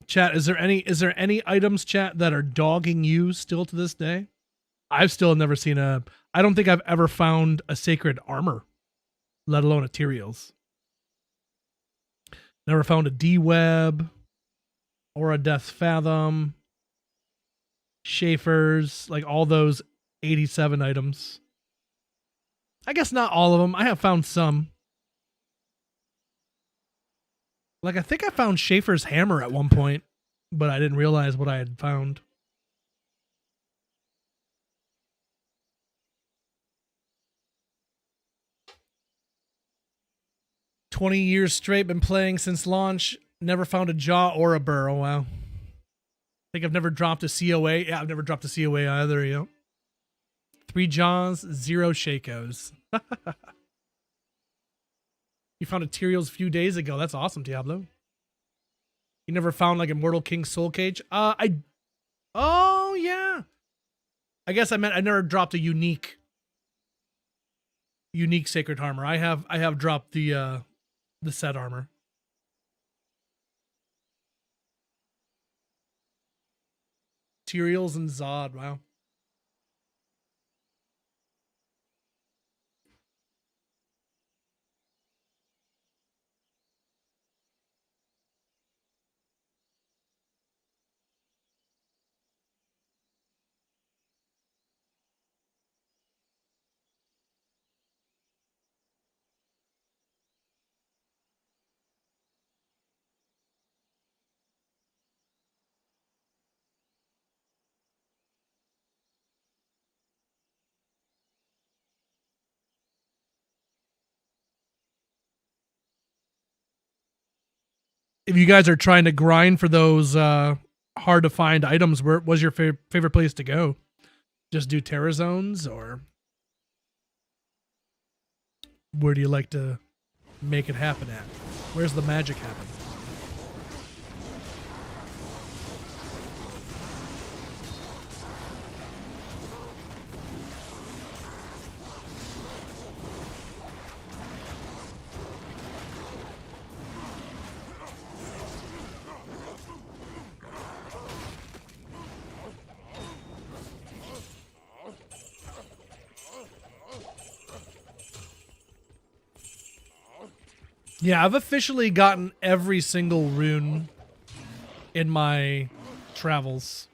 Chat, is there any items, chat, that are dogging you still to this day? I've still never seen I don't think I've ever found a sacred armor, let alone a Tyrael's. Never found a D-Web or a Death's Fathom, Schaefer's, like all those 87 items. I guess not all of them. I have found some. Like, I think I found Schaefer's hammer at one point, but I didn't realize what I had found. "20 years straight, been playing since launch. Never found a Jaw or a Burr." Oh, wow. I think I've never dropped a COA. Yeah, I've never dropped a COA either, yeah. 3 Jaws, 0 Shakos. You found Ethereals a few days ago. That's awesome, Diablo. You never found like Immortal King Soul Cage? Oh yeah. I guess I meant I never dropped a unique sacred armor. I have dropped the set armor. Ethereals and Zod, wow. If you guys are trying to grind for those hard to find items, where was your favorite place to go? Just do Terra Zones, or where do you like to make it happen at? Where's the magic happen? Yeah, I've officially gotten every single rune in my travels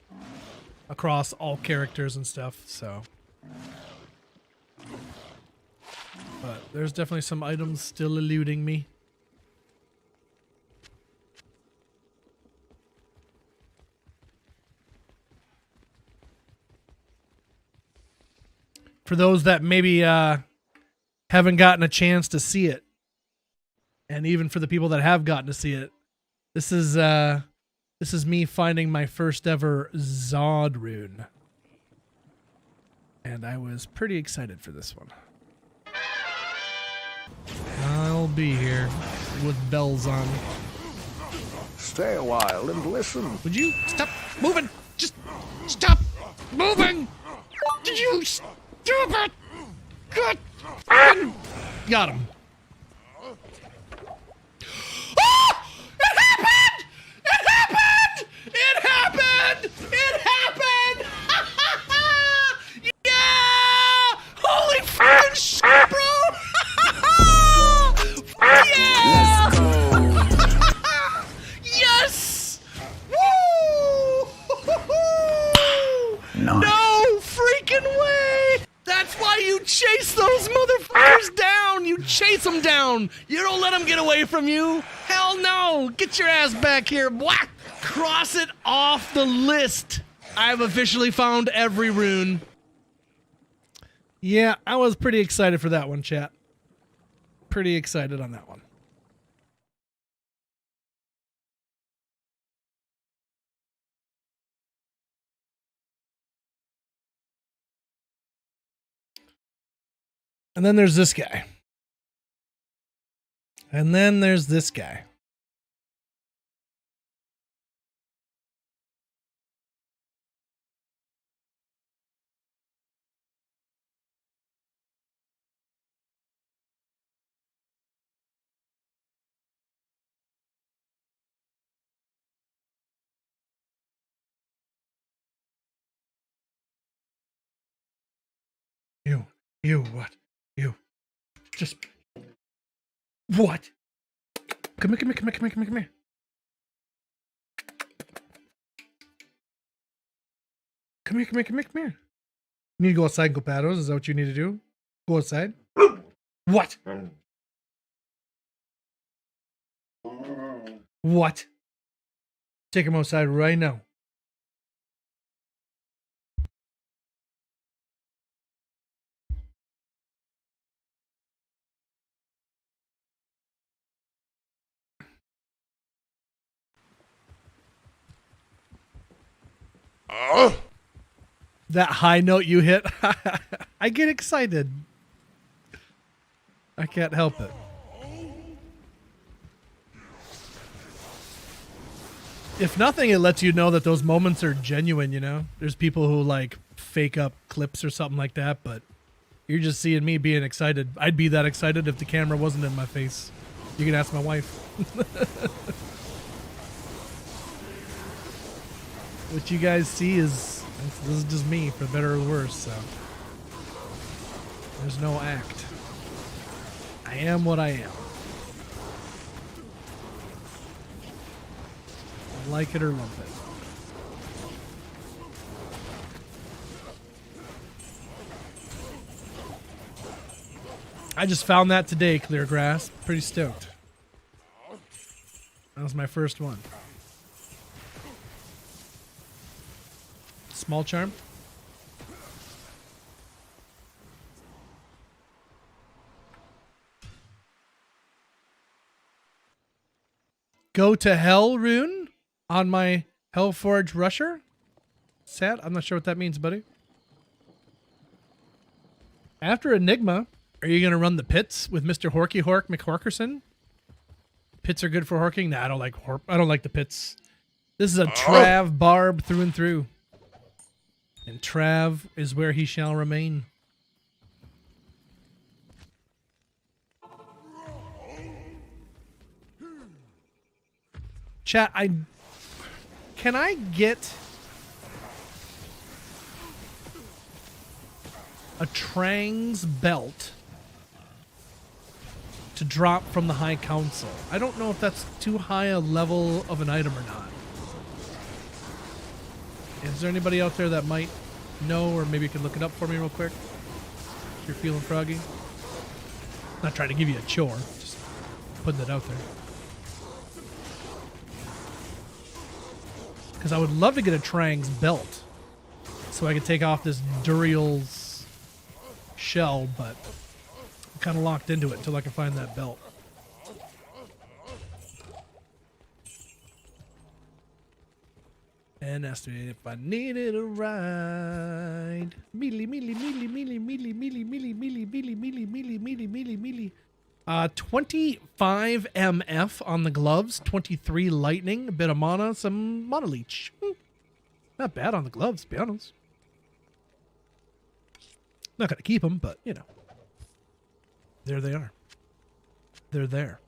across all characters and stuff, so. But there's definitely some items still eluding me. For those that maybe haven't gotten a chance to see it, and even for the people that have gotten to see it, this is me finding my first ever Zod rune. And I was pretty excited for this one. I'll be here with bells on. Stay a while and listen. Would you stop moving? Just stop moving! You stupid! Good! Got him. It happened! It happened! Yeah! Holy fucking shit, bro! Yeah! Yes! Woo! No freaking way! That's why you chase those motherfuckers down! You chase them down! You don't let them get away from you! Hell no! Get your ass back here! Whack! Cross it off the list! I've officially found every rune. Yeah, I was pretty excited for that one, chat. Pretty excited on that one. And then there's this guy. And then there's this guy. Ew, what? Ew. Just. What? Come here. Come here. You need to go outside and go paddles? Is that what you need to do? Go outside? What? What? Take him outside right now. That high note you hit. I get excited. I can't help it. If nothing, it lets you know that those moments are genuine, you know? There's people who like fake up clips or something like that, but you're just seeing me being excited. I'd be that excited if the camera wasn't in my face. You can ask my wife. What you guys see is, this is just me, for better or worse, so. There's no act. I am what I am. Like it or lump it. I just found that today, Clear Grass. Pretty stoked. That was my first one. Small charm. Go to hell rune on my Hellforge Rusher? Sad? I'm not sure what that means, buddy. After Enigma, are you going to run the pits with Mr. Horky Hork McHorkerson? Pits are good for horking? Nah, I don't like the pits. This is a Trav barb through and through. And Trav is where he shall remain. Chat, can I get a Trang's belt to drop from the High Council? I don't know if that's too high a level of an item or not. Is there anybody out there that might know, or maybe you can look it up for me real quick if you're feeling froggy? Not trying to give you a chore, just putting it out there. Because I would love to get a Trang's belt so I could take off this Duriel's shell, but I'm kind of locked into it until I can find that belt. And asked me if I needed a ride. Mealy, mealy, mealy, mealy, mealy, mealy, mealy, mealy, mealy, mealy, mealy, mealy, mealy, mealy. 25 MF on the gloves, 23 lightning, a bit of mana, some mana leech. Not bad on the gloves, to be honest. Not gonna keep them, but you know. There they are. They're there.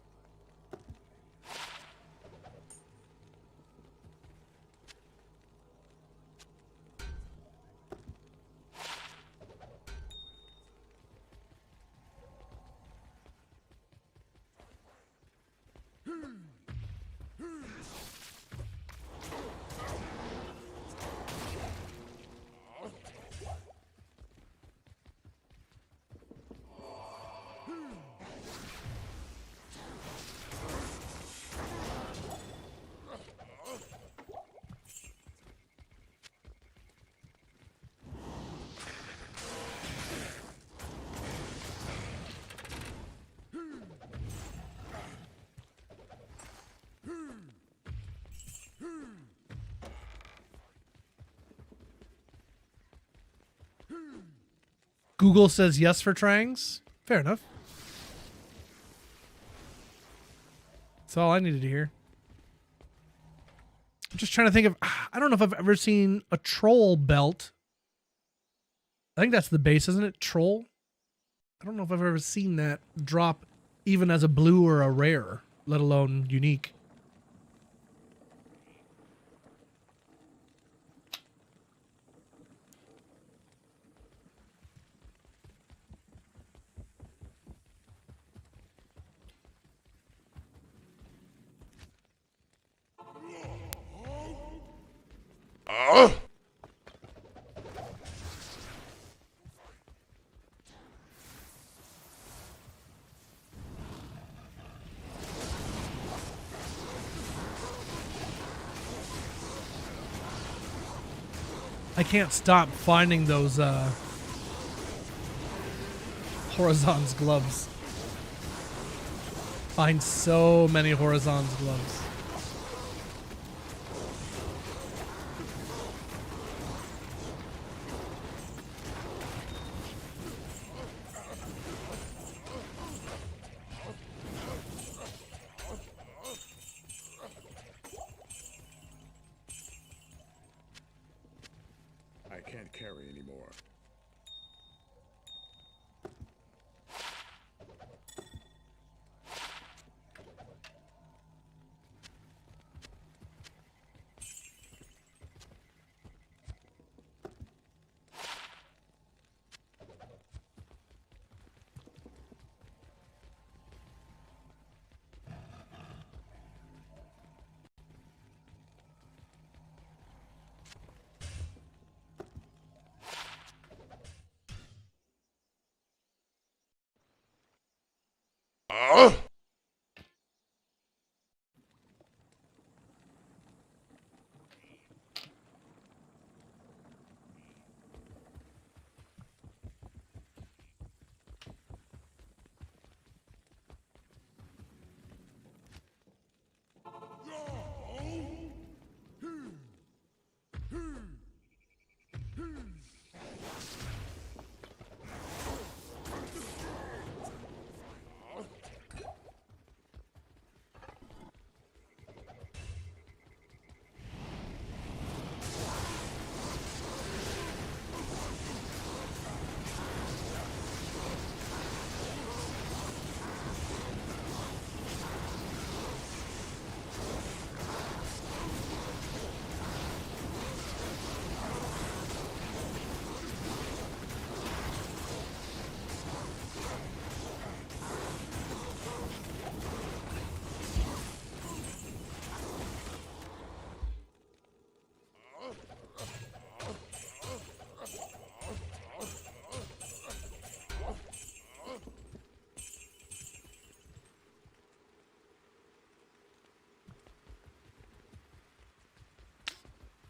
Google says yes for Trangs. Fair enough. That's all I needed to hear. I'm just trying to think of... I don't know if I've ever seen a troll belt. I think that's the base, isn't it? Troll? I don't know if I've ever seen that drop even as a blue or a rare, let alone unique. I can't stop finding those Horizon's gloves. Find so many Horizon's gloves. I can't carry anymore.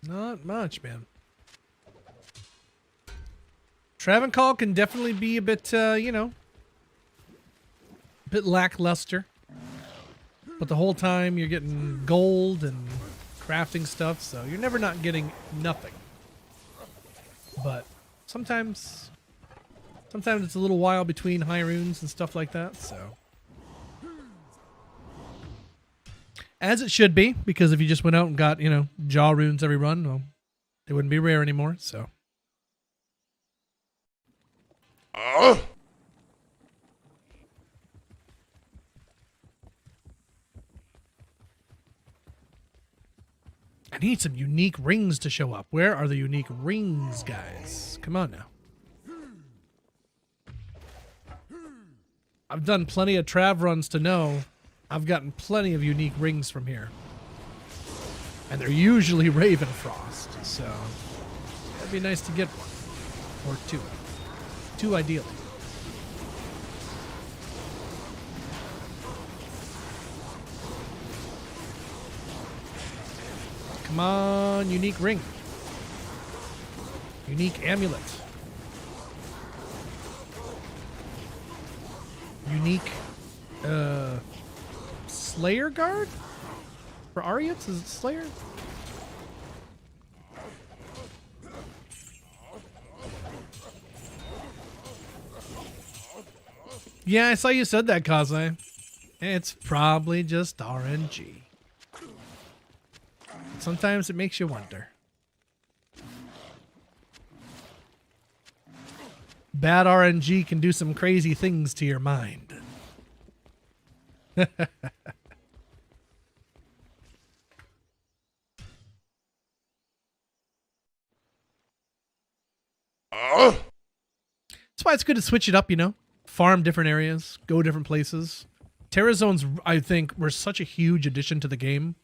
Not much, man. Travancore can definitely be a bit, you know, a bit lackluster. But the whole time you're getting gold and crafting stuff, so you're never not getting nothing. But sometimes it's a little while between high runes and stuff like that, so. As it should be, because if you just went out and got, you know, jaw runes every run, well, they wouldn't be rare anymore, so. I need some unique rings to show up. Where are the unique rings, guys? Come on now. I've done plenty of Trav runs to know I've gotten plenty of unique rings from here. And they're usually Raven Frost, so it'd be nice to get one. Or two. Two ideally. Come on, unique ring. Unique amulet. Unique Slayer guard? For Ariats? Is it Slayer? Yeah, I saw you said that, Kaze. It's probably just RNG. Sometimes it makes you wonder. Bad RNG can do some crazy things to your mind. That's why it's good to switch it up, you know? Farm different areas, go different places. Terra Zones, I think, were such a huge addition to the game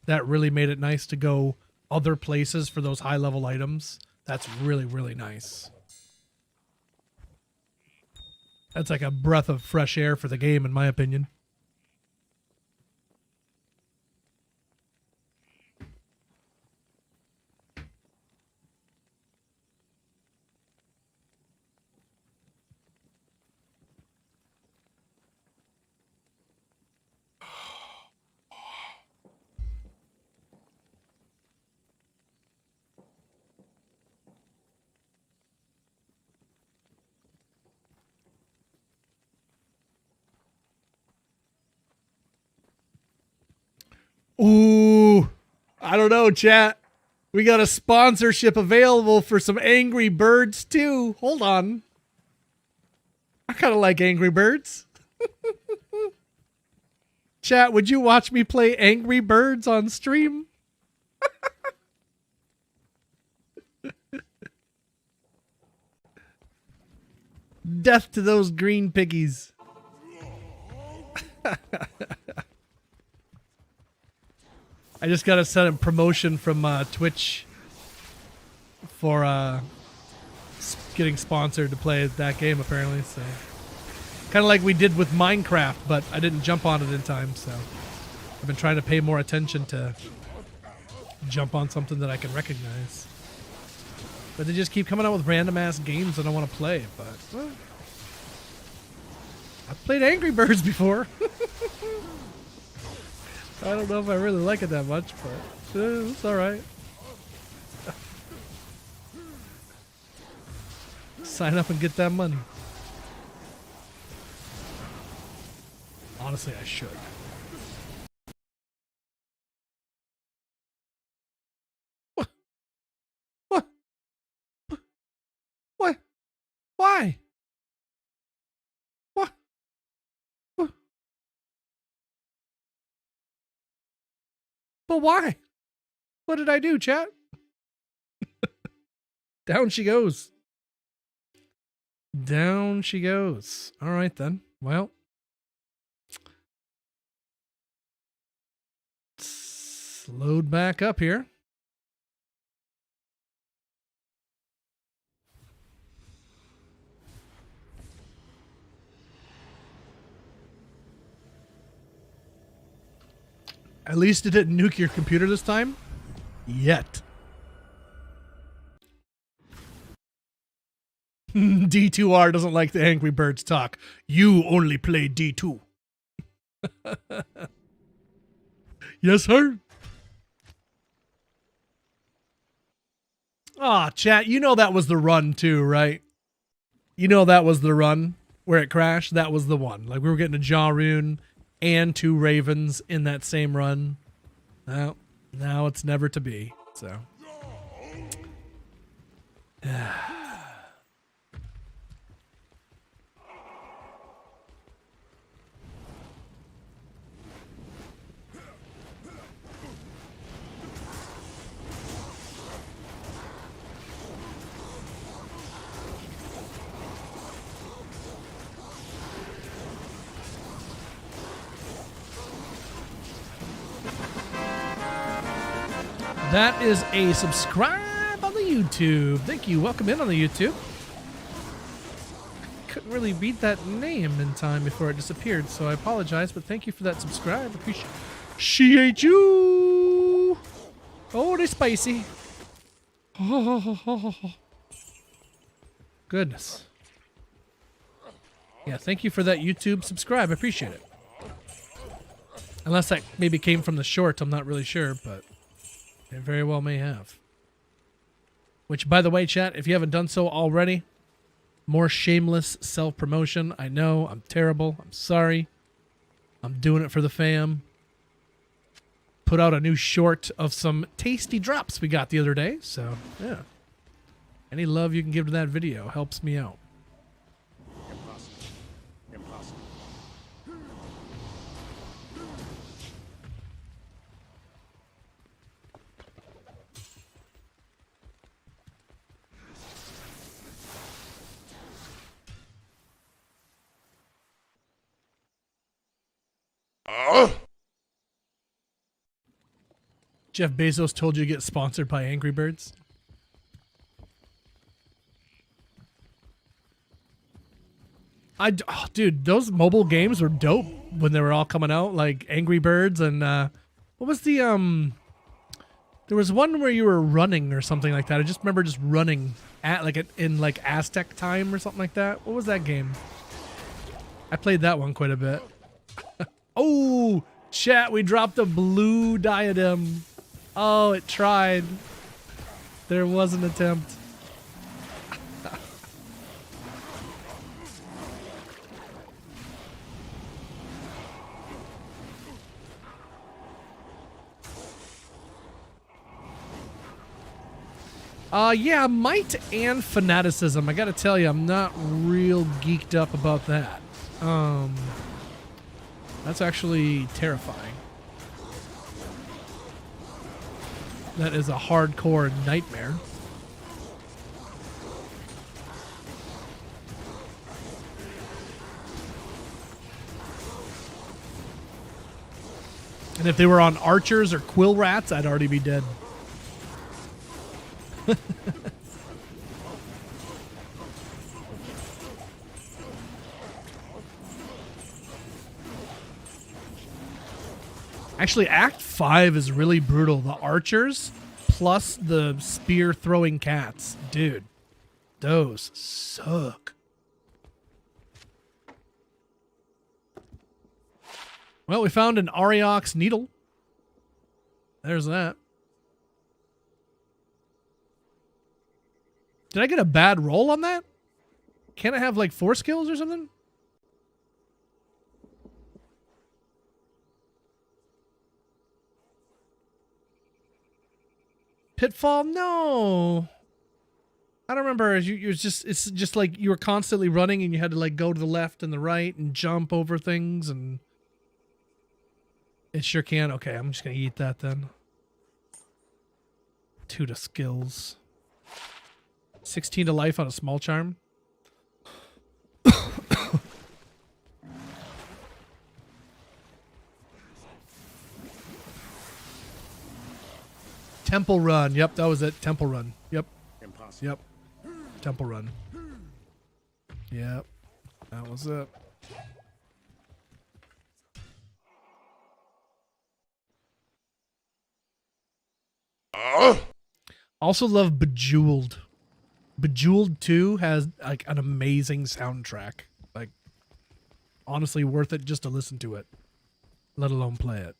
that really made it nice to go other places for those high-level items. That's really, really nice. That's like a breath of fresh air for the game, in my opinion. Ooh, I don't know, chat. We got a sponsorship available for some Angry Birds too. Hold on. I kind of like Angry Birds. Chat, would you watch me play Angry Birds on stream? Death to those green piggies. I just got a set of promotion from Twitch for getting sponsored to play that game, apparently. So, kind of like we did with Minecraft, but I didn't jump on it in time. So, I've been trying to pay more attention to jump on something that I can recognize. But they just keep coming out with random ass games that I want to play. But well, I've played Angry Birds before. I don't know if I really like it that much, but it's all right. Sign up and get that money. Honestly, I should. What? What? What? Why? What? What? But why? What did I do, chat? Down she goes. Down she goes. All right, then. Well. Let's load back up here. At least it didn't nuke your computer this time. Yet. D2R doesn't like the Angry Birds talk. You only play D2. Yes, sir. Aw, chat, you know that was the run too, right? You know that was the run where it crashed? That was the one. Like, we were getting a Jaw Rune and 2 Ravens in that same run. Well, now it's never to be, so. That is a subscribe on the YouTube. Thank you. Welcome in on the YouTube. Couldn't really beat that name in time before it disappeared, so I apologize, but thank you for that subscribe. Appreciate you. Oh, they're spicy. Oh, goodness. Yeah, thank you for that YouTube subscribe. I appreciate it. Unless that maybe came from the short, I'm not really sure, but it very well may have. Which, by the way, chat, if you haven't done so already, more shameless self-promotion. I know, I'm terrible. I'm sorry. I'm doing it for the fam. Put out a new short of some tasty drops we got the other day. So, yeah. Any love you can give to that video helps me out. Impossible. Impossible. Jeff Bezos told you to get sponsored by Angry Birds. Dude, those mobile games were dope when they were all coming out, like Angry Birds and what was the there was one where you were running or something like that. I just remember just running at in Aztec time or something like that. What was that game? I played that one quite a bit. Oh, chat, we dropped a blue diadem. Oh, it tried. There was an attempt. Yeah, might and fanaticism. I gotta tell you, I'm not real geeked up about that. That's actually terrifying. That is a hardcore nightmare. And if they were on archers or quill rats, I'd already be dead. Actually, Act 5 is really brutal. The archers plus the spear throwing cats. Dude, those suck. Well, we found an Ariox needle. There's that. Did I get a bad roll on that? Can't I have like 4 skills or something? Pitfall? No. I don't remember. It's just like you were constantly running and you had to like go to the left and the right and jump over things, and it sure can. Okay, I'm just gonna eat that then. 2 to skills. 16 to life on a small charm. Temple Run. Yep, that was it. Temple Run. Yep. Impossible. Yep. Temple Run. Yep. That was it. Also love Bejeweled. Bejeweled 2 has like an amazing soundtrack. Like, honestly worth it just to listen to it, let alone play it.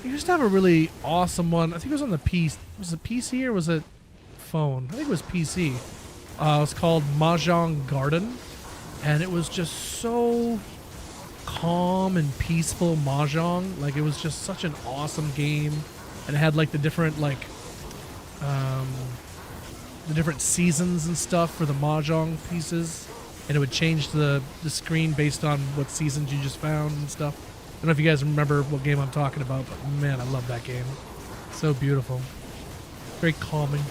You used to have a really awesome one. I think it was on the PC. Was it PC or was it phone? I think it was PC. It was called Mahjong Garden. And it was just so calm and peaceful Mahjong. Like, it was just such an awesome game. And it had like the different seasons and stuff for the Mahjong pieces. And it would change the screen based on what seasons you just found and stuff. I don't know if you guys remember what game I'm talking about, but man, I love that game. So beautiful. Very calming.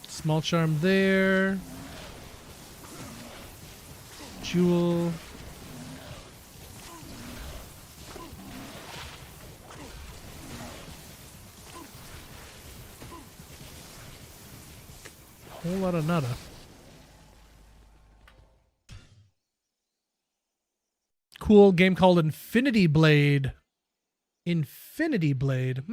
Small charm there. Jewel. Whole lot of nada. Cool game called Infinity Blade. Infinity Blade.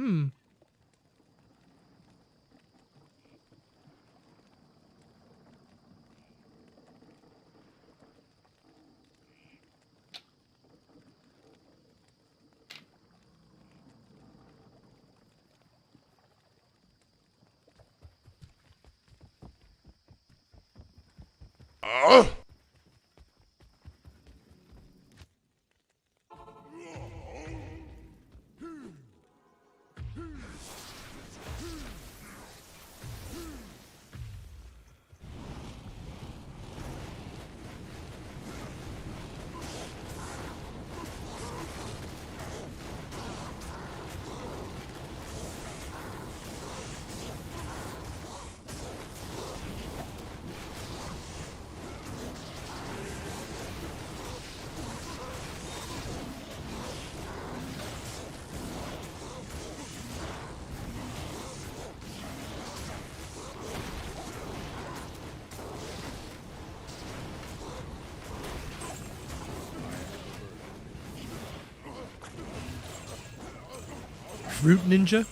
Fruit Ninja.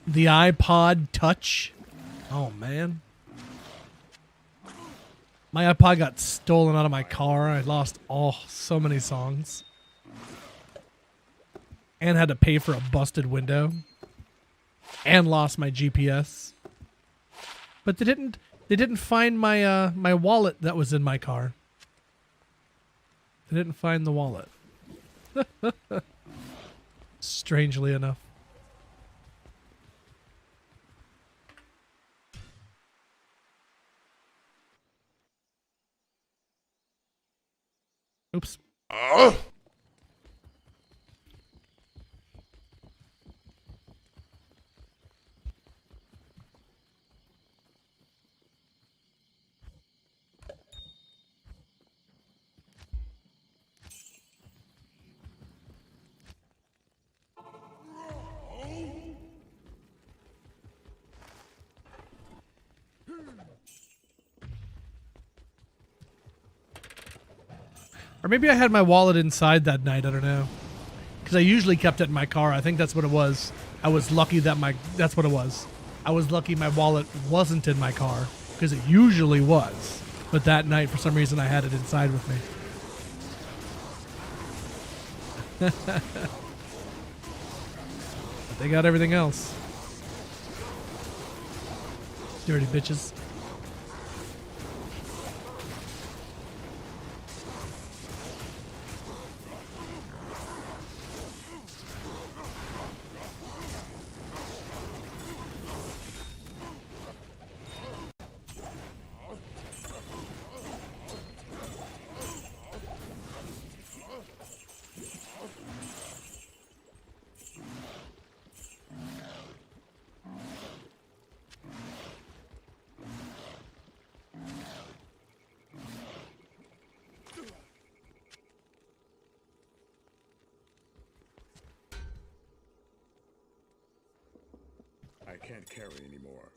The iPod Touch. Oh, man. My iPod got stolen out of my car. I lost so many songs. And had to pay for a busted window. And lost my GPS. But they didn't find my my wallet that was in my car. They didn't find the wallet. Strangely enough. Oops. Or maybe I had my wallet inside that night. I don't know. Because I usually kept it in my car. I think that's what it was. I was lucky that that's what it was. I was lucky my wallet wasn't in my car. Because it usually was. But that night, for some reason, I had it inside with me. But they got everything else. Dirty bitches. I can't carry anymore.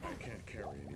I can't carry anymore.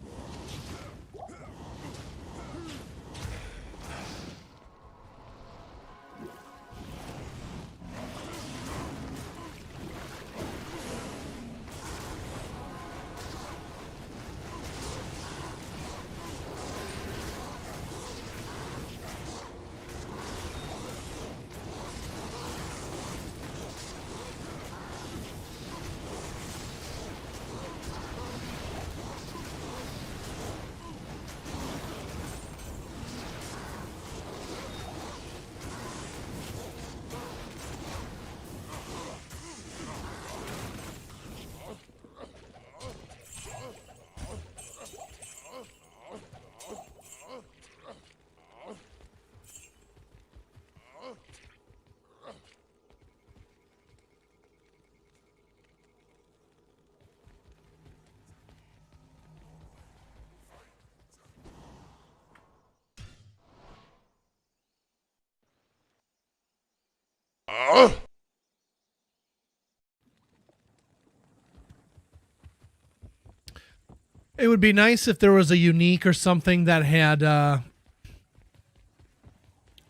It would be nice if there was a unique or something that had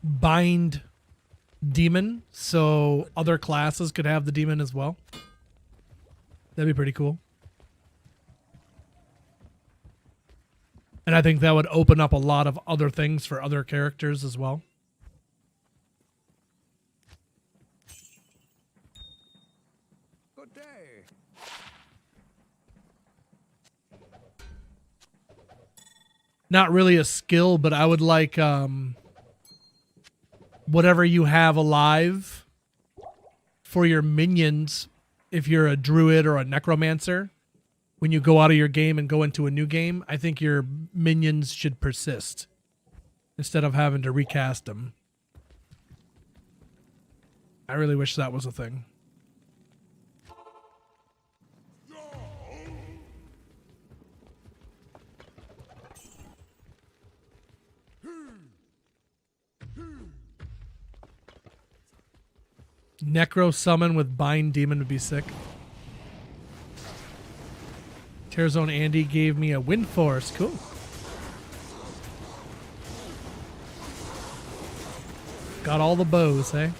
bind demon, so other classes could have the demon as well. That'd be pretty cool. And I think that would open up a lot of other things for other characters as well. Good day. Not really a skill, but I would like whatever you have alive for your minions. If you're a druid or a necromancer, when you go out of your game and go into a new game, I think your minions should persist instead of having to recast them. I really wish that was a thing. Necro summon with Bind Demon would be sick. Terrazone Andy gave me a Wind Force. Cool. Got all the bows, eh?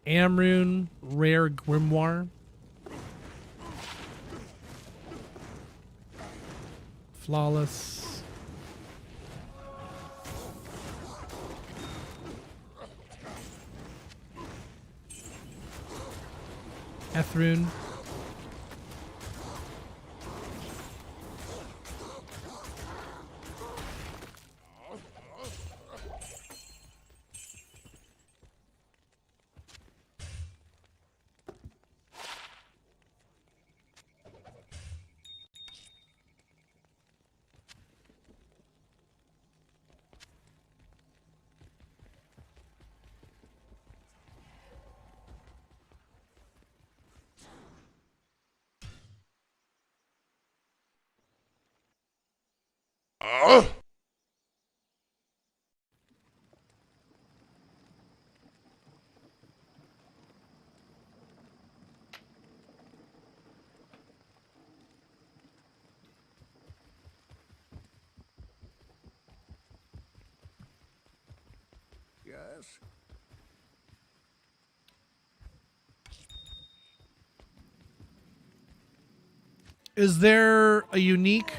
Amrune, Rare Grimoire. Flawless. Ethrune. Yes. Is there a unique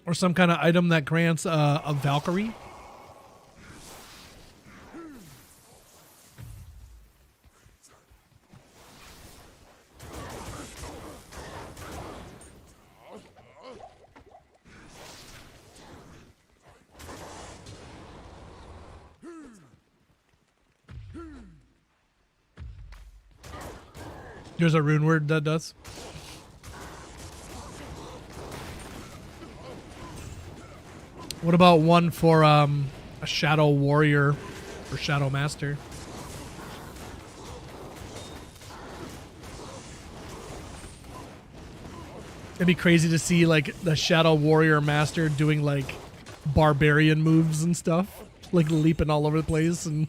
or some kind of item that grants a Valkyrie? There's a rune word that does. What about one for a Shadow Warrior or Shadow Master? It'd be crazy to see like the Shadow Warrior Master doing like barbarian moves and stuff, like leaping all over the place and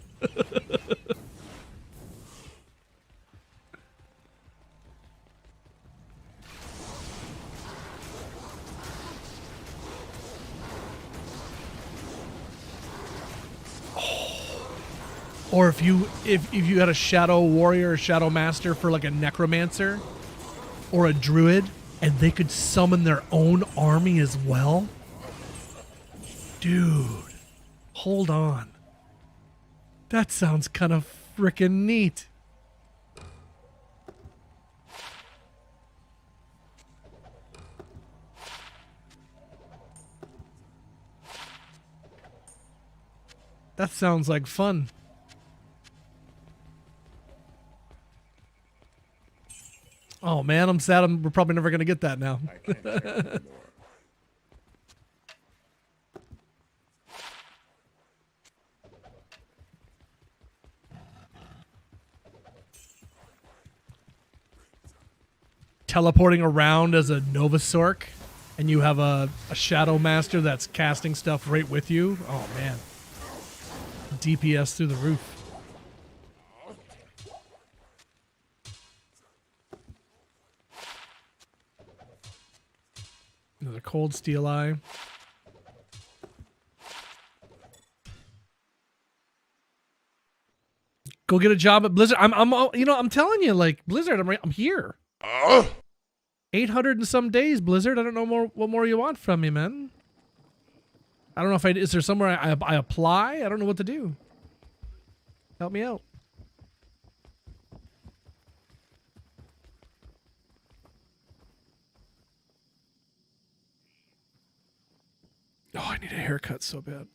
or if you had a Shadow Warrior or Shadow Master for like a Necromancer or a Druid and they could summon their own army as well. Dude, hold on. That sounds kind of freaking neat. That sounds like fun. Oh man, I'm sad we're probably never going to get that now. I can't carry anymore. Teleporting around as a Novasork and you have a Shadow Master that's casting stuff right with you. Oh man. DPS through the roof. a cold steel eye. Go get a job at Blizzard. I'm telling you, like Blizzard, I'm here. 800 and some days, Blizzard. I don't know what more you want from me, man. I don't know is there somewhere I apply? I don't know what to do. Help me out. Oh, I need a haircut so bad.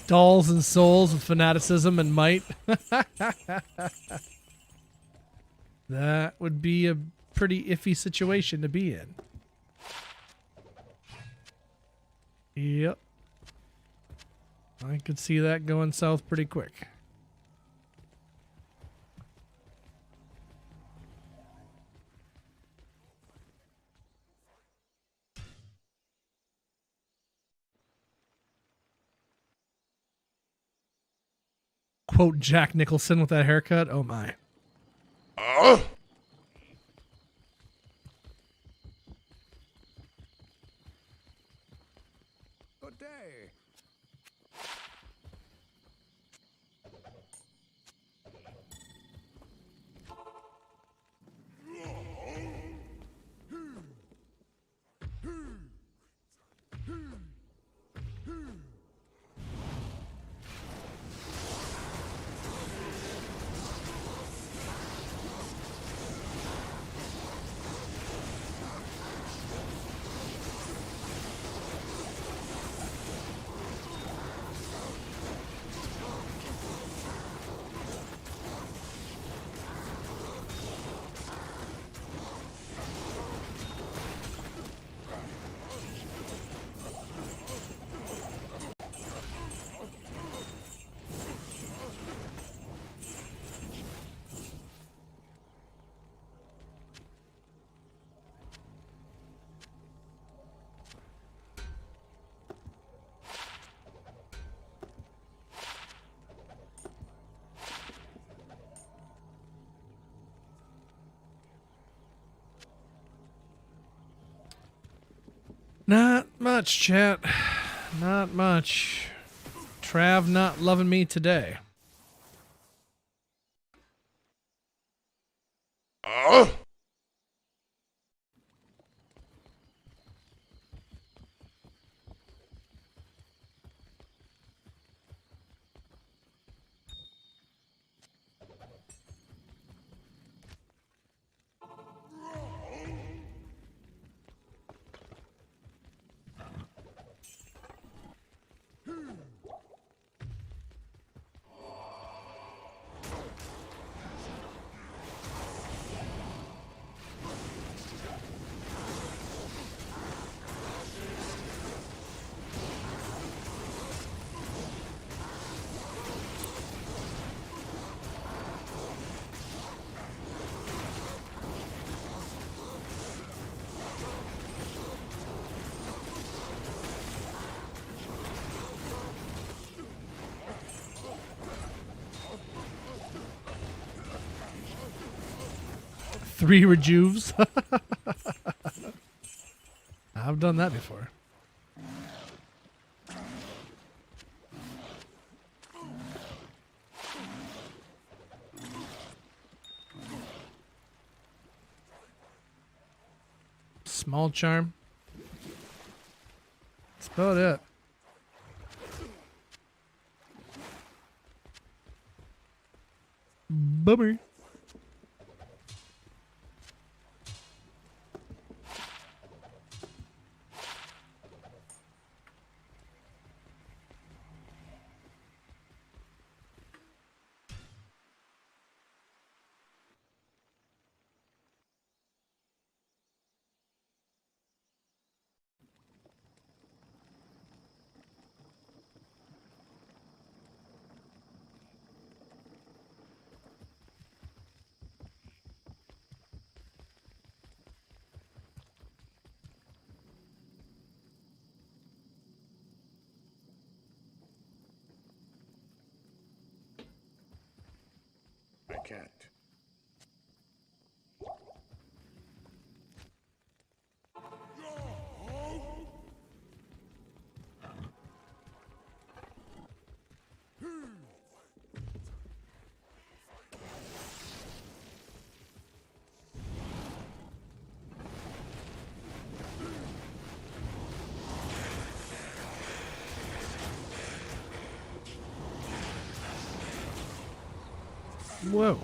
Dolls and souls with fanaticism and might. That would be a pretty iffy situation to be in. Yep. I could see that going south pretty quick. Quote Jack Nicholson with that haircut. Oh my. Good day. Not much, chat. Not much. Trav not loving me today. Three rejuves. I've done that before. Small charm. That's about it. Bummer. can't. Whoa.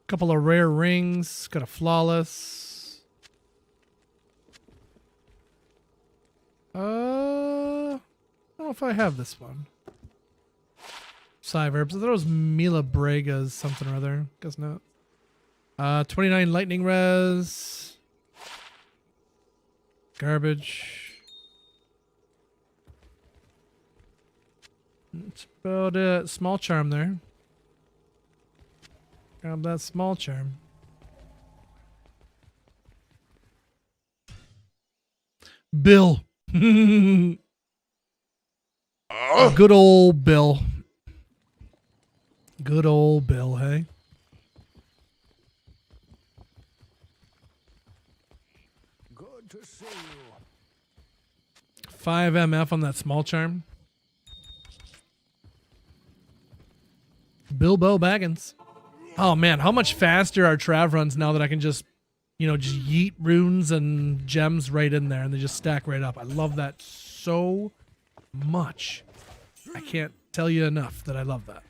Couple of rare rings. Got a flawless. I don't know if I have this one. Cyverbs. I thought it was Mila Brega's something or other. Guess not. 29 lightning res. Garbage. That's about it. Small charm there. Grab that small charm. Bill. Good old Bill. Good old Bill, hey? Good to see you. 5 MF on that small charm. Bilbo Baggins. Oh man, how much faster are Trav runs now that I can just, just yeet runes and gems right in there and they just stack right up. I love that so much. I can't tell you enough that I love that.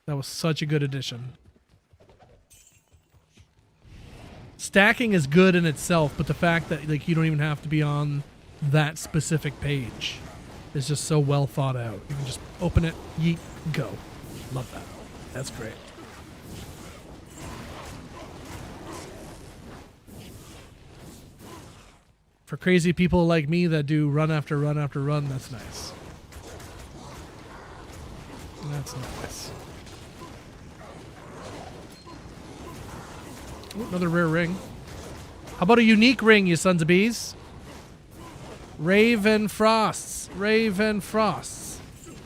That was such a good addition. Stacking is good in itself, but the fact that you don't even have to be on that specific page is just so well thought out. You can just open it, yeet, go. Love that. That's great. For crazy people like me that do run after run after run, that's nice. That's nice. Ooh, another rare ring. How about a unique ring, you sons of bees? Raven Frosts. Raven Frosts.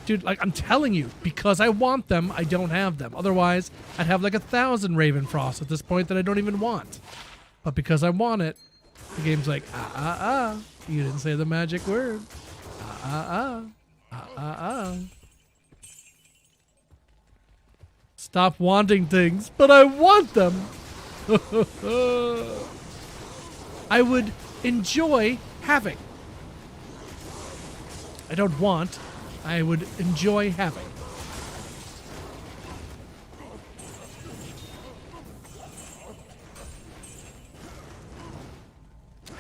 Dude, I'm telling you, because I want them, I don't have them. Otherwise, I'd have 1,000 Raven Frosts at this point that I don't even want. But because I want it, the game's like, you didn't say the magic word. Stop wanting things, but I want them. I would enjoy having. I don't want. I would enjoy having.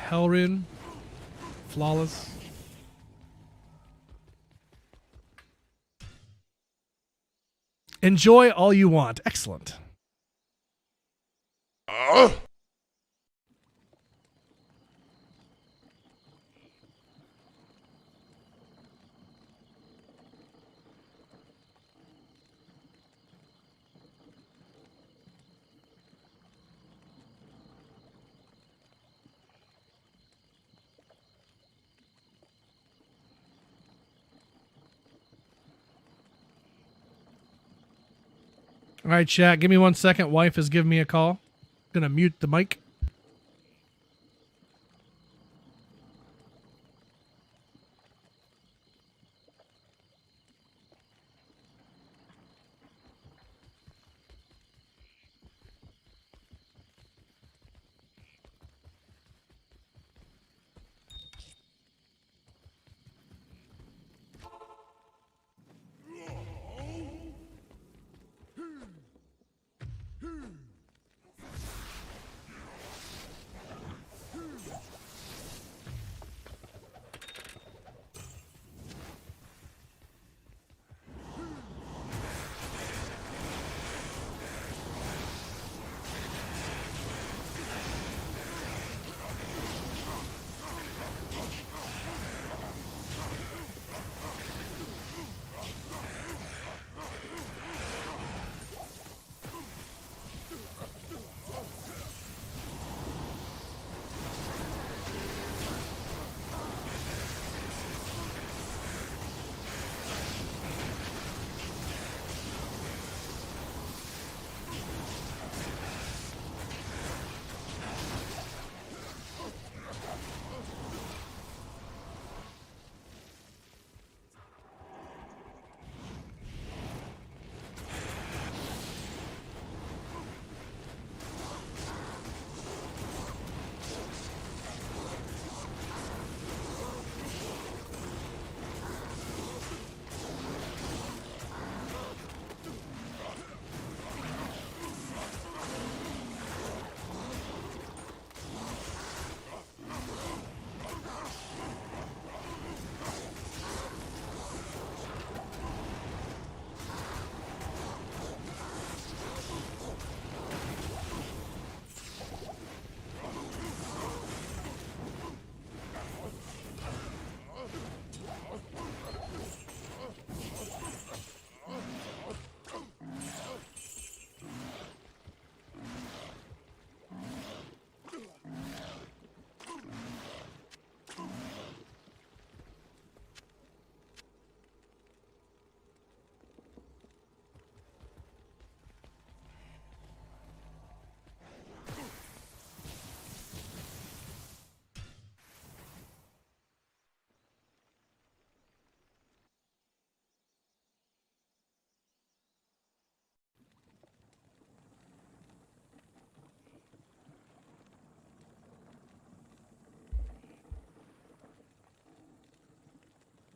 Hellrune. Flawless. Enjoy all you want. Excellent. All right, chat. Give me 1 second. Wife is giving me a call. Gonna mute the mic.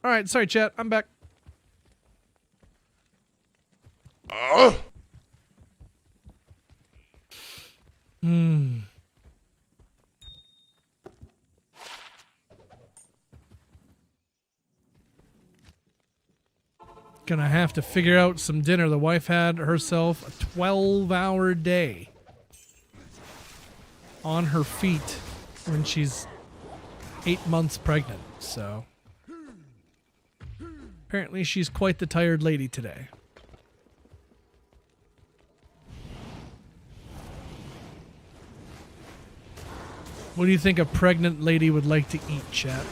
All right, sorry, chat. I'm back. Gonna have to figure out some dinner. The wife had herself a 12-hour day on her feet when she's 8 months pregnant, so apparently she's quite the tired lady today. What do you think a pregnant lady would like to eat, chat?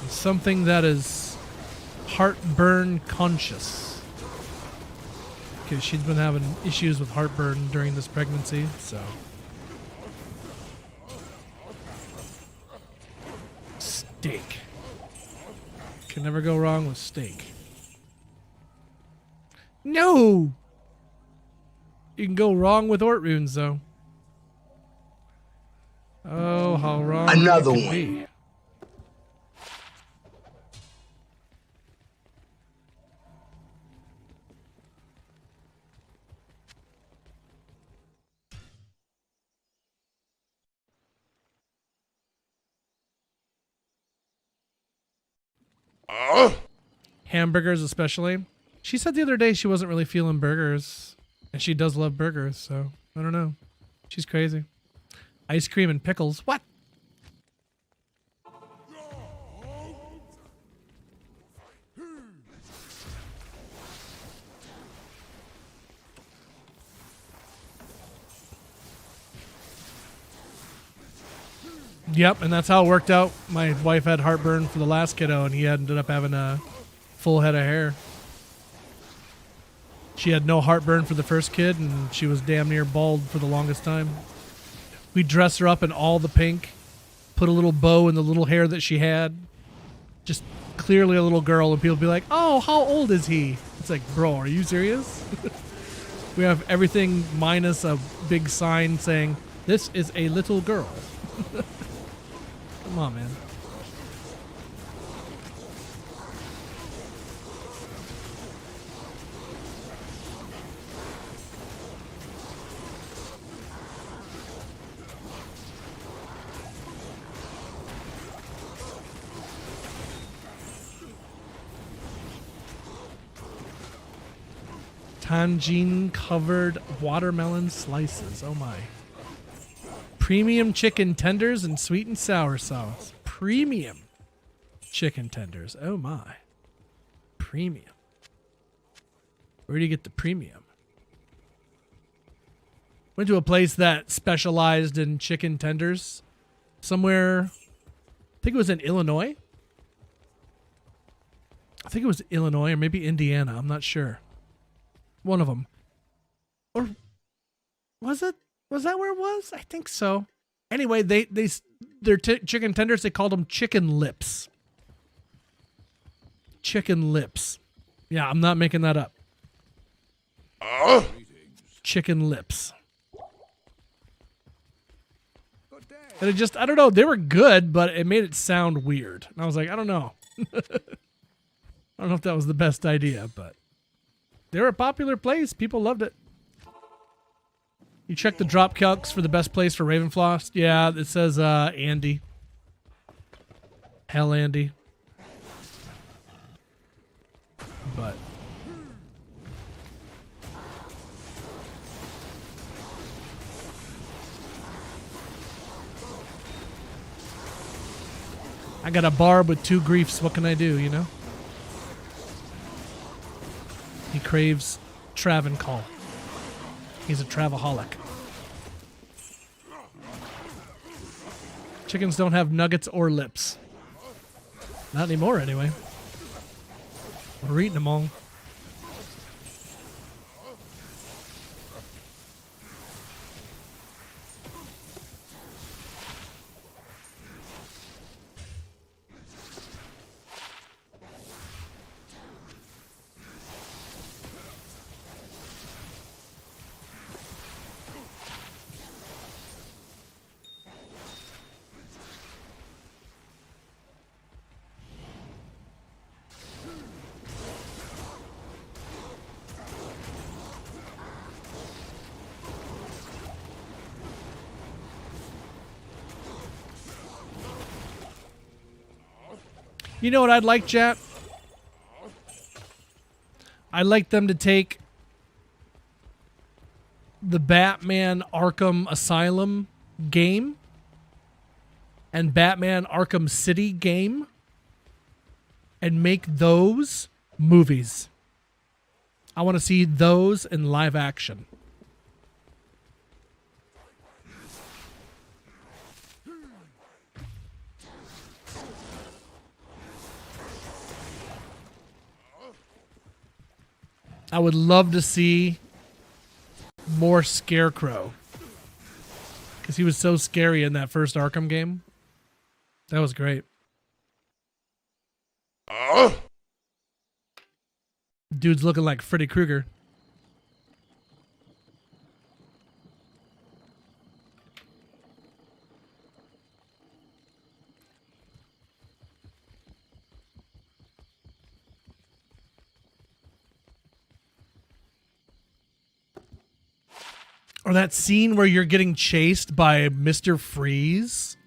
Something that is heartburn conscious. Because she's been having issues with heartburn during this pregnancy, so. Steak. Can never go wrong with steak. No! You can go wrong with Ort runes, though. Oh, how wrong Another it can one. be. Hamburgers especially. She said the other day she wasn't really feeling burgers. And she does love burgers, so I don't know. She's crazy. Ice cream and pickles. What? Yep, and that's how it worked out. My wife had heartburn for the last kiddo, and he ended up having a full head of hair. She had no heartburn for the first kid, and she was damn near bald for the longest time. We dress her up in all the pink, put a little bow in the little hair that she had. Just clearly a little girl, and people be like, "Oh, how old is he?" It's like, bro, are you serious? We have everything minus a big sign saying, "This is a little girl." Come on, man. Tangine covered watermelon slices. Oh my. Premium chicken tenders and sweet and sour sauce. Premium chicken tenders. Oh my. Premium. Where do you get the premium? Went to a place that specialized in chicken tenders. Somewhere, I think it was in Illinois. I think it was Illinois or maybe Indiana. I'm not sure. One of them. Or was it? Was that where it was? I think so. Anyway, their chicken tenders, they called them chicken lips. Chicken lips. Yeah, I'm not making that up. Chicken lips. And it just, I don't know, they were good, but it made it sound weird. And I was like, I don't know. I don't know if that was the best idea, but they were a popular place. People loved it. You check the drop calcs for the best place for Ravenflost? Yeah, it says Andy. Hell, Andy. But I got a barb with 2 griefs. What can I do, you know? He craves Travencall. He's a Travaholic. Chickens don't have nuggets or lips. Not anymore, anyway. We're eating them all. You know what I'd like, chat? I'd like them to take the Batman Arkham Asylum game and Batman Arkham City game and make those movies. I want to see those in live action. I would love to see more Scarecrow, because he was so scary in that first Arkham game. That was great. Dude's looking like Freddy Krueger. Or that scene where you're getting chased by Mr. Freeze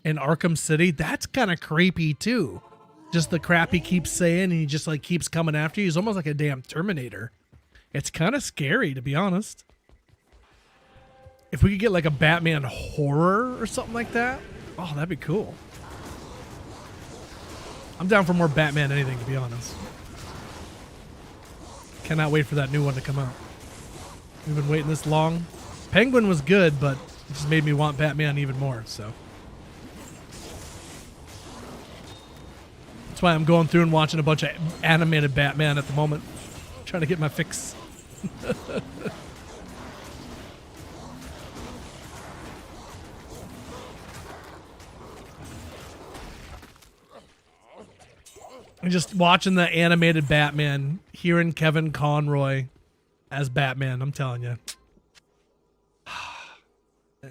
in Arkham City, that's kind of creepy too. Just the crap he keeps saying, and he just like keeps coming after you. He's almost like a damn Terminator. It's kind of scary, to be honest. If we could get like a Batman horror or something like that, oh, that'd be cool. I'm down for more Batman anything, to be honest. Cannot wait for that new one to come out. We've been waiting this long. Penguin was good, but it just made me want Batman even more, so. That's why I'm going through and watching a bunch of animated Batman at the moment. Trying to get my fix. I'm just watching the animated Batman, hearing Kevin Conroy as Batman, I'm telling you.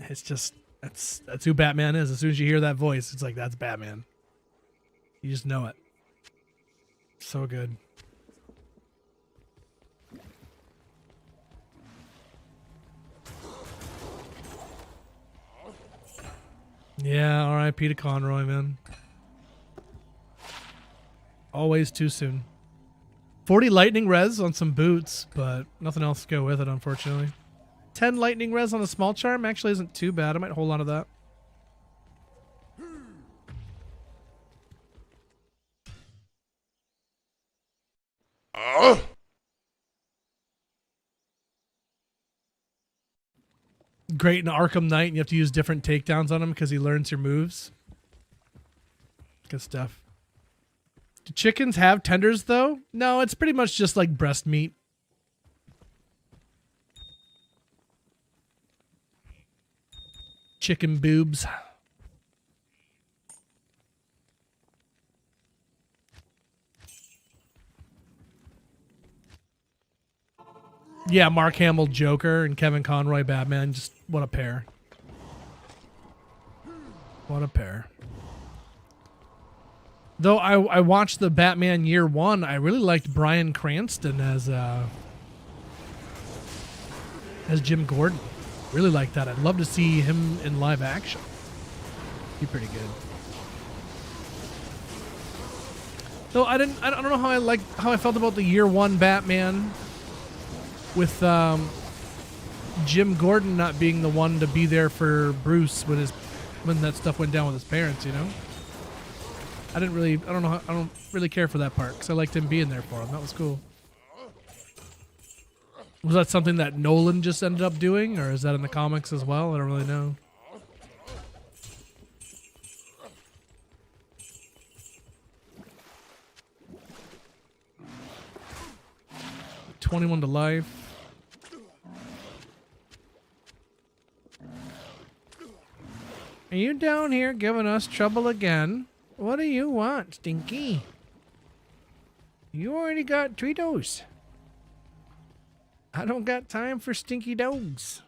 It's just, that's who Batman is. As soon as you hear that voice, it's like, that's Batman. You just know it. So good. Yeah, R.I.P. to Conroy, man. Always too soon. 40 lightning res on some boots, but nothing else to go with it, unfortunately. 10 lightning res on a small charm actually isn't too bad. I might hold on to that. Great in Arkham Knight, and you have to use different takedowns on him because he learns your moves. Good stuff. Do chickens have tenders, though? No, it's pretty much just like breast meat. Chicken boobs. Yeah, Mark Hamill Joker and Kevin Conroy Batman. Just what a pair. What a pair. Though I watched the Batman Year One, I really liked Bryan Cranston as Jim Gordon. Really like that. I'd love to see him in live action. Be pretty good. Though I don't know how I felt about the Year One Batman with Jim Gordon not being the one to be there for Bruce when that stuff went down with his parents, you know? I don't really care for that part because I liked him being there for him. That was cool. Was that something that Nolan just ended up doing, or is that in the comics as well? I don't really know. $21 to life. Are you down here giving us trouble again? What do you want, Stinky? You already got Treatos. I don't got time for stinky dogs.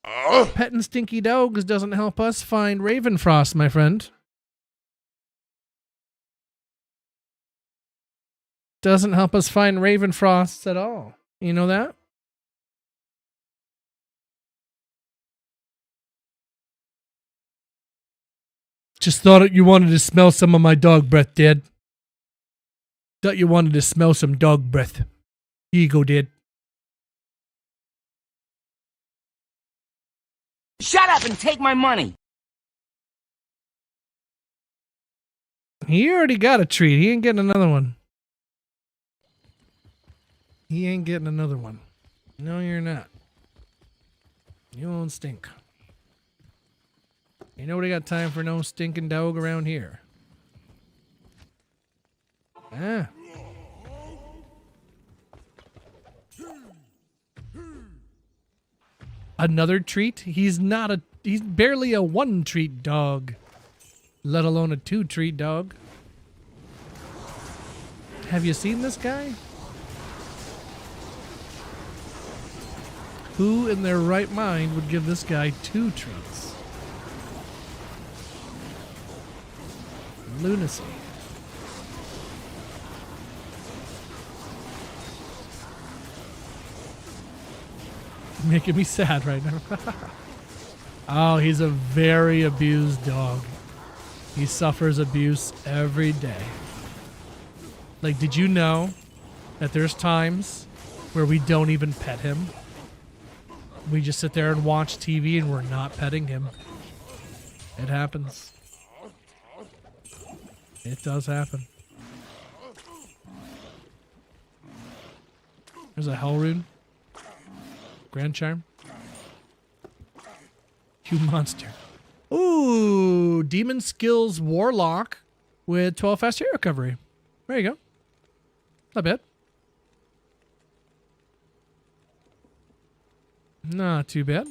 Petting stinky dogs doesn't help us find Ravenfrost, my friend. Doesn't help us find Ravenfrost at all. You know that? Just thought you wanted to smell some of my dog breath, Dad. Thought you wanted to smell some dog breath. Here you go, Dad. Shut up and take my money. He already got a treat. He ain't getting another one. He ain't getting another one. No, you're not. You won't stink. Ain't nobody got time for no stinking dog around here. Ah. Another treat? He's barely a 1-treat dog. Let alone a 2-treat dog. Have you seen this guy? Who in their right mind would give this guy 2 treats? Lunacy. Making me sad right now. Oh, he's a very abused dog. He suffers abuse every day. Like, did you know that there's times where we don't even pet him? We just sit there and watch TV and we're not petting him. It happens. It does happen. There's a Hell Rune. Grand Charm. You monster. Ooh, Demon Skills Warlock with 12 fast hero recovery. There you go. Not bad. Not too bad.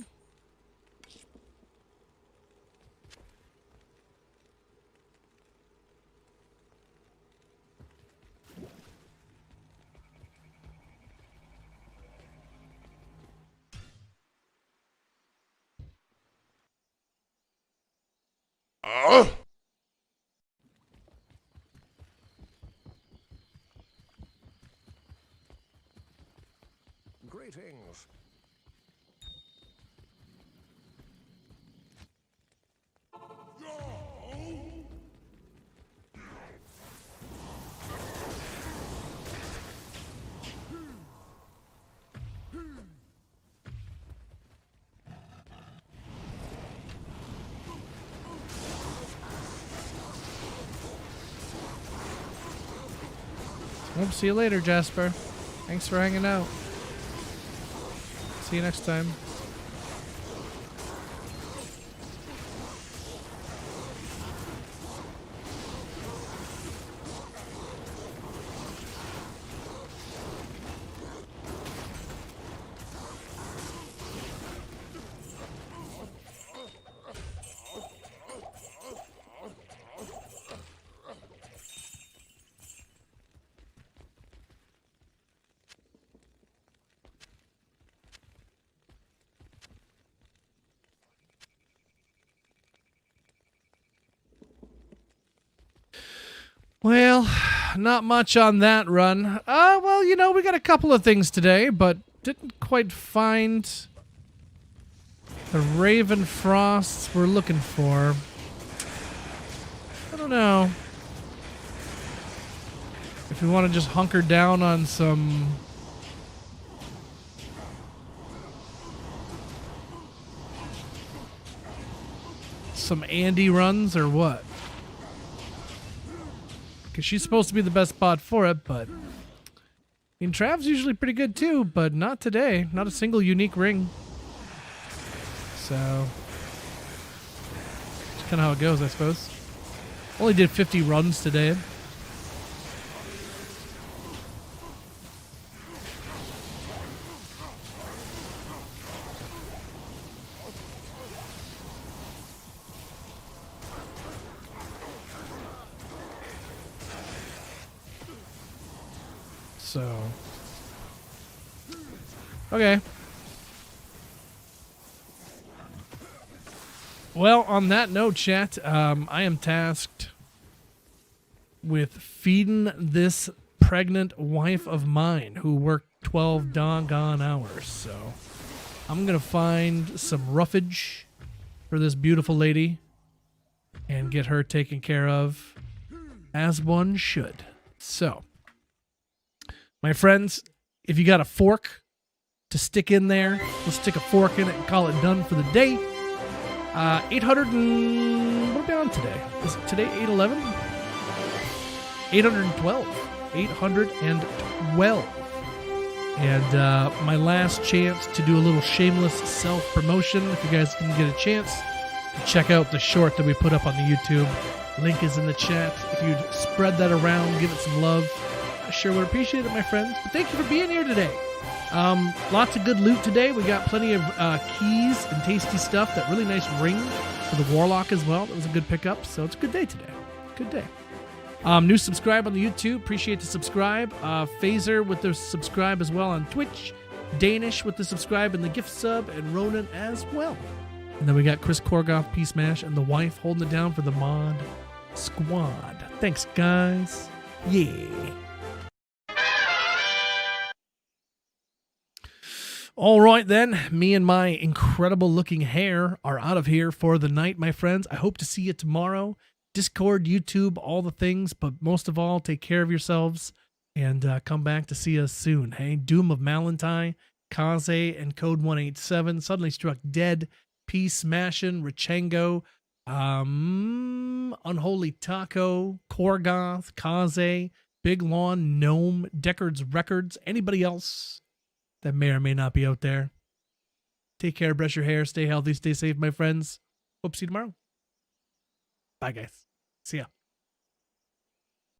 Greetings. Well, see you later, Jasper. Thanks for hanging out. See you next time. Well, not much on that run. Well, you know, we got a couple of things today, but didn't quite find the Raven Frosts we're looking for. I don't know if we want to just hunker down on some Andy runs or what. Because she's supposed to be the best bot for it, but I mean, Trav's usually pretty good too, but not today. Not a single unique ring. So, it's kind of how it goes, I suppose. Only did 50 runs today. So, okay. Well, on that note, chat, I am tasked with feeding this pregnant wife of mine who worked 12 doggone hours. So, I'm going to find some roughage for this beautiful lady and get her taken care of as one should. So, my friends, if you got a fork to stick in there, we'll stick a fork in it and call it done for the day. 800 and... what are we on today? Is it today 811? 812. 812. And my last chance to do a little shameless self-promotion. If you guys can get a chance to check out the short that we put up on the YouTube. Link is in the chat. If you'd spread that around, give it some love, I sure would appreciate it, my friends. But thank you for being here today. Lots of good loot today. We got plenty of keys and tasty stuff. That really nice ring for the Warlock as well. That was a good pickup. So it's a good day today. Good day. New subscribe on the YouTube. Appreciate the subscribe. Phaser with the subscribe as well on Twitch. Danish with the subscribe and the gift sub. And Ronan as well. And then we got Chris Korgoff, Peace Mash, and the wife holding it down for the mod squad. Thanks, guys. Yeah. All right, then. Me and my incredible looking hair are out of here for the night, my friends. I hope to see you tomorrow. Discord, YouTube, all the things. But most of all, take care of yourselves and come back to see us soon. Hey, Doom of Malantai, Kaze, and Code 187 suddenly struck dead. Peace, Smashing, Richango, Unholy Taco, Korgoth, Kaze, Big Lawn, Gnome, Deckard's Records, anybody else that may or may not be out there. Take care, brush your hair, stay healthy, stay safe, my friends. Hope to see you tomorrow. Bye, guys. See ya.